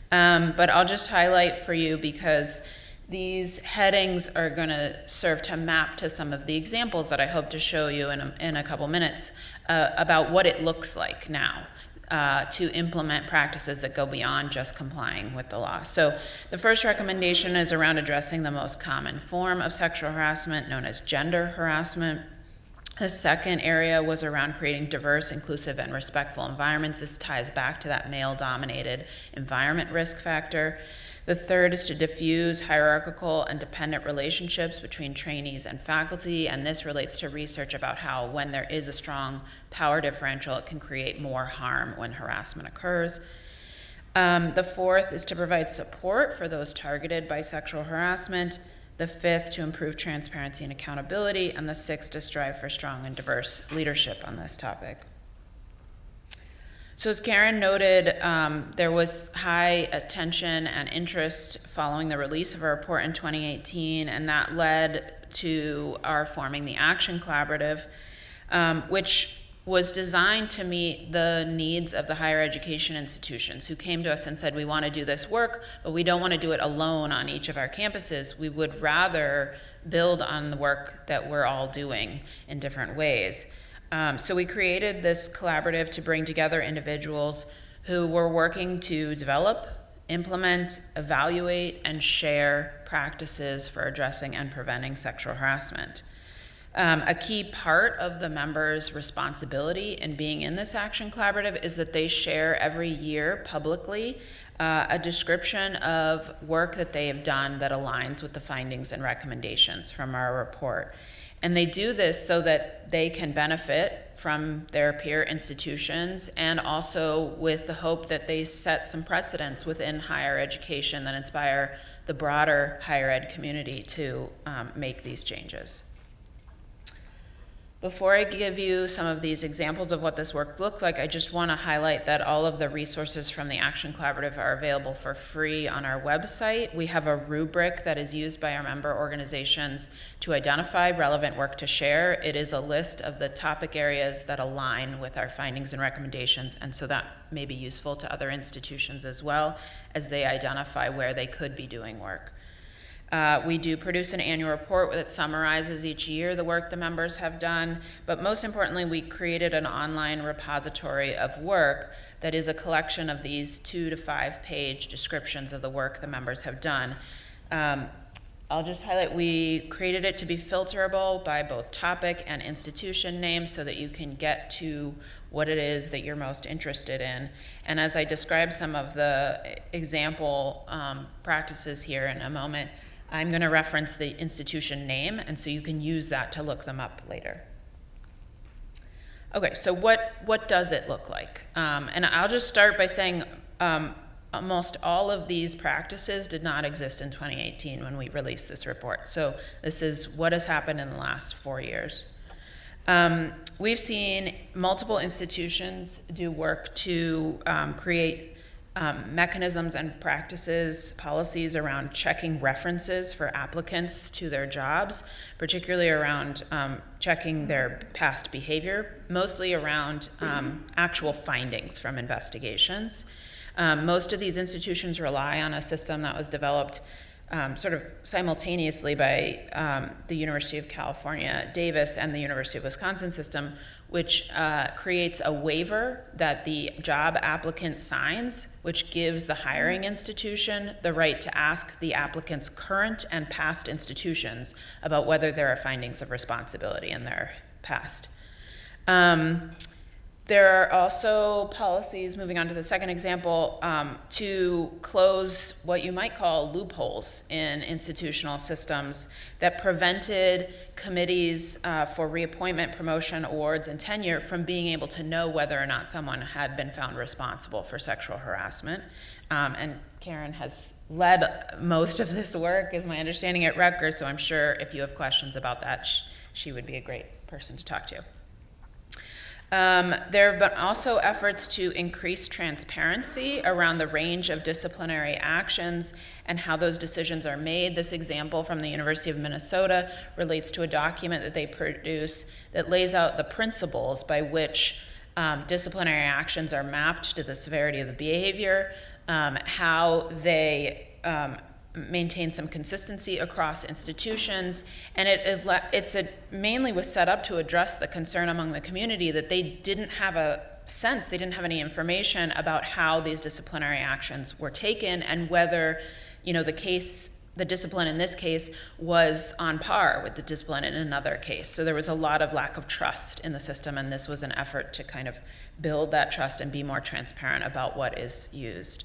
But I'll just highlight for you because these headings are going to serve to map to some of the examples that I hope to show you in a couple minutes about what it looks like now to implement practices that go beyond just complying with the law. So the first recommendation is around addressing the most common form of sexual harassment, known as gender harassment. The second area was around creating diverse, inclusive, and respectful environments. This ties back to that male-dominated environment risk factor. The third is to diffuse hierarchical and dependent relationships between trainees and faculty, and this relates to research about how when there is a strong power differential, it can create more harm when harassment occurs. The fourth is to provide support for those targeted by sexual harassment. The fifth, to improve transparency and accountability. And the sixth, to strive for strong and diverse leadership on this topic. So as Karen noted, there was high attention and interest following the release of our report in 2018, and that led to our forming the Action Collaborative, which was designed to meet the needs of the higher education institutions who came to us and said, we want to do this work, but we don't want to do it alone on each of our campuses. We would rather build on the work that we're all doing in different ways. So we created this collaborative to bring together individuals who were working to develop, implement, evaluate, and share practices for addressing and preventing sexual harassment. A key part of the members' responsibility in being in this Action Collaborative is that they share every year publicly a description of work that they have done that aligns with the findings and recommendations from our report. And they do this so that they can benefit from their peer institutions, and also with the hope that they set some precedents within higher education that inspire the broader higher ed community to make these changes. Before I give you some of these examples of what this work looked like, I just want to highlight that all of the resources from the Action Collaborative are available for free on our website. We have a rubric that is used by our member organizations to identify relevant work to share. It is a list of the topic areas that align with our findings and recommendations, and so that may be useful to other institutions as well as they identify where they could be doing work. We do produce an annual report that summarizes each year the work the members have done, but most importantly, we created an online repository of work that is a collection of these 2 to 5 page descriptions of the work the members have done. I'll just highlight, we created it to be filterable by both topic and institution name so that you can get to what it is that you're most interested in. And as I describe some of the example practices here in a moment, I'm going to reference the institution name, and so you can use that to look them up later. Okay, so what does it look like? And I'll just start by saying almost all of these practices did not exist in 2018 when we released this report. So this is what has happened in the last 4 years. We've seen multiple institutions do work to create mechanisms and practices, policies around checking references for applicants to their jobs, particularly around checking their past behavior, mostly around actual findings from investigations. Most of these institutions rely on a system that was developed sort of simultaneously by the University of California, Davis, and the University of Wisconsin system, which creates a waiver that the job applicant signs, which gives the hiring institution the right to ask the applicant's current and past institutions about whether there are findings of responsibility in their past. There are also policies, moving on to the second example, to close what you might call loopholes in institutional systems that prevented committees for reappointment, promotion, awards, and tenure from being able to know whether or not someone had been found responsible for sexual harassment. And Karen has led most of this work, is my understanding, at Rutgers, so I'm sure if you have questions about that, she would be a great person to talk to. There have been also efforts to increase transparency around the range of disciplinary actions and how those decisions are made. This example from the University of Minnesota relates to a document that they produce that lays out the principles by which disciplinary actions are mapped to the severity of the behavior, how they maintain some consistency across institutions, and it mainly was set up to address the concern among the community that they didn't have any information about how these disciplinary actions were taken and whether, the case the discipline in this case was on par with the discipline in another case. So there was a lot of lack of trust in the system, and this was an effort to kind of build that trust and be more transparent about what is used.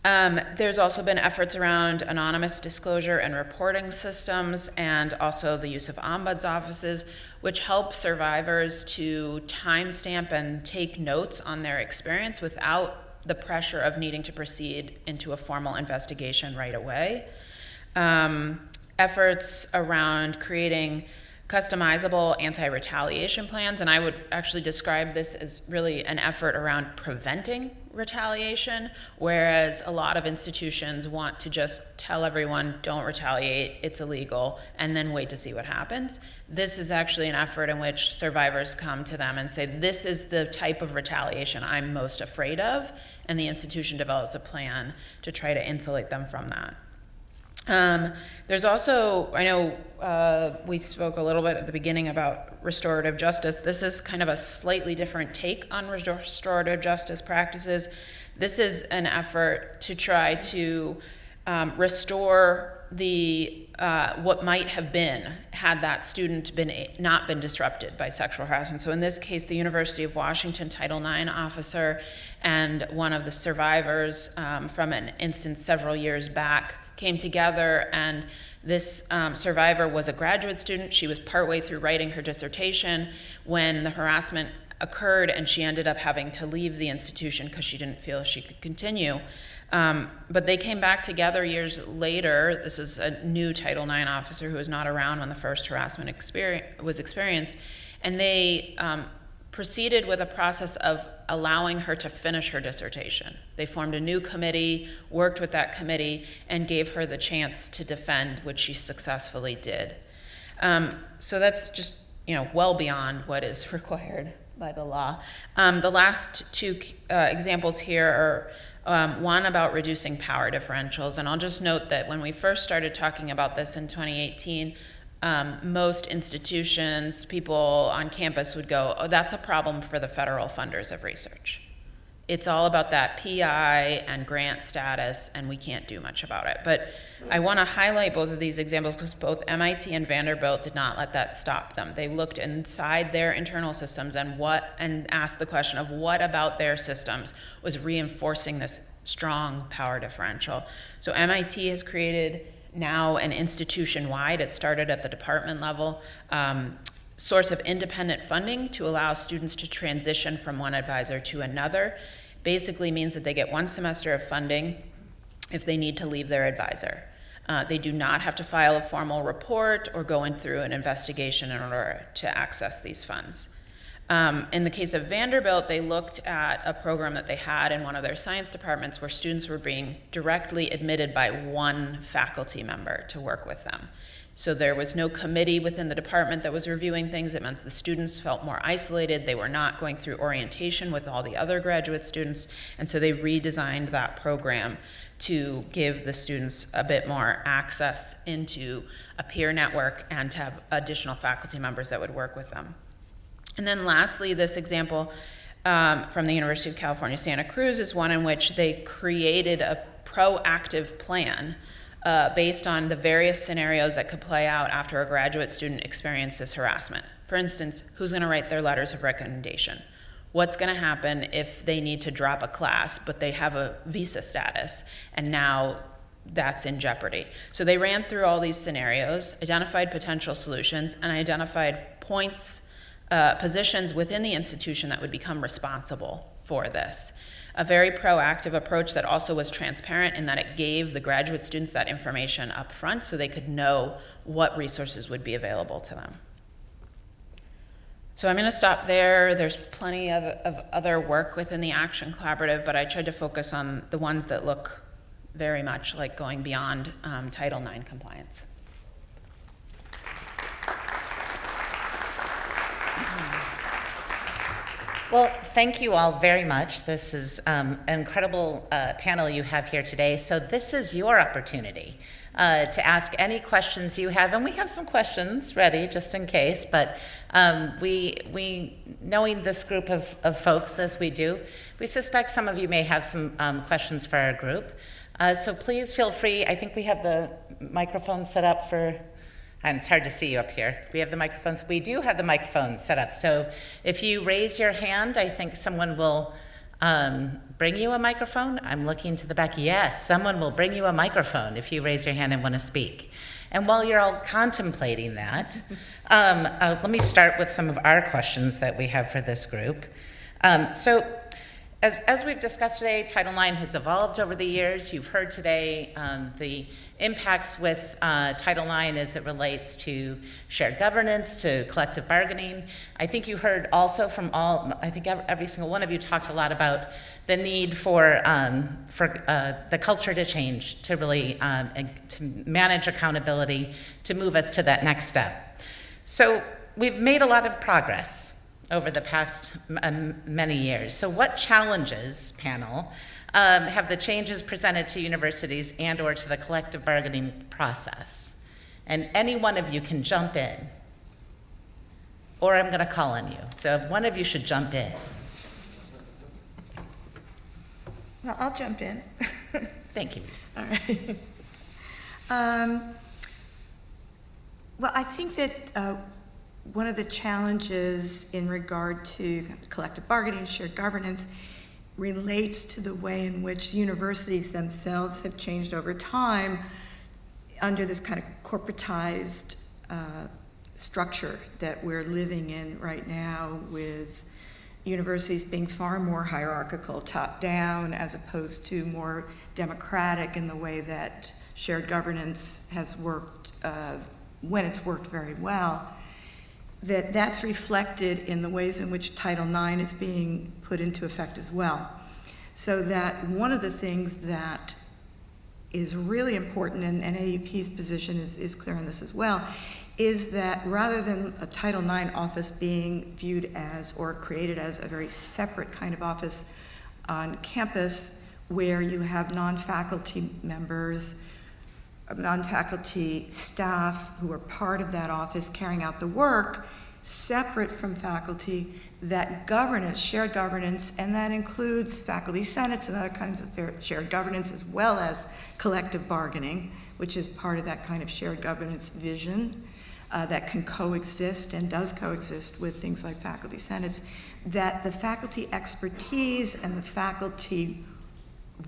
There's also been efforts around anonymous disclosure and reporting systems, and also the use of ombuds offices, which help survivors to timestamp and take notes on their experience without the pressure of needing to proceed into a formal investigation right away. Efforts around creating customizable anti-retaliation plans, and I would actually describe this as really an effort around preventing retaliation, whereas a lot of institutions want to just tell everyone, don't retaliate, it's illegal, and then wait to see what happens. This is actually an effort in which survivors come to them and say, this is the type of retaliation I'm most afraid of, and the institution develops a plan to try to insulate them from that. There's also, I know we spoke a little bit at the beginning about restorative justice. This is kind of a slightly different take on restorative justice practices. This is an effort to try to restore the what might have been had that student not been disrupted by sexual harassment. So in this case, the University of Washington Title IX officer and one of the survivors from an instance several years back came together, and this survivor was a graduate student. She was partway through writing her dissertation when the harassment occurred, and she ended up having to leave the institution because she didn't feel she could continue. But they came back together years later. This was a new Title IX officer who was not around when the first harassment was experienced, and they proceeded with a process of allowing her to finish her dissertation. They formed a new committee, worked with that committee, and gave her the chance to defend, which she successfully did. So that's just, well beyond what is required by the law. The last two examples here are one about reducing power differentials, and I'll just note that when we first started talking about this in 2018, most institutions, people on campus would go, oh, that's a problem for the federal funders of research. It's all about that PI and grant status, and we can't do much about it. But I want to highlight both of these examples because both MIT and Vanderbilt did not let that stop them. They looked inside their internal systems and asked the question of what about their systems was reinforcing this strong power differential. So MIT has created now an institution-wide, it started at the department level, source of independent funding to allow students to transition from one advisor to another. Basically means that they get one semester of funding if they need to leave their advisor. They do not have to file a formal report or go in through an investigation in order to access these funds. In the case of Vanderbilt, they looked at a program that they had in one of their science departments where students were being directly admitted by one faculty member to work with them. So there was no committee within the department that was reviewing things. It meant the students felt more isolated. They were not going through orientation with all the other graduate students. And so they redesigned that program to give the students a bit more access into a peer network and to have additional faculty members that would work with them. And then lastly, this example from the University of California, Santa Cruz is one in which they created a proactive plan based on the various scenarios that could play out after a graduate student experiences harassment. For instance, who's going to write their letters of recommendation? What's going to happen if they need to drop a class, but they have a visa status, and now that's in jeopardy? So they ran through all these scenarios, identified potential solutions, and identified positions within the institution that would become responsible for this. A very proactive approach that also was transparent in that it gave the graduate students that information up front so they could know what resources would be available to them. So I'm going to stop there. There's plenty of other work within the Action Collaborative, but I tried to focus on the ones that look very much like going beyond Title IX compliance. Well, thank you all very much. This is an incredible panel you have here today. So this is your opportunity to ask any questions you have, and we have some questions ready just in case, but we knowing this group of folks as we do, we suspect some of you may have some questions for our group. So please feel free. I think we have the microphone set up for, and it's hard to see you up here. We have the microphones. We do have the microphones set up. So if you raise your hand, I think someone will bring you a microphone. I'm looking to the back. Yes, someone will bring you a microphone if you raise your hand and want to speak. And while you're all contemplating that, let me start with some of our questions that we have for this group. So as we've discussed today, Title IX has evolved over the years. You've heard today the impacts with Title IX as it relates to shared governance, to collective bargaining. I think you heard also from I think every single one of you talked a lot about the need for the culture to change, to really to manage accountability, to move us to that next step. So we've made a lot of progress over the past many years. So what challenges, panel, have the changes presented to universities and or to the collective bargaining process? And any one of you can jump in, or I'm gonna call on you. So one of you should jump in. Well, I'll jump in. Thank you, Lisa. All right. Well, I think that one of the challenges in regard to collective bargaining, shared governance, relates to the way in which universities themselves have changed over time under this kind of corporatized structure that we're living in right now, with universities being far more hierarchical, top-down, as opposed to more democratic in the way that shared governance has worked when it's worked very well. That's reflected in the ways in which Title IX is being put into effect as well. So that one of the things that is really important, and AUP's position is clear on this as well, is that rather than a Title IX office being viewed as or created as a very separate kind of office on campus where you have non-faculty members, non-faculty staff who are part of that office carrying out the work, separate from faculty, that governance, shared governance, and that includes faculty senates and other kinds of shared governance, as well as collective bargaining, which is part of that kind of shared governance vision that can coexist and does coexist with things like faculty senates, that the faculty expertise and the faculty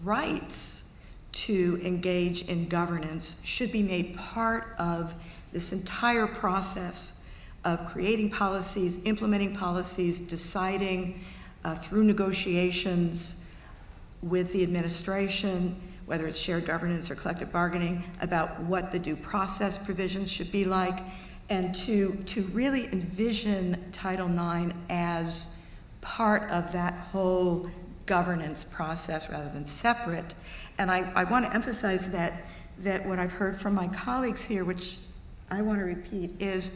rights to engage in governance should be made part of this entire process of creating policies, implementing policies, deciding through negotiations with the administration, whether it's shared governance or collective bargaining, about what the due process provisions should be like, and to really envision Title IX as part of that whole governance process rather than separate. And I want to emphasize that what I've heard from my colleagues here, which I want to repeat, is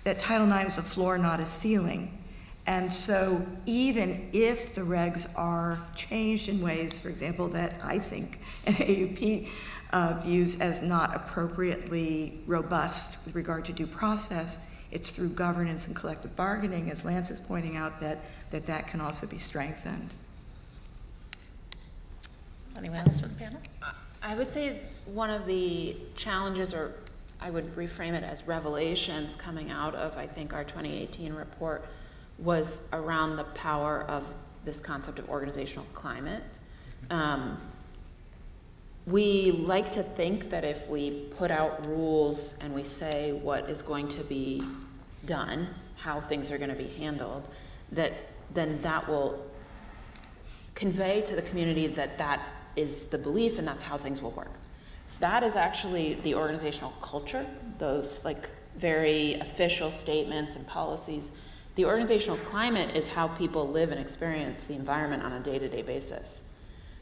that Title IX is a floor, not a ceiling. And so even if the regs are changed in ways, for example, that I think an AUP views as not appropriately robust with regard to due process, it's through governance and collective bargaining, as Lance is pointing out, that can also be strengthened. Anyone else from the panel? I would say one of the challenges, or I would reframe it as revelations coming out of, I think, our 2018 report, was around the power of this concept of organizational climate. We like to think that if we put out rules and we say what is going to be done, how things are going to be handled, then that will convey to the community that is the belief and that's how things will work. That is actually the organizational culture, those like very official statements and policies. The organizational climate is how people live and experience the environment on a day-to-day basis.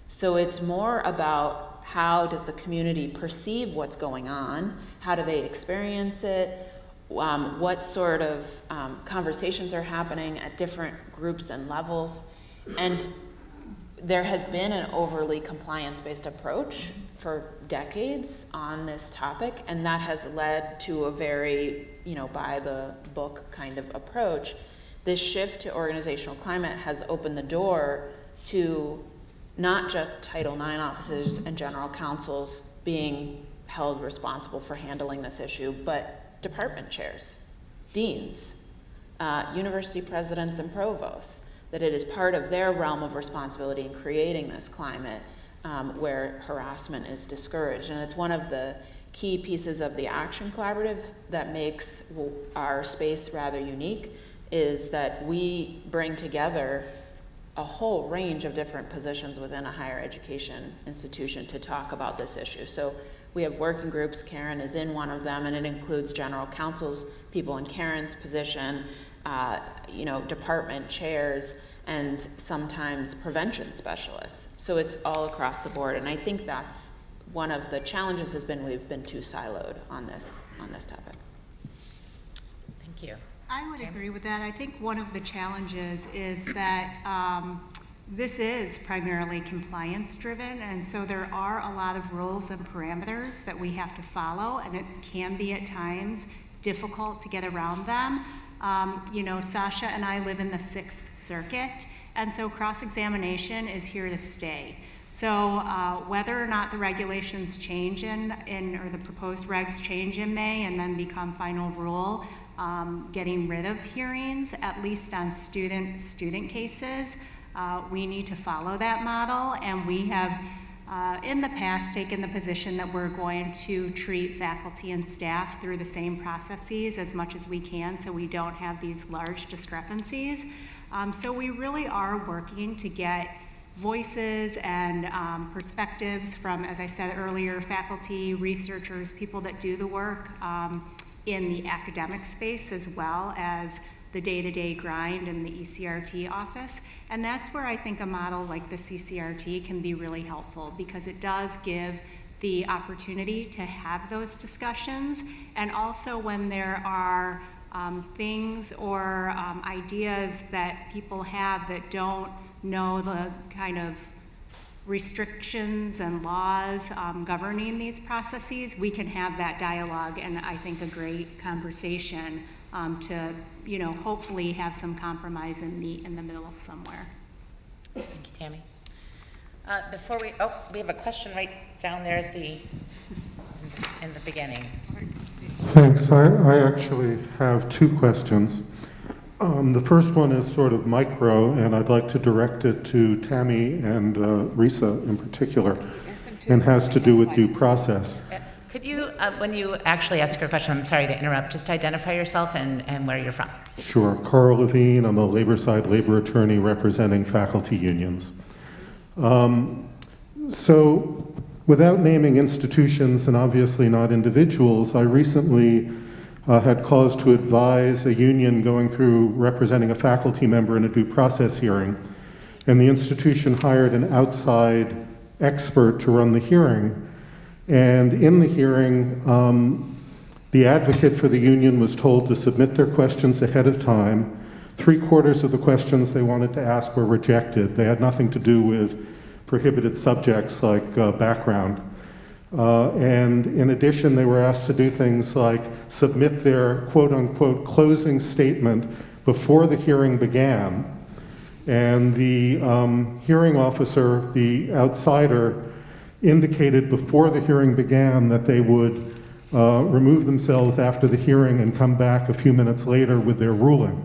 So it's more about how does the community perceive what's going on, how do they experience it, what sort of conversations are happening at different groups and levels. And there has been an overly compliance-based approach for decades on this topic, and that has led to a very, by-the-book kind of approach. This shift to organizational climate has opened the door to not just Title IX officers and general counsels being held responsible for handling this issue, but department chairs, deans, university presidents and provosts, that it is part of their realm of responsibility in creating this climate where harassment is discouraged. And it's one of the key pieces of the Action Collaborative that makes our space rather unique, is that we bring together a whole range of different positions within a higher education institution to talk about this issue. So we have working groups. Karen is in one of them, and it includes general counsels, people in Karen's position, department chairs, and sometimes prevention specialists. So it's all across the board, and I think that's one of the challenges has been we've been too siloed on this topic. Thank you. I would agree with that. I think one of the challenges is that this is primarily compliance driven, and so there are a lot of rules and parameters that we have to follow, and it can be at times difficult to get around them. Sasha and I live in the 6th Circuit, and so cross-examination is here to stay. So whether or not the regulations change or the proposed regs change in May and then become final rule, getting rid of hearings, at least on student cases, we need to follow that model, and we have in the past taken the position that we're going to treat faculty and staff through the same processes as much as we can so we don't have these large discrepancies. So we really are working to get voices and perspectives from, as I said earlier, faculty, researchers, people that do the work in the academic space as well as the day-to-day grind in the ECRT office. And that's where I think a model like the CCRT can be really helpful, because it does give the opportunity to have those discussions. And also when there are things or ideas that people have that don't know the kind of restrictions and laws governing these processes, we can have that dialogue and I think a great conversation to hopefully have some compromise and meet in the middle somewhere. Thank you, Tammy. Before we have a question right down there at in the beginning. Thanks. I actually have two questions. The first one is sort of micro, and I'd like to direct it to Tammy and Risa in particular, and has to do with due process. Could you, when you actually ask your question, I'm sorry to interrupt, just identify yourself and where you're from. Sure. Carl Levine. I'm a labor-side labor attorney representing faculty unions. So without naming institutions and obviously not individuals, I recently had cause to advise a union going through representing a faculty member in a due process hearing, and the institution hired an outside expert to run the hearing. And in the hearing, the advocate for the union was told to submit their questions ahead of time. 3/4 of the questions they wanted to ask were rejected. They had nothing to do with prohibited subjects like background. And in addition, they were asked to do things like submit their quote-unquote closing statement before the hearing began. And the hearing officer, the outsider, indicated before the hearing began that they would remove themselves after the hearing and come back a few minutes later with their ruling,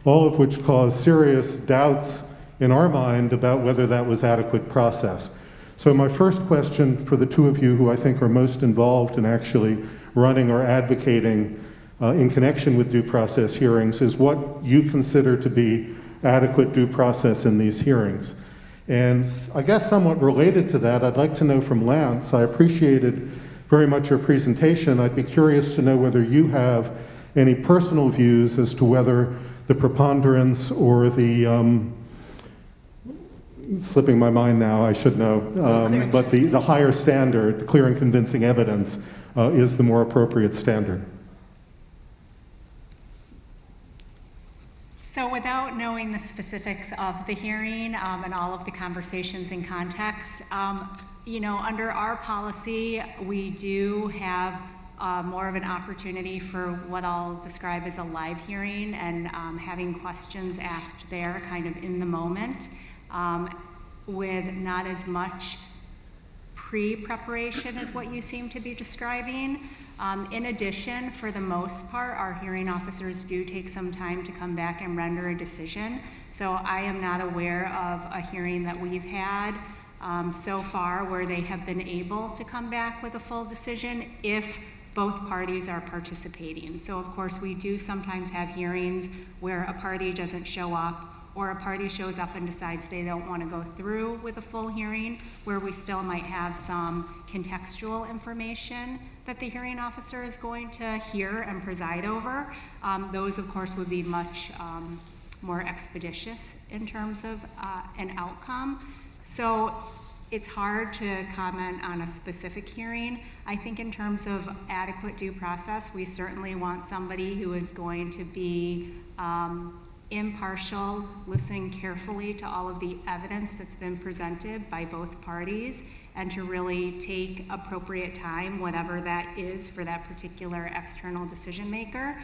all of which caused serious doubts in our mind about whether that was adequate process. So my first question for the two of you who I think are most involved in actually running or advocating in connection with due process hearings is what you consider to be adequate due process in these hearings. And I guess somewhat related to that, I'd like to know from Lance, I appreciated very much your presentation. I'd be curious to know whether you have any personal views as to whether the preponderance or the, slipping my mind now, I should know, but the higher standard, clear and convincing evidence, is the more appropriate standard. knowing the specifics of the hearing and all of the conversations in context, under our policy, we do have more of an opportunity for what I'll describe as a live hearing and having questions asked there kind of in the moment with not as much pre-preparation as what you seem to be describing. In addition, for the most part, our hearing officers do take some time to come back and render a decision. So I am not aware of a hearing that we've had so far where they have been able to come back with a full decision if both parties are participating. So of course we do sometimes have hearings where a party doesn't show up or a party shows up and decides they don't want to go through with a full hearing, where we still might have some contextual information that the hearing officer is going to hear and preside over. Those of course would be much more expeditious in terms of an outcome. So it's hard to comment on a specific hearing. I think in terms of adequate due process, we certainly want somebody who is going to be impartial, listening carefully to all of the evidence that's been presented by both parties, and to really take appropriate time, whatever that is for that particular external decision maker,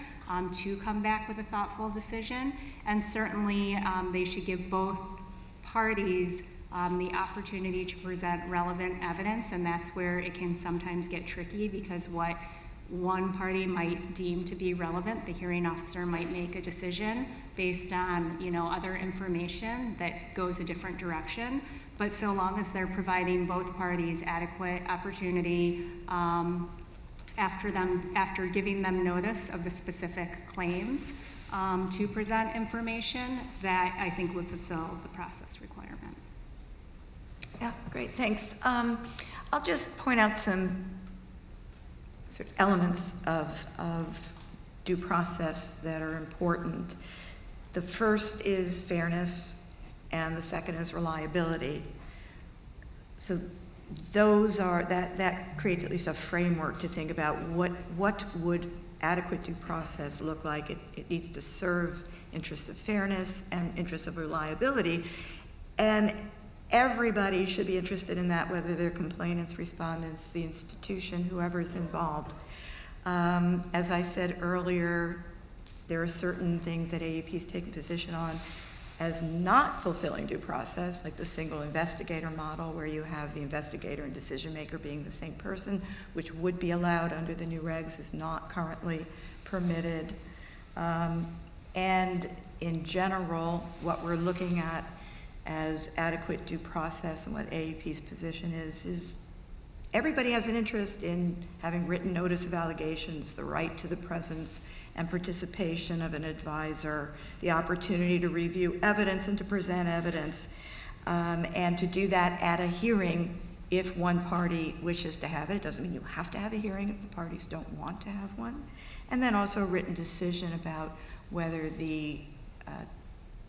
to come back with a thoughtful decision. And certainly they should give both parties the opportunity to present relevant evidence, and that's where it can sometimes get tricky, because what one party might deem to be relevant, the hearing officer might make a decision based on other information that goes a different direction. But so long as they're providing both parties adequate opportunity after giving them notice of the specific claims to present information, that I think would fulfill the process requirement. Yeah, great, thanks. I'll just point out some sort of elements of due process that are important. The first is fairness, and the second is reliability. So those are, that creates at least a framework to think about what would adequate due process look like. It needs to serve interests of fairness and interests of reliability, and everybody should be interested in that, whether they're complainants, respondents, the institution, whoever's involved. As I said earlier, there are certain things that AEP's taken position on as not fulfilling due process, like the single investigator model, where you have the investigator and decision maker being the same person, which would be allowed under the new regs, is not currently permitted. And in general, what we're looking at as adequate due process and what AEP's position is everybody has an interest in having written notice of allegations, the right to the presence and participation of an advisor, the opportunity to review evidence and to present evidence, and to do that at a hearing if one party wishes to have it. It doesn't mean you have to have a hearing if the parties don't want to have one. And then also a written decision about whether the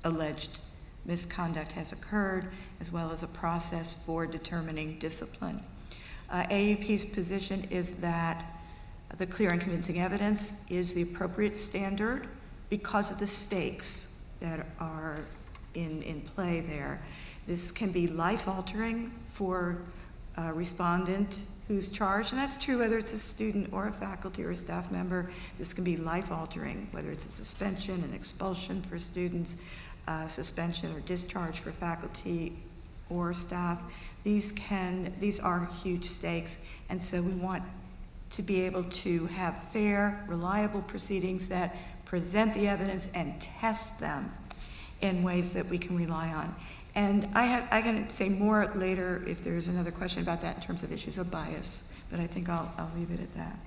alleged misconduct has occurred, as well as a process for determining discipline. AEP's position is that the clear and convincing evidence is the appropriate standard because of the stakes that are in play there. This can be life-altering for a respondent who's charged, and that's true whether it's a student or a faculty or a staff member. This can be life-altering, whether it's a suspension, an expulsion for students, suspension or discharge for faculty or staff. These are huge stakes, and so we want to be able to have fair, reliable proceedings that present the evidence and test them in ways that we can rely on. And I can say more later if there's another question about that in terms of issues of bias, but I think I'll leave it at that.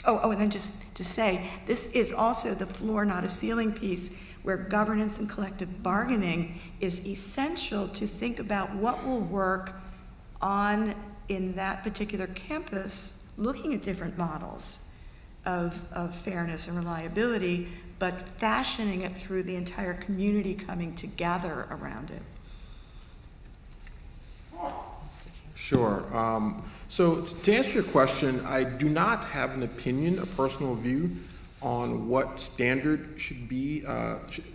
Oh, and then just to say, this is also the floor, not a ceiling piece, where governance and collective bargaining is essential to think about what will work in that particular campus, looking at different models of fairness and reliability, but fashioning it through the entire community coming together around it. Sure. So to answer your question, I do not have an opinion, a personal view on what standard should be,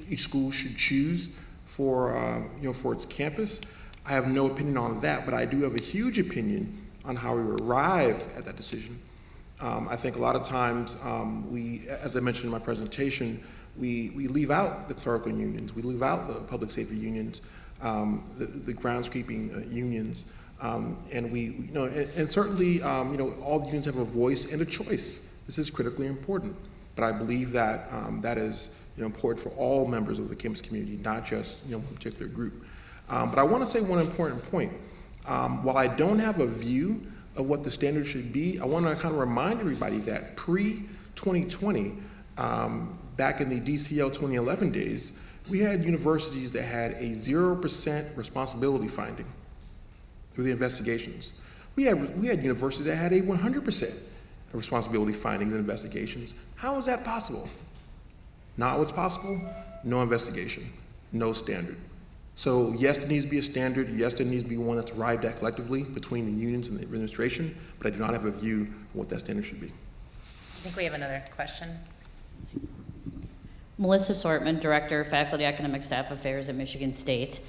each school should choose for for its campus. I have no opinion on that, but I do have a huge opinion on how we arrive at that decision. I think a lot of times we, as I mentioned in my presentation, we leave out the clerical unions, we leave out the public safety unions, the groundskeeping unions, and we, and certainly, all the unions have a voice and a choice. This is critically important, but I believe that that is important for all members of the campus community, not just one particular group. But I want to say one important point. While I don't have a view of what the standard should be, I want to kind of remind everybody that pre-2020, back in the DCL 2011 days, we had universities that had a 0% responsibility finding through the investigations. We had universities that had a 100% responsibility findings and investigations. How is that possible? Not what's possible, no investigation, no standard. So yes, there needs to be a standard. Yes, there needs to be one that's arrived at collectively between the unions and the administration, but I do not have a view of what that standard should be. I think we have another question. Melissa Sortman, Director of Faculty Academic Staff Affairs at Michigan State.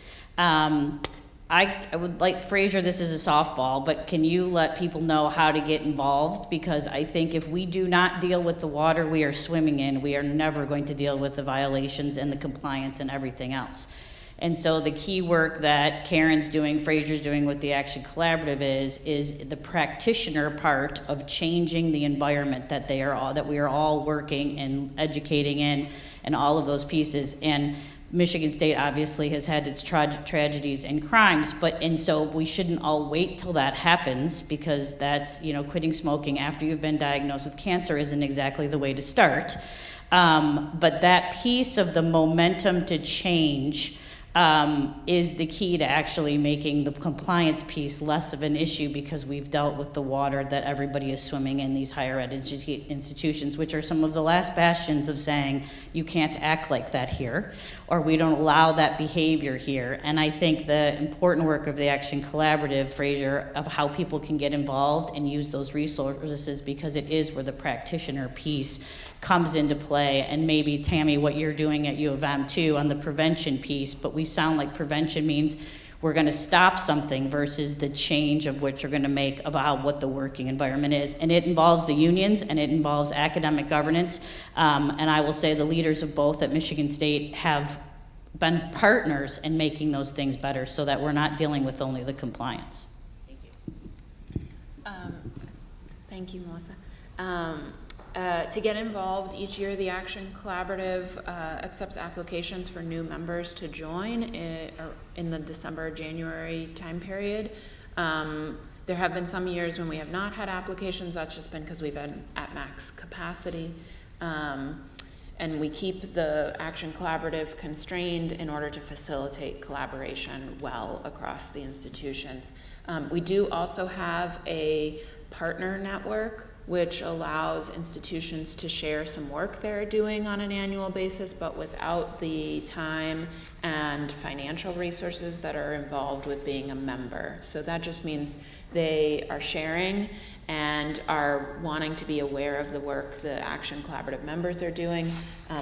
I would like, Fraser, this is a softball, but can you let people know how to get involved? Because I think if we do not deal with the water we are swimming in, we are never going to deal with the violations and the compliance and everything else. And so the key work that Karen's doing, Fraser's doing with the Action Collaborative is the practitioner part of changing the environment that we are all working and educating in, and all of those pieces. And Michigan State obviously has had its tragedies and crimes, and so we shouldn't all wait till that happens, because that's, quitting smoking after you've been diagnosed with cancer isn't exactly the way to start. But that piece of the momentum to change is the key to actually making the compliance piece less of an issue, because we've dealt with the water that everybody is swimming in these higher ed institutions, which are some of the last bastions of saying you can't act like that here, or we don't allow that behavior here. And I think the important work of the Action Collaborative, Fraser, of how people can get involved and use those resources, because it is where the practitioner piece comes into play. And maybe, Tammy, what you're doing at U of M too on the prevention piece, but we sound like prevention means we're going to stop something versus the change of which you're going to make about what the working environment is. And it involves the unions and it involves academic governance. And I will say the leaders of both at Michigan State have been partners in making those things better, so that we're not dealing with only the compliance. Thank you. Thank you, Melissa. To get involved, each year the Action Collaborative accepts applications for new members to join in the December-January time period. There have been some years when we have not had applications. That's just been because we've been at max capacity. And we keep the Action Collaborative constrained in order to facilitate collaboration well across the institutions. We do also have a partner network, which allows institutions to share some work they're doing on an annual basis, but without the time and financial resources that are involved with being a member. So that just means they are sharing and are wanting to be aware of the work the Action Collaborative members are doing,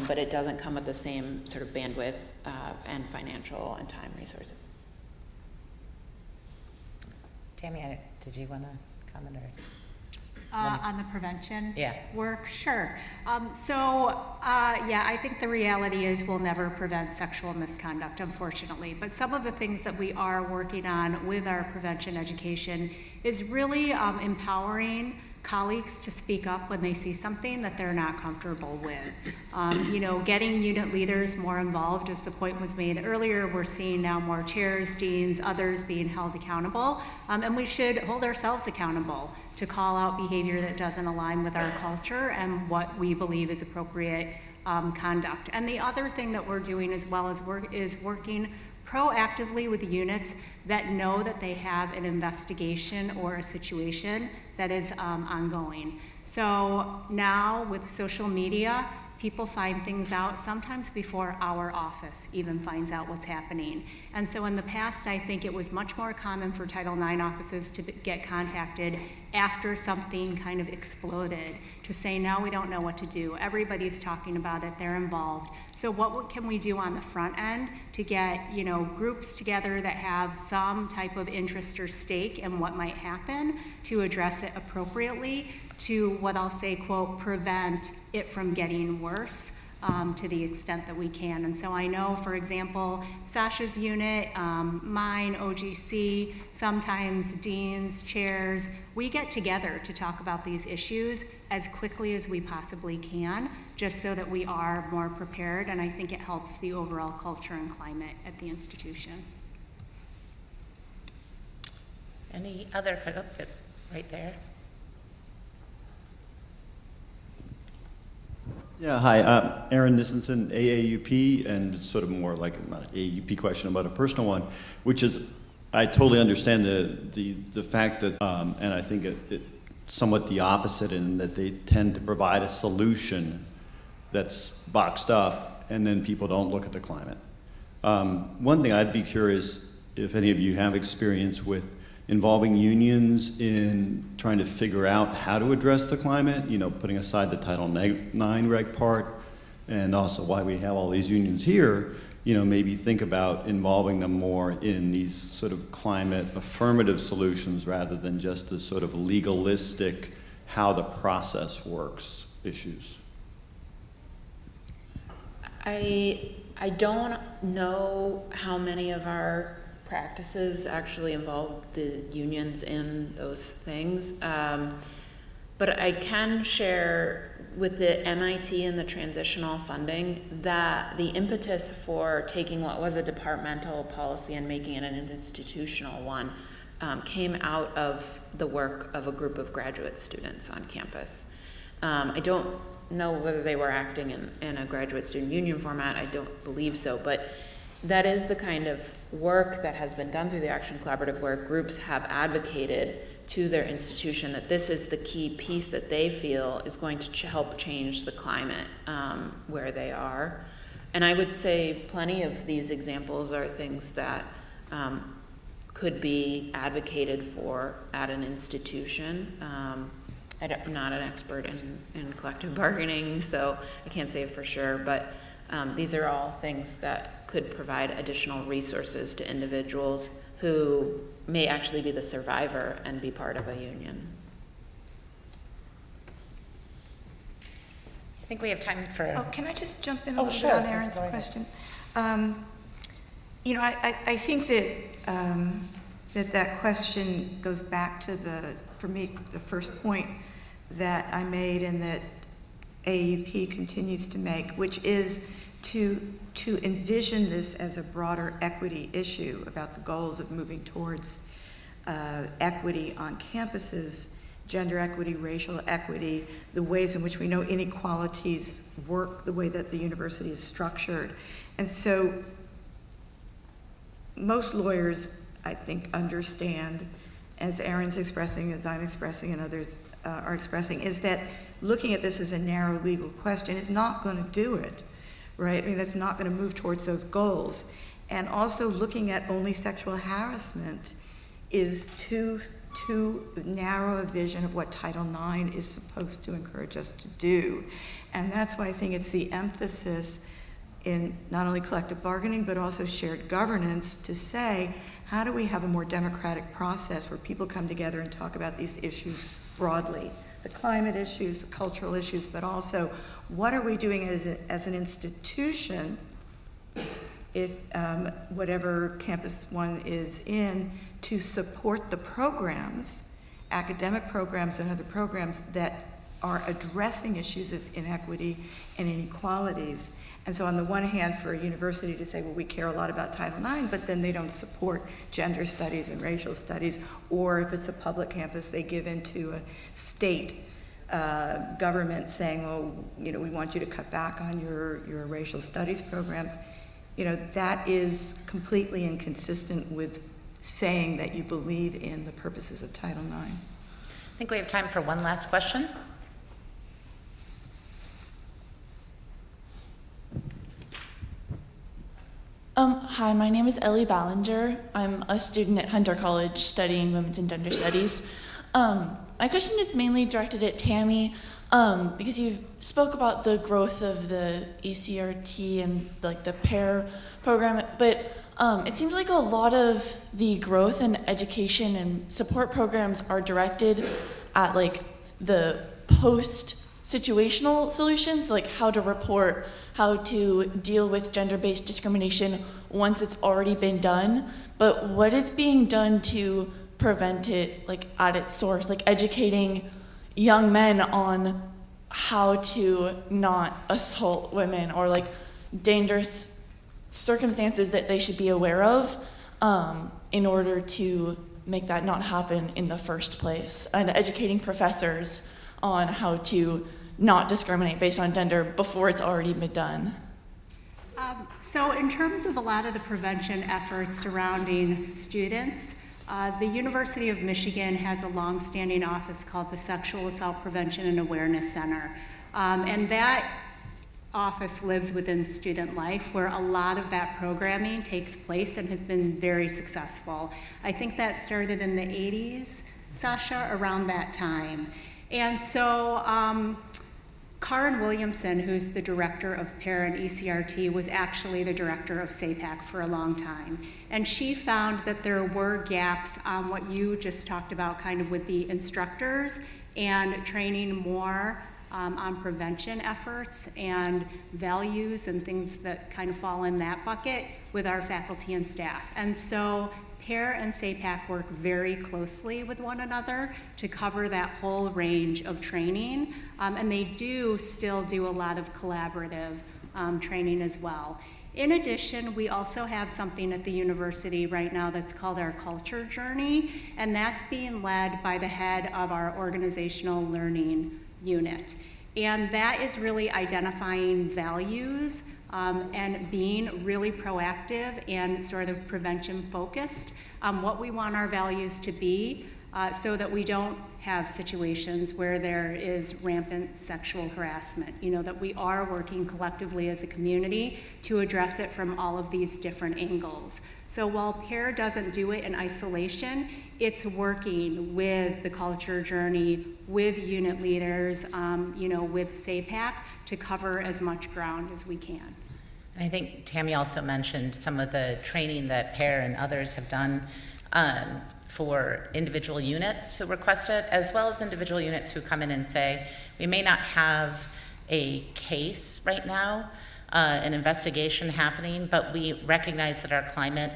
but it doesn't come with the same sort of bandwidth and financial and time resources. Tammy, did you want to comment? On the prevention work? Sure. Yeah, I think the reality is we'll never prevent sexual misconduct, unfortunately. But some of the things that we are working on with our prevention education is really empowering colleagues to speak up when they see something that they're not comfortable with. Getting unit leaders more involved, as the point was made earlier. We're seeing now more chairs, deans, others being held accountable, and we should hold ourselves accountable to call out behavior that doesn't align with our culture and what we believe is appropriate conduct. And the other thing that we're doing as well is working proactively with the units that know that they have an investigation or a situation that is ongoing. So now with social media, people find things out sometimes before our office even finds out what's happening. And so in the past, I think it was much more common for Title IX offices to get contacted after something kind of exploded, to say, now we don't know what to do. Everybody's talking about it, they're involved. So what can we do on the front end to get, you know, groups together that have some type of interest or stake in what might happen to address it appropriately, to what I'll say, quote, prevent it from getting worse. To the extent that we can. And so I know, for example, Sasha's unit, mine, OGC, sometimes deans, chairs, we get together to talk about these issues as quickly as we possibly can, just so that we are more prepared, and I think it helps the overall culture and climate at the institution. Any other, right there? Yeah, hi, Aaron Nissenson, AAUP, and sort of more like not an AAUP question, but a personal one, which is, I totally understand the fact that, and I think it somewhat the opposite in that they tend to provide a solution that's boxed up, and then people don't look at the climate. One thing I'd be curious if any of you have experience with involving unions in trying to figure out how to address the climate, you know, putting aside the Title IX reg part, and also why we have all these unions here, you know, maybe think about involving them more in these sort of climate affirmative solutions rather than just the sort of legalistic, how the process works issues. I don't know how many of our practices actually involve the unions in those things. But I can share with the MIT and the transitional funding that the impetus for taking what was a departmental policy and making it an institutional one came out of the work of a group of graduate students on campus. I don't know whether they were acting in a graduate student union format. I don't believe so, but that is the kind of work that has been done through the Action Collaborative, where groups have advocated to their institution that this is the key piece that they feel is going to help change the climate where they are. And I would say plenty of these examples are things that could be advocated for at an institution. I'm not an expert in collective bargaining, so I can't say for sure, but these are all things that could provide additional resources to individuals who may actually be the survivor and be part of a union. I think we have time for... Oh, can I just jump in a little sure. bit on Aaron's question? You know, I think that that question goes back to for me, the first point that I made and that AUP continues to make, which is to envision this as a broader equity issue about the goals of moving towards equity on campuses, gender equity, racial equity, the ways in which we know inequalities work, the way that the university is structured. And so most lawyers, I think, understand, as Aaron's expressing, as I'm expressing, and others are expressing, is that looking at this as a narrow legal question is not going to do it, right? I mean, that's not going to move towards those goals. And also looking at only sexual harassment is too narrow a vision of what Title IX is supposed to encourage us to do. And that's why I think it's the emphasis in not only collective bargaining, but also shared governance to say, how do we have a more democratic process where people come together and talk about these issues broadly? The climate issues, the cultural issues, but also what are we doing as an institution, if whatever campus one is in, to support the programs, academic programs and other programs that are addressing issues of inequity and inequalities. And so on the one hand, for a university to say, well, we care a lot about Title IX, but then they don't support gender studies and racial studies, or if it's a public campus, they give into a state government saying, oh, you know, we want you to cut back on your racial studies programs. You know, that is completely inconsistent with saying that you believe in the purposes of Title IX. I think we have time for one last question. Hi, my name is Ellie Ballinger. I'm a student at Hunter College studying women's and gender studies. My question is mainly directed at Tammy, because you spoke about the growth of the ECRT and like the PAIR program, but it seems like a lot of the growth in education and support programs are directed at like the post-situational solutions, like how to report, how to deal with gender-based discrimination once it's already been done. But what is being done to prevent it, like at its source, like educating young men on how to not assault women, or like dangerous circumstances that they should be aware of in order to make that not happen in the first place, and educating professors on how to not discriminate based on gender before it's already been done. So in terms of a lot of the prevention efforts surrounding students, the University of Michigan has a long-standing office called the Sexual Assault Prevention and Awareness Center. And that office lives within student life, where a lot of that programming takes place and has been very successful. I think that started in the 80s, Sasha, around that time. And so Karen Williamson, who's the director of PAIR and ECRT, was actually the director of SAPAC for a long time. And she found that there were gaps on what you just talked about, kind of with the instructors and training more on prevention efforts and values and things that kind of fall in that bucket with our faculty and staff. And so PAIR and SAPAC work very closely with one another to cover that whole range of training, and they do still do a lot of collaborative training as well. In addition, we also have something at the university right now that's called our Culture Journey, and that's being led by the head of our organizational learning unit. And that is really identifying values and being really proactive and sort of prevention focused on what we want our values to be, so that we don't have situations where there is rampant sexual harassment. You know, that we are working collectively as a community to address it from all of these different angles. So while PAIR doesn't do it in isolation, it's working with the Culture Journey, with unit leaders, you know, with SAPAC to cover as much ground as we can. And I think Tammy also mentioned some of the training that PAIR and others have done for individual units who request it, as well as individual units who come in and say, we may not have a case right now, an investigation happening, but we recognize that our climate,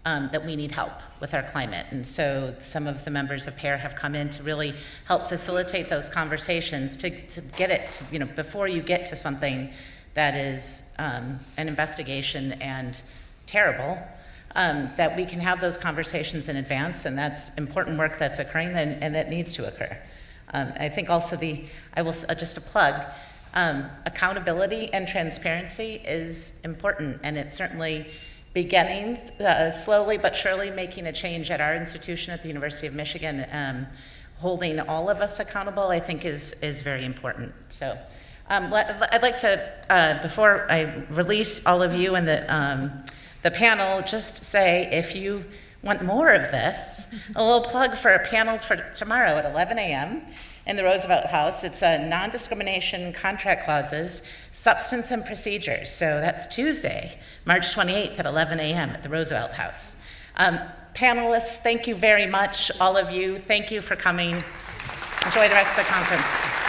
that we need help with our climate. And so some of the members of PAIR have come in to really help facilitate those conversations to get it to, you know, before you get to something that is an investigation and terrible, that we can have those conversations in advance, and that's important work that's occurring and that needs to occur. I think also I will just a plug, accountability and transparency is important, and it's certainly beginning slowly but surely making a change at our institution at the University of Michigan. Holding all of us accountable, I think, is very important. So I'd like to, before I release all of you and the panel, just say, if you want more of this, a little plug for a panel for tomorrow at 11 a.m. in the Roosevelt House. It's non-discrimination contract clauses, substance and procedures. So that's Tuesday, March 28th at 11 a.m. at the Roosevelt House. Panelists, thank you very much. All of you, thank you for coming. Enjoy the rest of the conference.